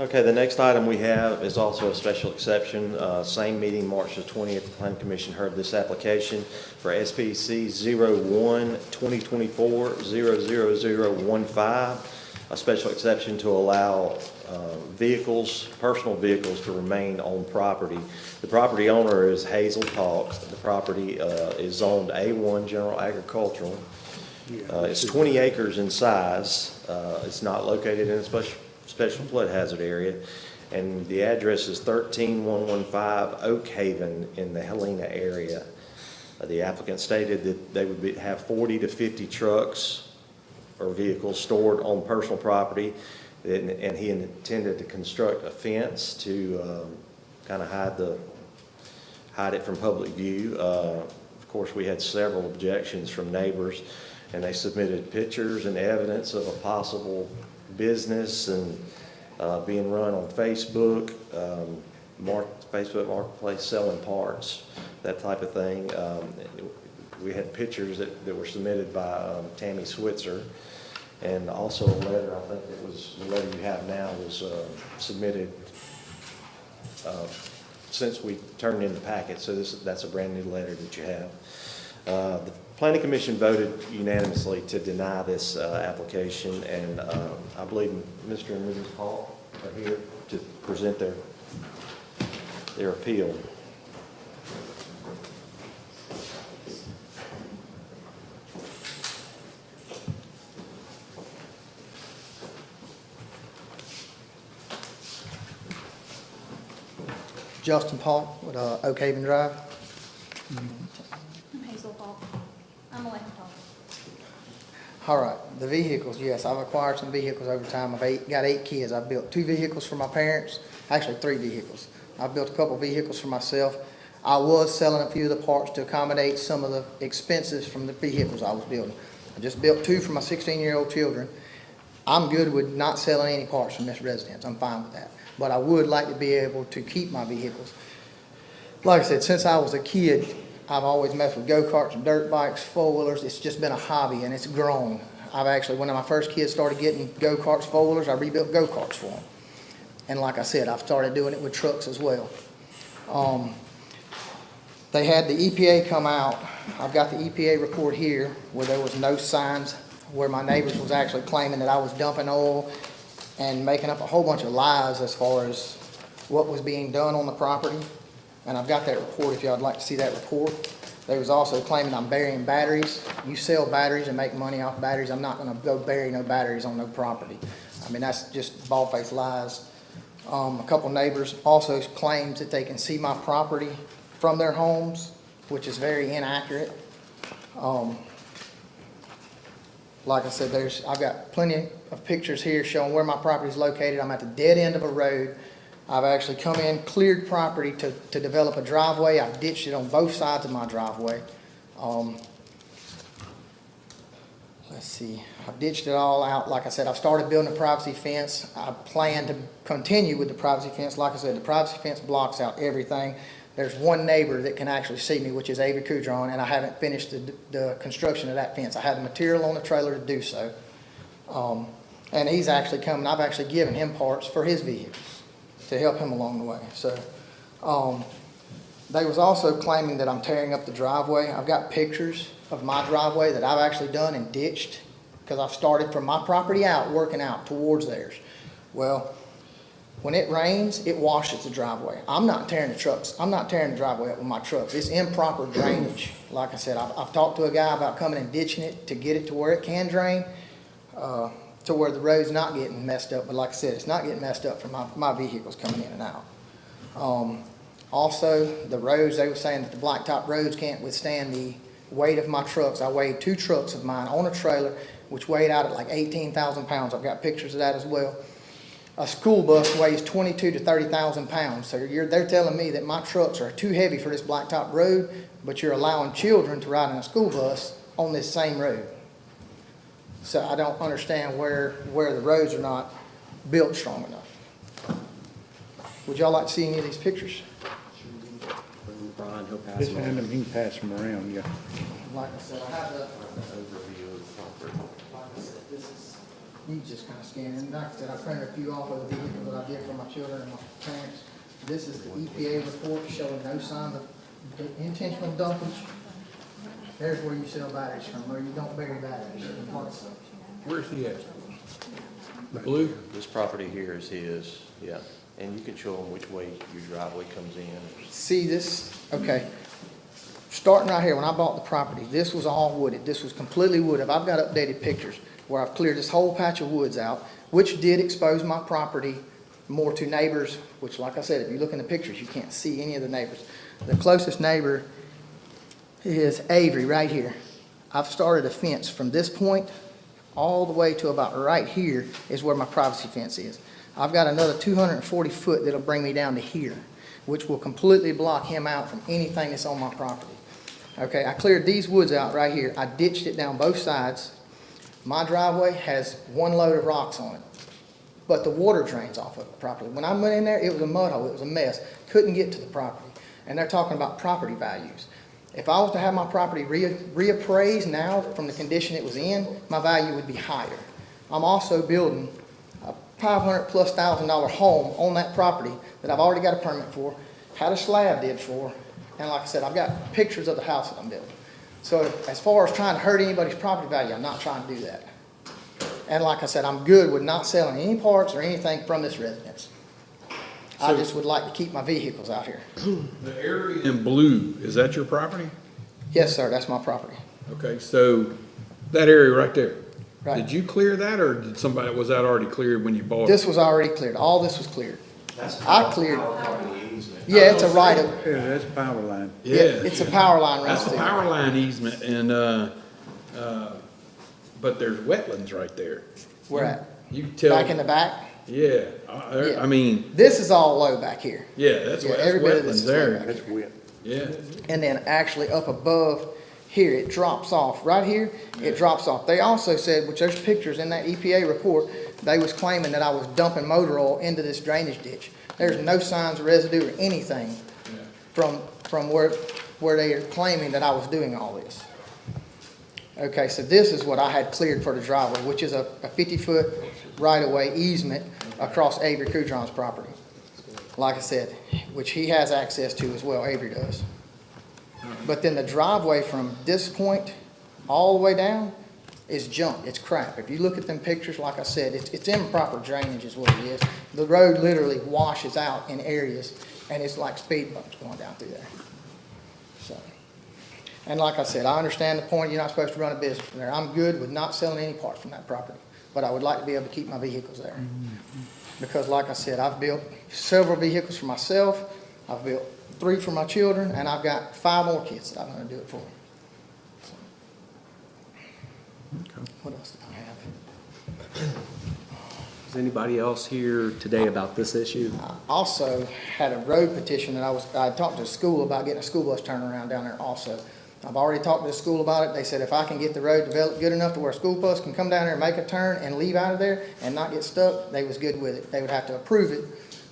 Okay, the next item we have is also a special exception. Same meeting, March the 20th, the Planning Commission heard this application for SPC 01-2024-00015, a special exception to allow personal vehicles to remain on property. The property owner is Hazel Talk. The property is zoned A1 General Agricultural. It's 20 acres in size. It's not located in a special flood hazard area, and the address is 13115 Oak Haven in the Helena area. The applicant stated that they would have 40 to 50 trucks or vehicles stored on personal property, and he intended to construct a fence to kind of hide it from public view. Of course, we had several objections from neighbors, and they submitted pictures and evidence of a possible business and being run on Facebook, Facebook Marketplace, selling parts, that type of thing. We had pictures that were submitted by Tammy Switzer, and also a letter, I think it was the letter you have now, was submitted since we turned in the packet, so that's a brand new letter that you have. The Planning Commission voted unanimously to deny this application, and I believe Mr. and Mrs. Hall are here to present their appeal. Justin Paul with Oak Haven Drive. I'm Hazel Hall. I'm a left talk. All right, the vehicles, yes, I've acquired some vehicles over time. I've got 8 kids. I've built 2 vehicles for my parents, actually 3 vehicles. I've built a couple vehicles for myself. I was selling a few of the parts to accommodate some of the expenses from the vehicles I was building. I just built 2 for my 16-year-old children. I'm good with not selling any parts from this residence. I'm fine with that. But I would like to be able to keep my vehicles. Like I said, since I was a kid, I've always messed with go-karts, dirt bikes, four-wheelers. It's just been a hobby, and it's grown. I've actually, when my first kids started getting go-karts, four-wheelers, I rebuilt go-karts for them. And like I said, I've started doing it with trucks as well. They had the EPA come out. I've got the EPA report here where there was no signs, where my neighbors was actually claiming that I was dumping oil and making up a whole bunch of lies as far as what was being done on the property. And I've got that report if y'all would like to see that report. They was also claiming I'm burying batteries. You sell batteries and make money off batteries. I'm not gonna go bury no batteries on no property. I mean, that's just bald-faced lies. A couple neighbors also claims that they can see my property from their homes, which is very inaccurate. Like I said, I've got plenty of pictures here showing where my property is located. I'm at the dead end of a road. I've actually come in, cleared property to develop a driveway. I've ditched it on both sides of my driveway. Let's see, I've ditched it all out. Like I said, I've started building a privacy fence. I plan to continue with the privacy fence. Like I said, the privacy fence blocks out everything. There's one neighbor that can actually see me, which is Avery Coudron, and I haven't finished the construction of that fence. I have the material on the trailer to do so. And he's actually coming. I've actually given him parts for his vehicles to help him along the way. So they was also claiming that I'm tearing up the driveway. I've got pictures of my driveway that I've actually done and ditched because I've started from my property out, working out towards theirs. Well, when it rains, it washes the driveway. I'm not tearing the trucks. I'm not tearing the driveway up with my trucks. It's improper drainage. Like I said, I've talked to a guy about coming and ditching it to get it to where it can drain, to where the road's not getting messed up. But like I said, it's not getting messed up for my vehicles coming in and out. Also, the roads, they were saying that the blacktop roads can't withstand the weight of my trucks. I weighed 2 trucks of mine on a trailer, which weighed out at like 18,000 pounds. I've got pictures of that as well. A school bus weighs 22 to 30,000 pounds. So they're telling me that my trucks are too heavy for this blacktop road, but you're allowing children to ride in a school bus on this same road. So I don't understand where the roads are not built strong enough. Would y'all like to see any of these pictures? Brian, he'll pass Just them hand on. them, he can pass them around, yeah. Like I said, I have the overview of the property. Like I said, this is, you just kind of scan it. Like I said, I printed a few off of the vehicles that I did for my children and my parents. This is the EPA report showing no sign of intentional dumpage. There's where you sell batteries from, where you don't bury batteries in parts. Where's he at? The blue? This property here is his, yeah. And you can show them which way your driveway comes in. See this, okay. Starting right here, when I bought the property, this was all wooded. This was completely wooded. I've got updated pictures where I've cleared this whole patch of woods out, which did expose my property more to neighbors, which like I said, if you look in the pictures, you can't see any of the neighbors. The closest neighbor is Avery right here. I've started a fence from this point all the way to about right here is where my privacy fence is. I've got another 240 foot that'll bring me down to here, which will completely block him out from anything that's on my property. Okay, I cleared these woods out right here. I ditched it down both sides. My driveway has 1 load of rocks on it, but the water drains off of the property. When I went in there, it was a mud hole. It was a mess. Couldn't get to the property. And they're talking about property values. If I was to have my property reappraised now from the condition it was in, my value would be higher. I'm also building a $500,000+ home on that property that I've already got a permit for, had a slab did for, and like I said, I've got pictures of the house that I'm building. So as far as trying to hurt anybody's property value, I'm not trying to do that. And like I said, I'm good with not selling any parts or anything from this residence. I just would like to keep my vehicles out here. The area in blue, is that your property? Yes, sir, that's my property. Okay, so that area right there. Right. Did you clear that, or did somebody, was that already cleared when you bought it? This was already cleared. All this was cleared. I cleared. Yeah, it's a right of. Yeah, that's power line. Yeah, It's a power line right that's a there. power line easement, and, but there's wetlands right there. Where at? You can tell. Back in the back? Yeah, Yeah. I mean, This is all low back here. yeah, that's Yeah, what, every bit of wetlands this is low there. back That's wet. Yeah, And then actually up above here, it drops off. Right here, it drops off. They also said, which there's pictures in that EPA report, they was claiming that I was dumping motor oil into this drainage ditch. There's no signs of residue or anything from where they are claiming that I was doing all this. Okay, so this is what I had cleared for the driveway, which is a 50-foot right-of-way easement across Avery Coudron's property. Like I said, which he has access to as well, Avery does. But then the driveway from this point all the way down is junk, it's crap. If you look at them pictures, like I said, it's improper drainage is what it is. The road literally washes out in areas, and it's like speed bumps going down through there. So, and like I said, I understand the point, you're not supposed to run a business from there. I'm good with not selling any parts from that property, but I would like to be able to keep my vehicles there. Because like I said, I've built several vehicles for myself, I've built 3 for my children, and I've got 5 more kids that I'm gonna do it for. What else do I have? Is anybody else here today about this issue? I also had a road petition that I talked to the school about getting a school bus turnaround down there also. I've already talked to the school about it. They said if I can get the road developed good enough to where a school bus can come down there and make a turn and leave out of there and not get stuck, they was good with it. They would have to approve it.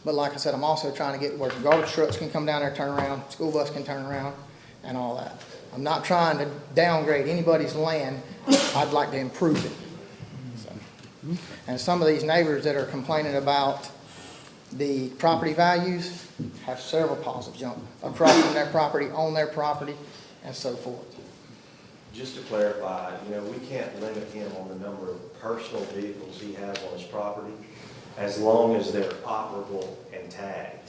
But like I said, I'm also trying to get where garbage trucks can come down there, turn around, school bus can turn around, and all that. I'm not trying to downgrade anybody's land. I'd like to improve it. So. And some of these neighbors that are complaining about the property values have several piles of junk across from their property, on their property, and so forth. Just to clarify, we can't limit him on the number of personal vehicles he has on his property as long as they're operable and tagged.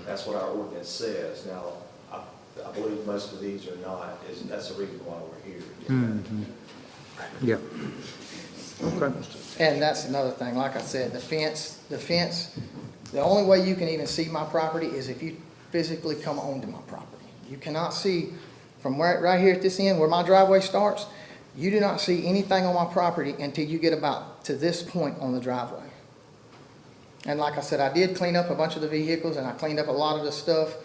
That's what our ordinance says. Now, I believe most of these are not. That's the reason why we're here. Yeah. Okay. And that's another thing, like I said, the fence, the only way you can even see my property is if you physically come onto my property. You cannot see from right here at this end where my driveway starts, you do not see anything on my property until you get about to this point on the driveway. And like I said, I did clean up a bunch of the vehicles and I cleaned up a lot of the stuff.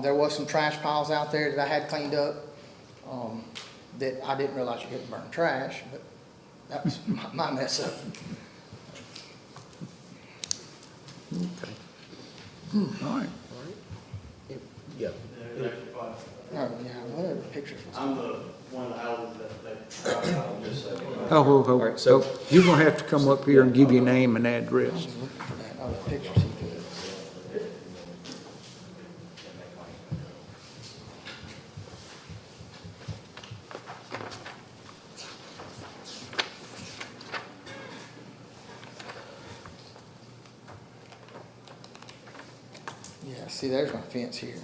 There was some trash piles out there that I had cleaned up that I didn't realize you couldn't burn trash, but that was my mess up. Okay. All right. Yeah. Oh, yeah, whatever pictures. I'm the one of the houses that just said. All right, so you're gonna have to come up here and give your name and address. Oh, the pictures he could. Yeah, see, there's my fence here.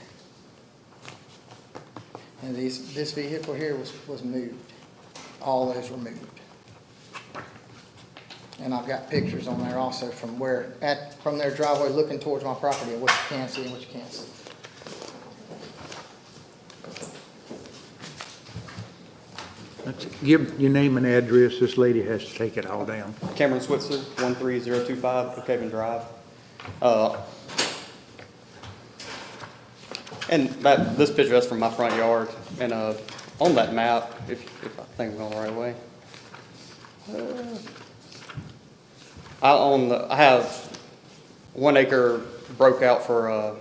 And this vehicle here was moved. All those were moved. And I've got pictures on there also from from their driveway looking towards my property of what you can see and what you can't see. Give your name and address. This lady has to take it all down. Cameron Switzer, 13025 Brookhaven Drive. And this picture, that's from my front yard. And on that map, if I think I'm going the right way, I have 1 acre broke out for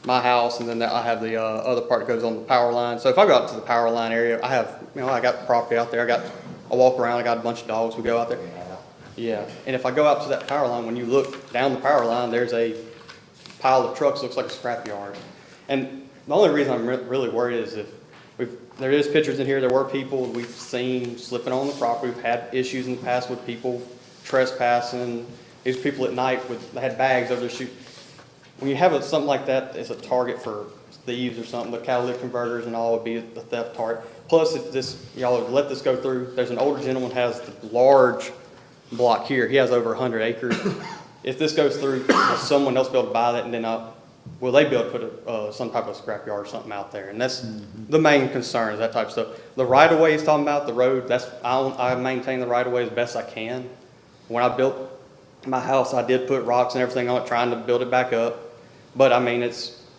my house, and then I have the other part that goes on the power line. So if I go out to the power line area, I have, I got property out there. I walk around. I got a bunch of dogs. We go out there. Yeah. And if I go out to that power line, when you look down the power line, there's a pile of trucks. Looks like a scrap yard. And the only reason I'm really worried is there is pictures in here. There were people we've seen slipping on the property. We've had issues in the past with people trespassing. These people at night they had bags over their shoe. When you have something like that as a target for thieves or something, the catalytic converters and all would be the theft target. Plus, if y'all would let this go through, there's an older gentleman who has the large block here. He has over 100 acres. If this goes through, will someone else be able to buy that, and then will they be able to put some type of scrap yard or something out there? And that's the main concern, is that type of stuff. The right-of-way he's talking about, the road, I maintain the right-of-way as best I can. When I built my house, I did put rocks and everything on it, trying to build it back up. But I mean,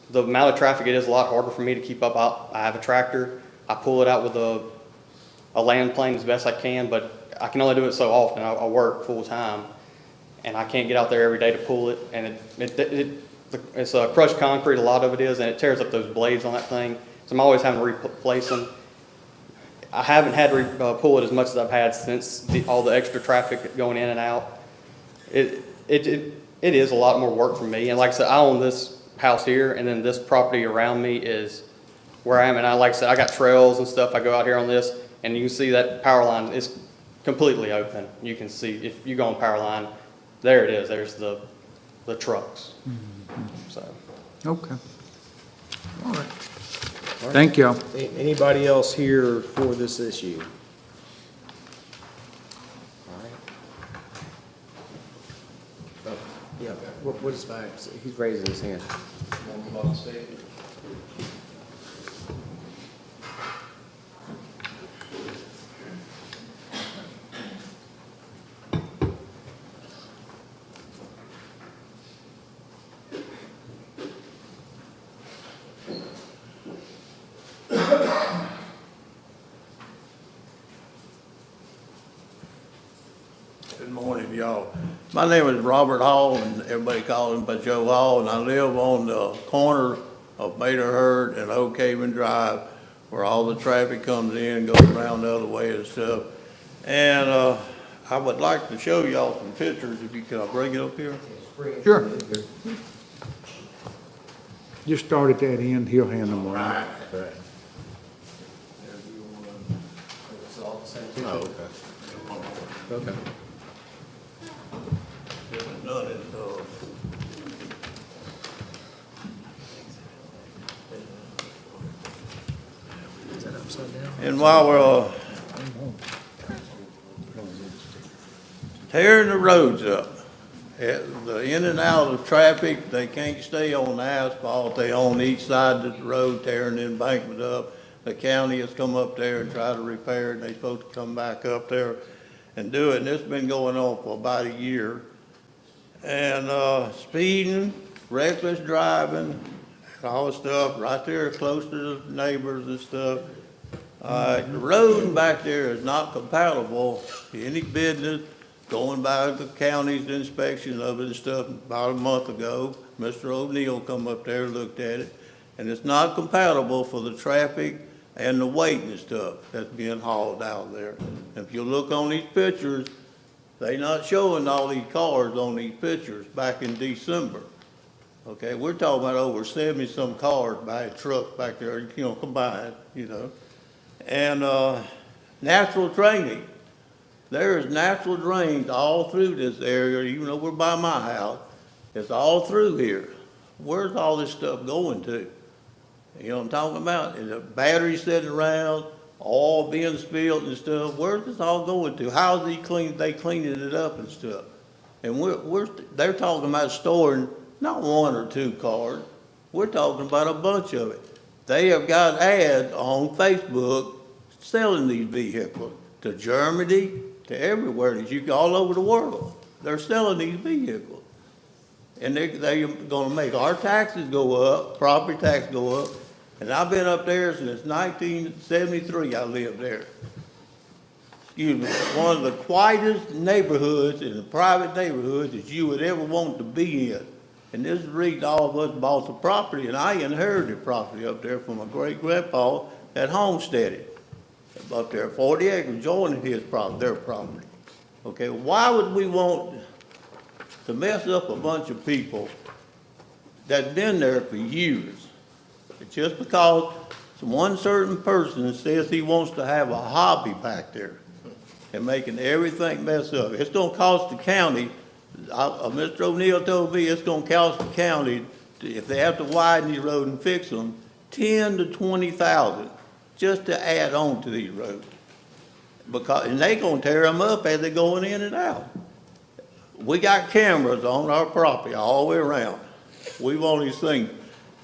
the amount of traffic, it is a lot harder for me to keep up. I have a tractor. I pull it out with a land plane as best I can, but I can only do it so often. I work full time, and I can't get out there every day to pull it. And it's crushed concrete, a lot of it is, and it tears up those blades on that thing. So I'm always having to replace them. I haven't had to pull it as much as I've had since all the extra traffic going in and out. it is a lot more work for me. And like I said, I own this house here, and then this property around me is where I am. And like I said, I got trails and stuff. I go out here on this, and you can see that power line is completely open. You can see, if you go on power line, there it is. There's the trucks. So. Okay. All right. Thank y'all. Anybody else here for this issue? All right. Oh, yeah, what is back? He's raising his hand. Good morning, y'all. My name is Robert Hall, and everybody calls him by Joe Hall, and I live on the corner of Mater Herd and Oak Haven Drive, where all the traffic comes in and goes around the other way and stuff. And I would like to show y'all some pictures, if you can bring it up here. Sure. Just start at that end, he'll hand them around. Right. Oh, okay. Okay. None is, Is that upside down? and while we're tearing the roads up, the in and out of traffic, they can't stay on the asphalt. They on each side of the road tearing the embankment up. The county has come up there and tried to repair it. They're supposed to come back up there and do it. And it's been going on for about a year. And speeding, reckless driving, and all the stuff right there close to the neighbors and stuff. The road back there is not compatible to any business. Going by the county's inspection of it and stuff about a month ago, Mr. O'Neill come up there and looked at it, and it's not compatible for the traffic and the weight and stuff that's being hauled out there. If you look on these pictures, they not showing all these cars on these pictures back in December. Okay, we're talking about over 70-some cars by trucks back there, you know, combined, you know. And natural draining. There is natural drains all through this area, even though we're by my house. It's all through here. Where's all this stuff going to? You know what I'm talking about? And the batteries sitting around, all being spilled and stuff. Where's this all going to? How's they cleaning it up and stuff? And they're talking about storing not one or two cars. We're talking about a bunch of it. They have got ads on Facebook selling these vehicles to Germany, to everywhere, all over the world. They're selling these vehicles. And they're gonna make our taxes go up, property tax go up. And I've been up there since 1973, I lived there. Excuse me, one of the quietest neighborhoods in the private neighborhoods that you would ever want to be in. And this is the reason all of us bought the property, and I inherited property up there from my great-grandpa that homesteaded. Up there, 40 acres joining his property, their property. Okay, why would we want to mess up a bunch of people that's been there for years? Just because one certain person says he wants to have a hobby back there and making everything mess up. It's gonna cost the county, Mr. O'Neill told me it's gonna cost the county, if they have to widen these roads and fix them, $10,000 to $20,000 just to add on to these roads. And they gonna tear them up as they're going in and out. We got cameras on our property all the way around. We've only seen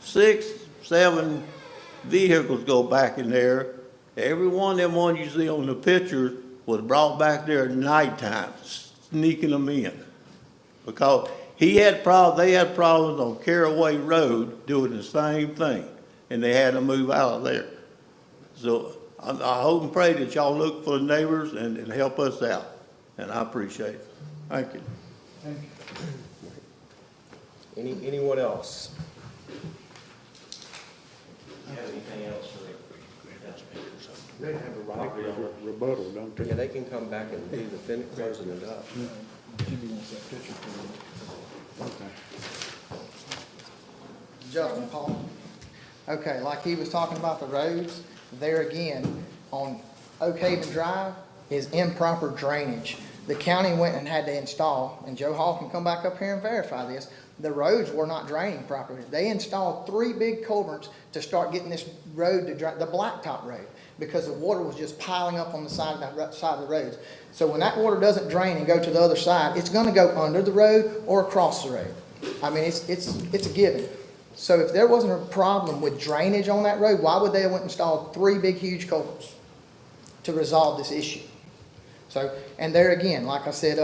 6, 7 vehicles go back in there. Every one of them ones you see on the pictures was brought back there at nighttime, sneaking them in. Because they had problems on Caraway Road doing the same thing, and they had to move out of there. So I hope and pray that y'all look for the neighbors and help us out, and I appreciate it. Thank you. Thank you. Anyone else? Have anything else for the They have a right to rebuttal, don't they? Yeah, they can come back and do the closing it up. Jimmy wants that picture for him. Justin Paul. Okay, like he was talking about the roads, there again, on Oak Haven Drive is improper drainage. The county went and had to install, and Joe Hall can come back up here and verify this, the roads were not draining properly. They installed 3 big culverts to start getting this road to drain, the blacktop road, because the water was just piling up on the side of the roads. So when that water doesn't drain and go to the other side, it's gonna go under the road or across the road. I mean, it's a given. So if there wasn't a problem with drainage on that road, why would they have went and installed 3 big, huge culverts to resolve this issue? So, and there again, like I said,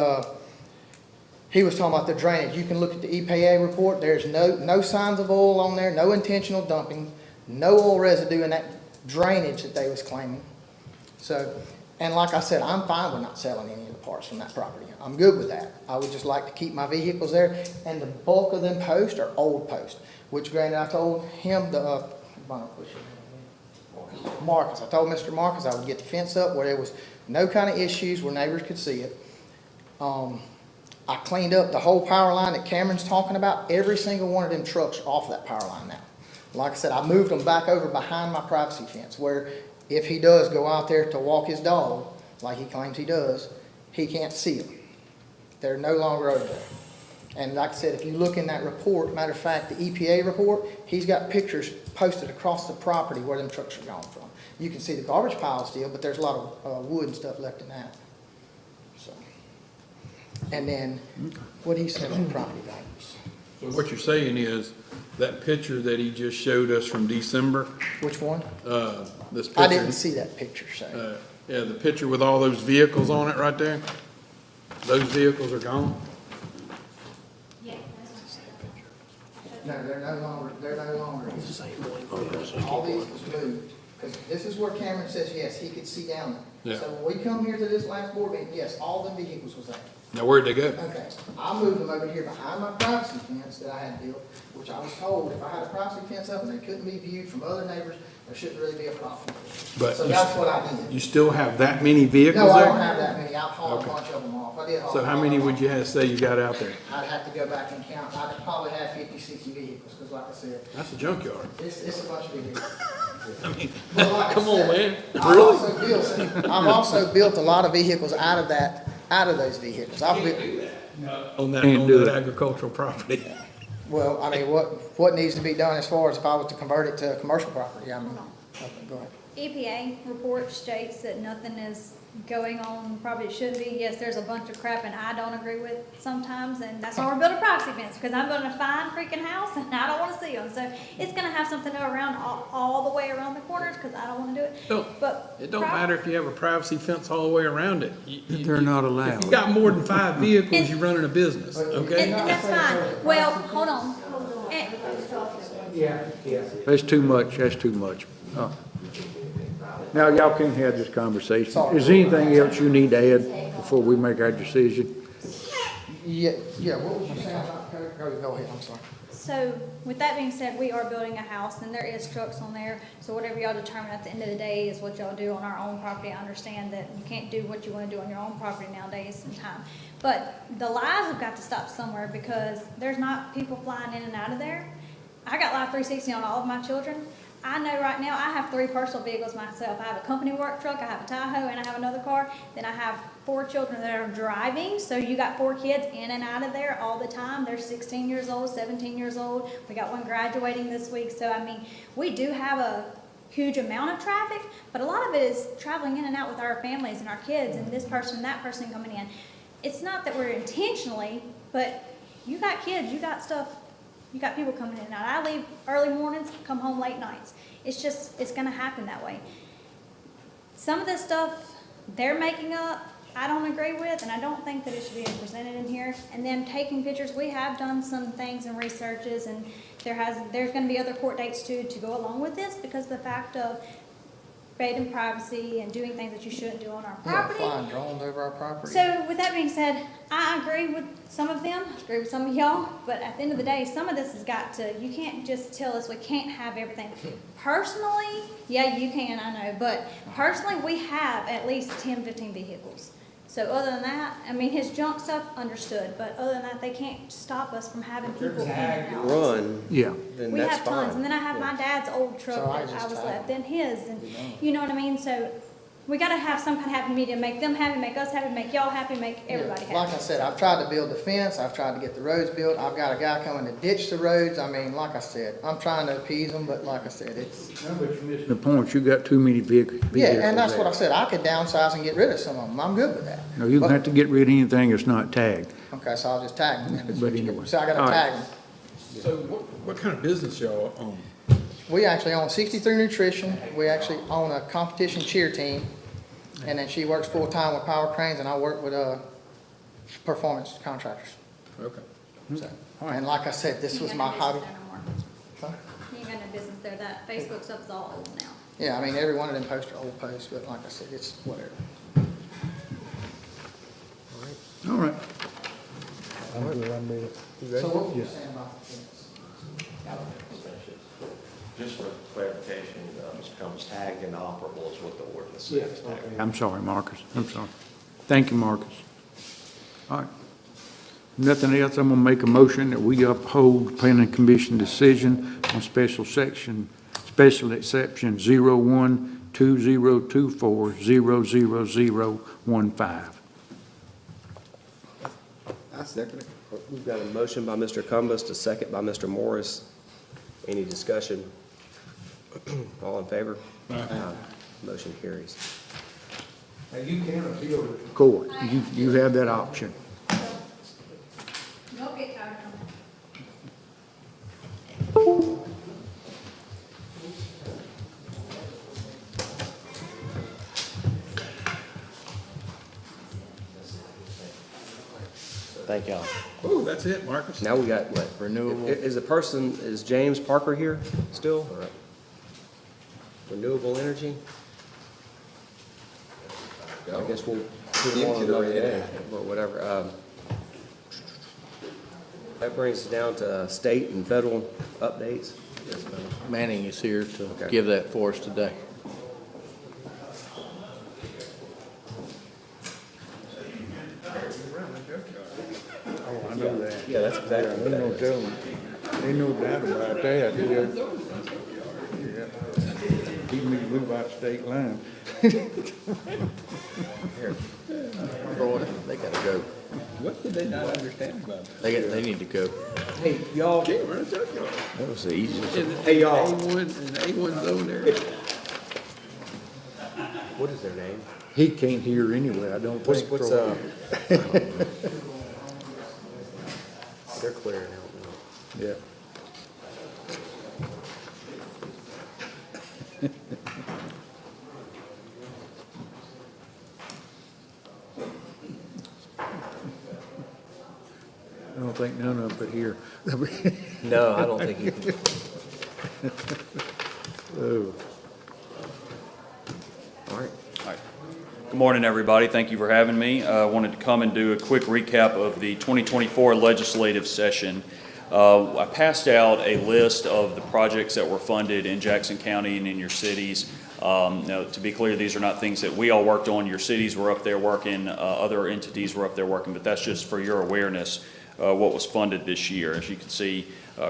he was talking about the drainage. You can look at the EPA report. There's no signs of oil on there, no intentional dumping, no oil residue in that drainage that they was claiming. So, and like I said, I'm fine with not selling any of the parts from that property. I'm good with that. I would just like to keep my vehicles there, and the bulk of them posts are old posts, which granted, I told him, Marcus, I told Mr. Marcus I would get the fence up where there was no kind of issues where neighbors could see it. I cleaned up the whole power line that Cameron's talking about. Every single one of them trucks are off that power line now. Like I said, I moved them back over behind my privacy fence where if he does go out there to walk his dog, like he claims he does, he can't see them. They're no longer over there. And like I said, if you look in that report, matter of fact, the EPA report, he's got pictures posted across the property where them trucks are gone from. You can see the garbage pile still, but there's a lot of wood and stuff left in that. So, and then what he said on property values. So what you're saying is that picture that he just showed us from December? Which one? This picture. I didn't see that picture, so. Yeah, the picture with all those vehicles on it right there? Those vehicles are gone? No, they're no longer. All these was moved, because this is where Cameron says, yes, he could see down there. Yeah. So when we come here to this last board meeting, yes, all the vehicles was there. Now, where'd they go? Okay, I moved them over here behind my privacy fence that I had built, which I was told if I had a privacy fence up and they couldn't be viewed from other neighbors, there shouldn't really be a problem. But So that's what I did. You still have that many vehicles No, I there? don't have that many. I've hauled Okay. a bunch of them off. I did haul. So how many would you have to say you got out there? I'd have to go back and count. I'd probably have 50, 60 vehicles, because like I said, That's a junkyard. it's a bunch of vehicles. I mean, But like I come on, said, man. I've also built a lot of vehicles out of those vehicles. On that agricultural property. Well, I mean, what needs to be done as far as if I was to convert it to commercial property? I mean, okay, go ahead. EPA report states that nothing is going on, probably it shouldn't be. Yes, there's a bunch of crap and I don't agree with sometimes, and that's why we're building a privacy fence, because I'm building a fine freaking house and I don't want to see them. So it's gonna have something to go around all the way around the corners, because I don't want to do it. But It don't matter if you have a privacy fence all the way around it. They're not allowed. If you got more than 5 vehicles, you're running a business, okay? And that's fine. Well, hold on. And- That's too much, that's too much. Now, y'all can have this conversation. Is there anything else you need to add before we make our decision? Yeah, what was you saying about, go ahead, I'm sorry. So with that being said, we are building a house and there is trucks on there. So whatever y'all determine at the end of the day is what y'all do on our own property. I understand that you can't do what you want to do on your own property nowadays in time. But the lies have got to stop somewhere, because there's not people flying in and out of there. I got Live 360 on all of my children. I know right now I have 3 personal vehicles myself. I have a company work truck, I have a Tahoe, and I have another car. Then I have 4 children that are driving. So you got 4 kids in and out of there all the time. They're 16 years old, 17 years old. We got one graduating this week. So, I mean, we do have a huge amount of traffic, but a lot of it is traveling in and out with our families and our kids and this person, that person coming in. It's not that we're intentionally, but you got kids, you got stuff. You got people coming in and out. I leave early mornings, come home late nights. It's just, it's gonna happen that way. Some of this stuff they're making up, I don't agree with, and I don't think that it should be presented in here. And then taking pictures, we have done some things and researches, and there's gonna be other court dates too to go along with this, because of the fact of invading privacy and doing things that you shouldn't do on our property. Yeah, flying drones over our property. So with that being said, I agree with some of them, I agree with some of y'all, but at the end of the day, some of this has got to, you can't just tell us we can't have everything. Personally, yeah, you can, I know, but personally, we have at least 10, 15 vehicles. So other than that, I mean, his junk stuff, understood, but other than that, they can't stop us from having people in and out. Run, Yeah. then We that's have tons, fine. and then I have my dad's old truck So I that I just was tag left, them. then his, and, you know what I mean? So, we gotta have some kind of happy medium, make them happy, make us happy, make y'all happy, make everybody happy. Like I said, I've tried to build the fence, I've tried to get the roads built, I've got a guy coming to ditch the roads. I mean, like I said, I'm trying to appease them, but like I said, it's. No, but you're missing the point, you got too many vehicles. Yeah, and that's what I said, I could downsize and get rid of some of them, I'm good with that. No, you don't have to get rid of anything that's not tagged. Okay, so I'll just tag them then. But anyway. So I All gotta right. tag them. So what kind of business y'all own? We actually own 63 Nutrition, we actually own a competition cheer team, and then she works full-time with Power Cranes, and I work with, performance contractors. Okay. So, and like I said, this was my hobby. Huh? You ain't got no business there, that Facebook stuff's all old now. Yeah, I mean, every one of them posts are old posts, but like I said, it's whatever. All right. So what were you saying about the fence? Just for clarification, Mr. Combs, tagged and operable is what the ordinance says. I'm sorry, Marcus, I'm sorry. Thank you, Marcus. All right. Nothing else, I'm gonna make a motion that we uphold the planning commission decision on special exception 01-2024-00015. I second it. We've got a motion by Mr. Cumbest, a second by Mr. Morris. Any discussion? All in favor? Aye. Motion carries. Now, you can appeal to the court, you have that option. Don't get tired of them. Thank y'all. Oh, that's it, Marcus. Now we got what? Renewable. Is James Parker here still? Renewable energy? I guess we'll put him on another day, or whatever. That brings us down to state and federal updates. Manning is here to Okay. give that for us today. Oh, I know that. Yeah, that's exactly what that Ain't is. ain't no doubt about that, yeah. He may move out state line. Boy, they gotta go. What did they not understand about it? They need to go. Hey, y'all. That was the easiest. Hey, y'all. A1 and A1's over there. What is their name? He can't hear anyway, I don't think. What's Troy. They're clearing out now. Yeah. I don't think none of them could hear. No, I don't think you can. Oh. All right. Good morning, everybody. Thank you for having me. I wanted to come and do a quick recap of the 2024 legislative session. I passed out a list of the projects that were funded in Jackson County and in your cities. Now, to be clear, these are not things that we all worked on. Your cities were up there working, other entities were up there working, but that's just for your awareness what was funded this year. As you can see,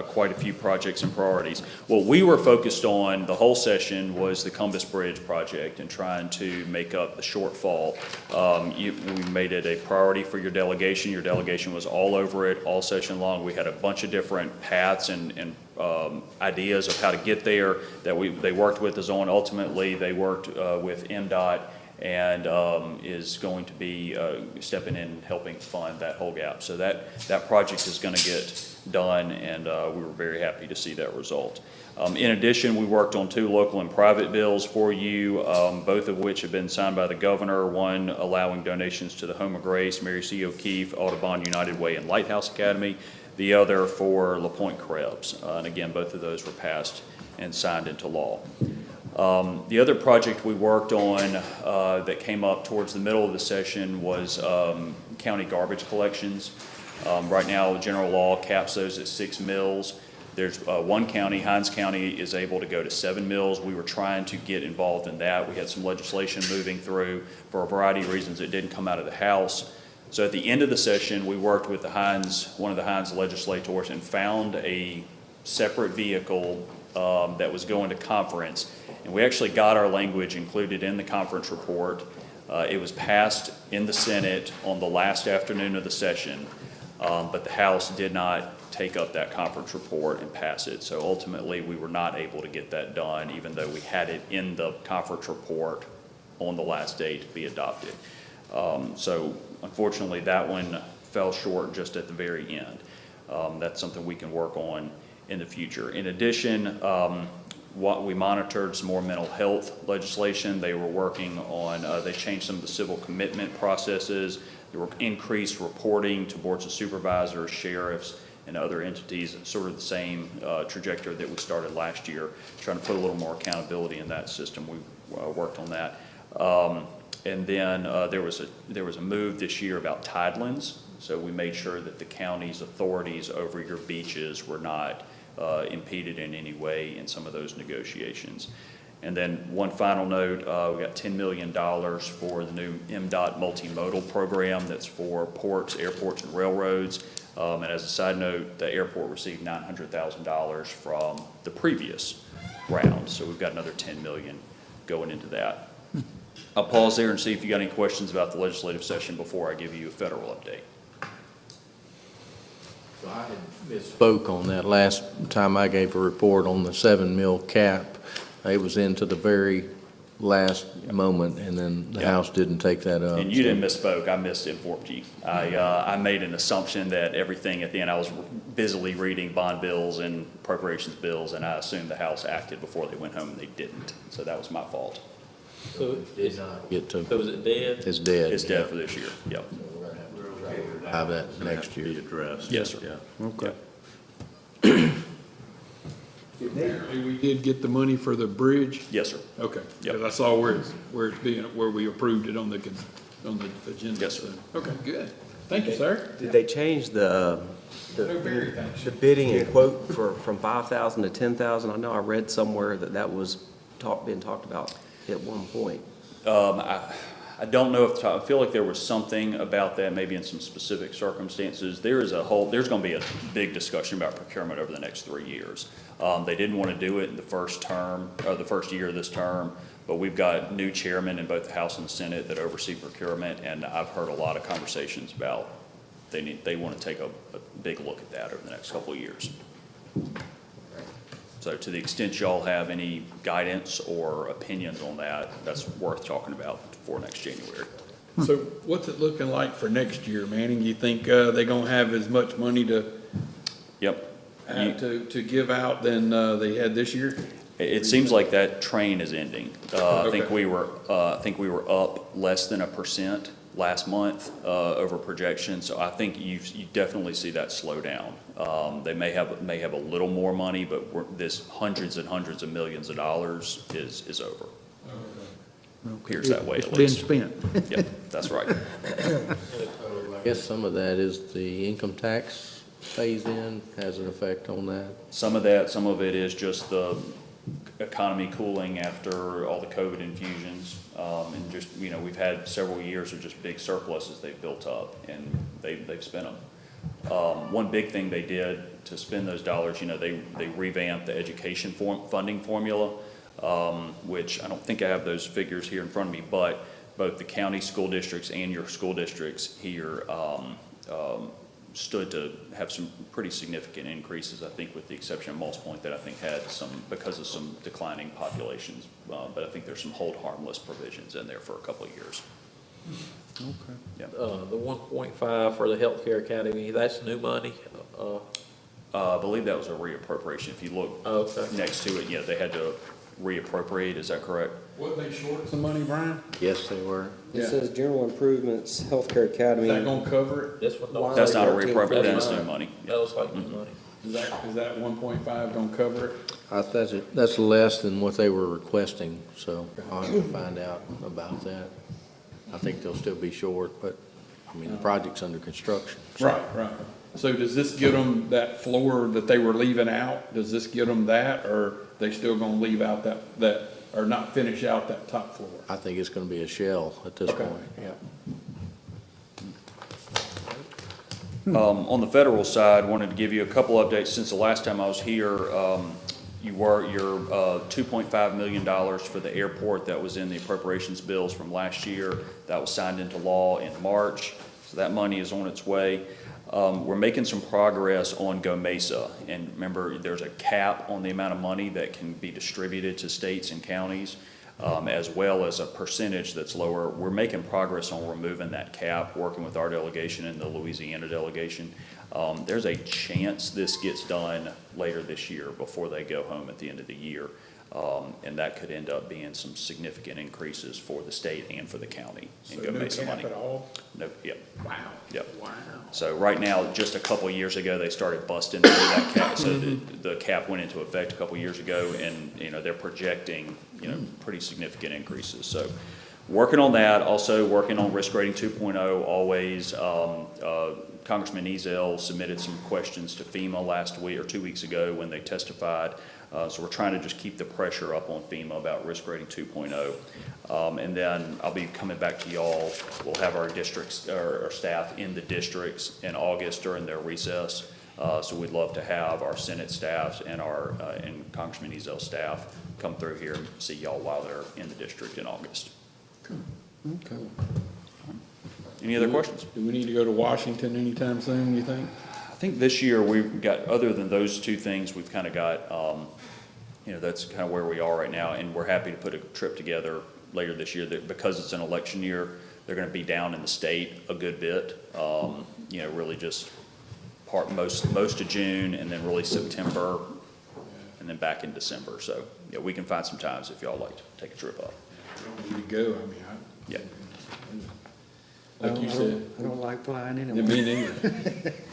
quite a few projects and priorities. What we were focused on the whole session was the Compass Bridge project and trying to make up the shortfall. We made it a priority for your delegation. Your delegation was all over it all session long. We had a bunch of different paths and ideas of how to get there that they worked with us on. Ultimately, they worked with MDOT and is going to be stepping in and helping fund that whole gap. So that project is going to get done, and we were very happy to see that result. In addition, we worked on 2 local and private bills for you, both of which have been signed by the governor, one allowing donations to the Home of Grace, Mary C. O'Keefe, Audubon United Way, and Lighthouse Academy, the other for LaPointe Krebs. And again, both of those were passed and signed into law. The other project we worked on that came up towards the middle of the session was county garbage collections. Right now, general law caps those at 6 mills. There's one county, Hinds County, is able to go to 7 mills. We were trying to get involved in that. We had some legislation moving through. For a variety of reasons, it didn't come out of the House. So at the end of the session, we worked with one of the Hinds legislators and found a separate vehicle that was going to conference. And we actually got our language included in the conference report. It was passed in the Senate on the last afternoon of the session, but the House did not take up that conference report and pass it. So ultimately, we were not able to get that done, even though we had it in the conference report on the last day to be adopted. So unfortunately, that one fell short just at the very end. That's something we can work on in the future. In addition, what we monitored some more mental health legislation. They were working on, they changed some of the civil commitment processes. There were increased reporting to boards of supervisors, sheriffs, and other entities, sort of the same trajectory that we started last year, trying to put a little more accountability in that system. We worked on that. And then there was a move this year about tidelands. So we made sure that the county's authorities over your beaches were not impeded in any way in some of those negotiations. And then one final note, we got $10 million for the new MDOT multimodal program that's for ports, airports, and railroads. And as a side note, the airport received $900,000 from the previous round. So we've got another $10 million going into that. I'll pause there and see if you got any questions about the legislative session before I give you a federal update. So I had misspoke on that last time I gave a report on the 7 mil cap. It was into the very last moment, and then the House didn't take that up. And you didn't misspoke, I misinformed you. I made an assumption that everything at the end, I was busily reading bond bills and appropriations bills, and I assumed the House acted before they went home, and they didn't. So that was my fault. So it did not get to. So is it dead? It's dead. It's dead for this year, yep. Have that next year. Be addressed. Yes, sir. Yeah. Okay. Apparently, we did get the money for the bridge? Yes, sir. Okay. Yep. Because I saw where it's being, where we approved it on the agenda. Yes, sir. Okay, good. Thank you, sir. Did they change the bidding and quote from 5,000 to 10,000? I know I read somewhere that was being talked about at one point. I don't know if, I feel like there was something about that, maybe in some specific circumstances. There's going to be a big discussion about procurement over the next 3 years. They didn't want to do it in the first term, or the first year of this term, but we've got new chairmen in both the House and the Senate that oversee procurement, and I've heard a lot of conversations about they want to take a big look at that over the next couple of years. So to the extent y'all have any guidance or opinions on that, that's worth talking about for next January. So what's it looking like for next year, Manning? You think they're gonna have as much money to to give out than they had this year? It seems like that train is ending. I think Okay. we were up less than 1% last month over projection. So I think you definitely see that slow down. They may have a little more money, but this hundreds and hundreds of millions of dollars is over. Appears that way, It's at been least. spent. Yep, that's right. I guess some of that is the income tax phase in, has an effect on that. Some of it is just the economy cooling after all the COVID infusions. And just, we've had several years of just big surpluses they've built up, and they've spent them. One big thing they did to spend those dollars, they revamped the education funding formula, which I don't think I have those figures here in front of me, but both the county school districts and your school districts here stood to have some pretty significant increases, I think, with the exception of Moss Point that I think had some, because of some declining populations. But I think there's some hold harmless provisions in there for a couple of years. Okay. Yeah. The 1.5 for the healthcare academy, that's new money? I believe that was a reappropriation. If you look next to it, they had to reappropriate. Is that correct? Wasn't they short some money, Brian? Yes, they were. It says general improvements, healthcare academy. Is that gonna cover it? This one That's not a reappropriation, that's new money. That was like new money. Is that 1.5 gonna cover it? That's less than what they were requesting, so I'll have to find out about that. I think they'll still be short, but, I mean, the project's under construction. so. Right. So does this get them that floor that they were leaving out? Does this get them that, or they still gonna leave out that, or not finish out that top floor? I think it's gonna be a shell at this Okay. point, yeah. On the federal side, wanted to give you a couple updates since the last time I was here. Your $2.5 million for the airport that was in the appropriations bills from last year, that was signed into law in March, so that money is on its way. We're making some progress on Go Mesa, and remember, there's a cap on the amount of money that can be distributed to states and counties, as well as a percentage that's lower. We're making progress on removing that cap, working with our delegation and the Louisiana delegation. There's a chance this gets done later this year before they go home at the end of the year. And that could end up being some significant increases for the state and for the county. And Go Mesa money. At all? No, yep. Wow. Yep. Wow. So right now, just a couple of years ago, they started busting through that cap. So the cap went into effect a couple of years ago, and, you know, they're projecting, you know, pretty significant increases. So working on that, also working on risk rating 2.0 always. Congressman Ezel submitted some questions to FEMA last week or 2 weeks ago when they testified. So we're trying to just keep the pressure up on FEMA about risk rating 2.0. And then I'll be coming back to y'all. We'll have our districts, our staff in the districts in August during their recess. So we'd love to have our Senate staffs and our and Congressman Ezel's staff come through here and see y'all while they're in the district in August. Okay. Any other questions? Do we need to go to Washington anytime soon, you think? I think this year we've got, other than those two things, we've kind of got, you know, that's kind of where we are right now, and we're happy to put a trip together later this year. That because it's an election year, they're going to be down in the state a good bit. You know, really just most of June, and then really September, and then back in December. So yeah, we can find some times if y'all like to take a trip up. We need to go. I mean, yeah. Like you said. I don't like flying anyway. Me neither.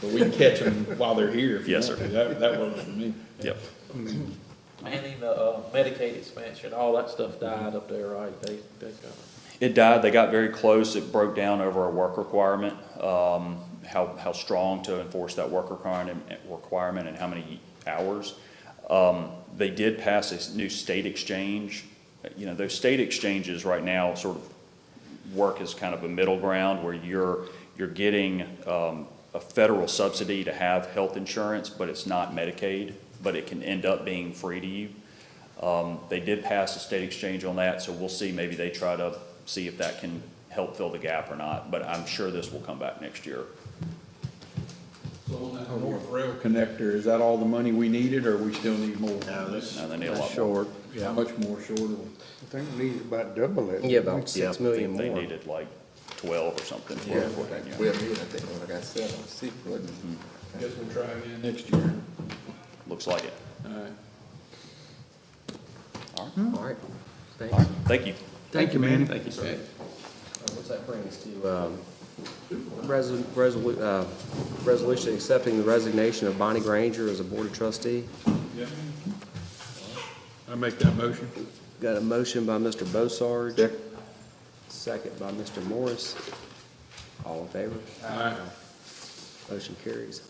But we can catch them while they're here. If you Yes, want sir. to. That works for me. Yep. And in the Medicaid expansion, all that stuff died up there, right? They got It died. They got very close. It broke down over a work requirement, how strong to enforce that work requirement and how many hours. They did pass a new state exchange. You know, those state exchanges right now sort of work as kind of a middle ground where you're getting a federal subsidy to have health insurance, but it's not Medicaid, but it can end up being free to you. They did pass a state exchange on that, so we'll see. Maybe they try to see if that can help fill the gap or not, but I'm sure this will come back next year. So on that North Rail connector, is that all the money we needed, or we still need more? No, they need a lot more. Short, How much more short? I think we need about double it. Yeah, about Yeah, 6 million they more. needed like 12 or something. Yeah. for that, yeah. Well, I think when I got 7 on secret. Guess we'll try again next year. Looks like it. All right. All right. All right. Thanks. All right. Thank you. Thank you, Manny. Thank you, sir. What's that bring us to? Resolution accepting the resignation of Bonnie Granger as a Board of Trustee. Yeah. I make that motion. Got a motion by Mr. Bossarge. Second by Mr. Morris. All in favor? Aye. Motion carries.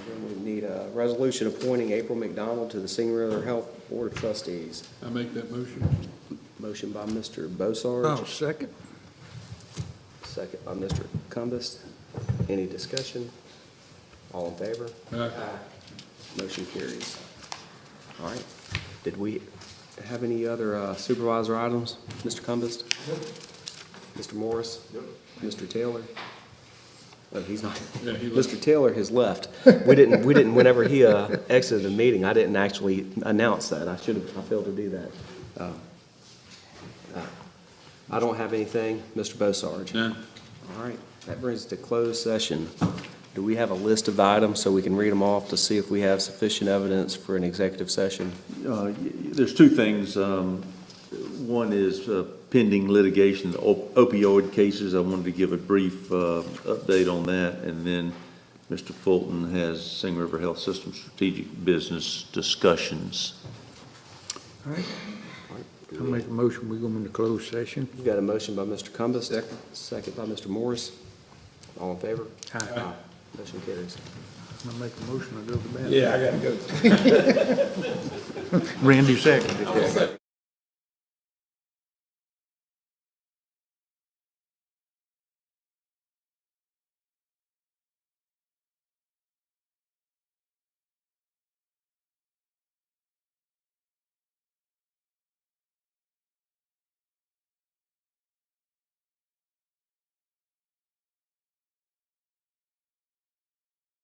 And then we need a resolution appointing April McDonald to the Senior River Health Board of Trustees. I make that motion. Motion by Mr. Bossarge. Oh, second. Second by Mr. Cumbest. Any discussion? All in favor? Aye. Motion carries. All right. Did we have any other supervisor items, Mr. Cumbest? Mr. Morris? Mr. Taylor? Oh, he's not. Yeah, he left. Mr. Taylor has left. We didn't, whenever he exited the meeting, I didn't actually announce that. I failed to do that. I don't have anything. Mr. Bossarge? No. All right, that brings us to closed session. Do we have a list of items so we can read them off to see if we have sufficient evidence for an executive session? There's two things. One is pending litigation, the opioid cases. I wanted to give a brief update on that. And then Mr. Fulton has Singing River Health System strategic business discussions. All right. I make a motion, we go into closed session. You got a motion by Mr. Cumbest. Second by Mr. Morris. All in favor? Aye. Motion carries. I make a motion to go to bed. Yeah, I gotta go. Randy seconded.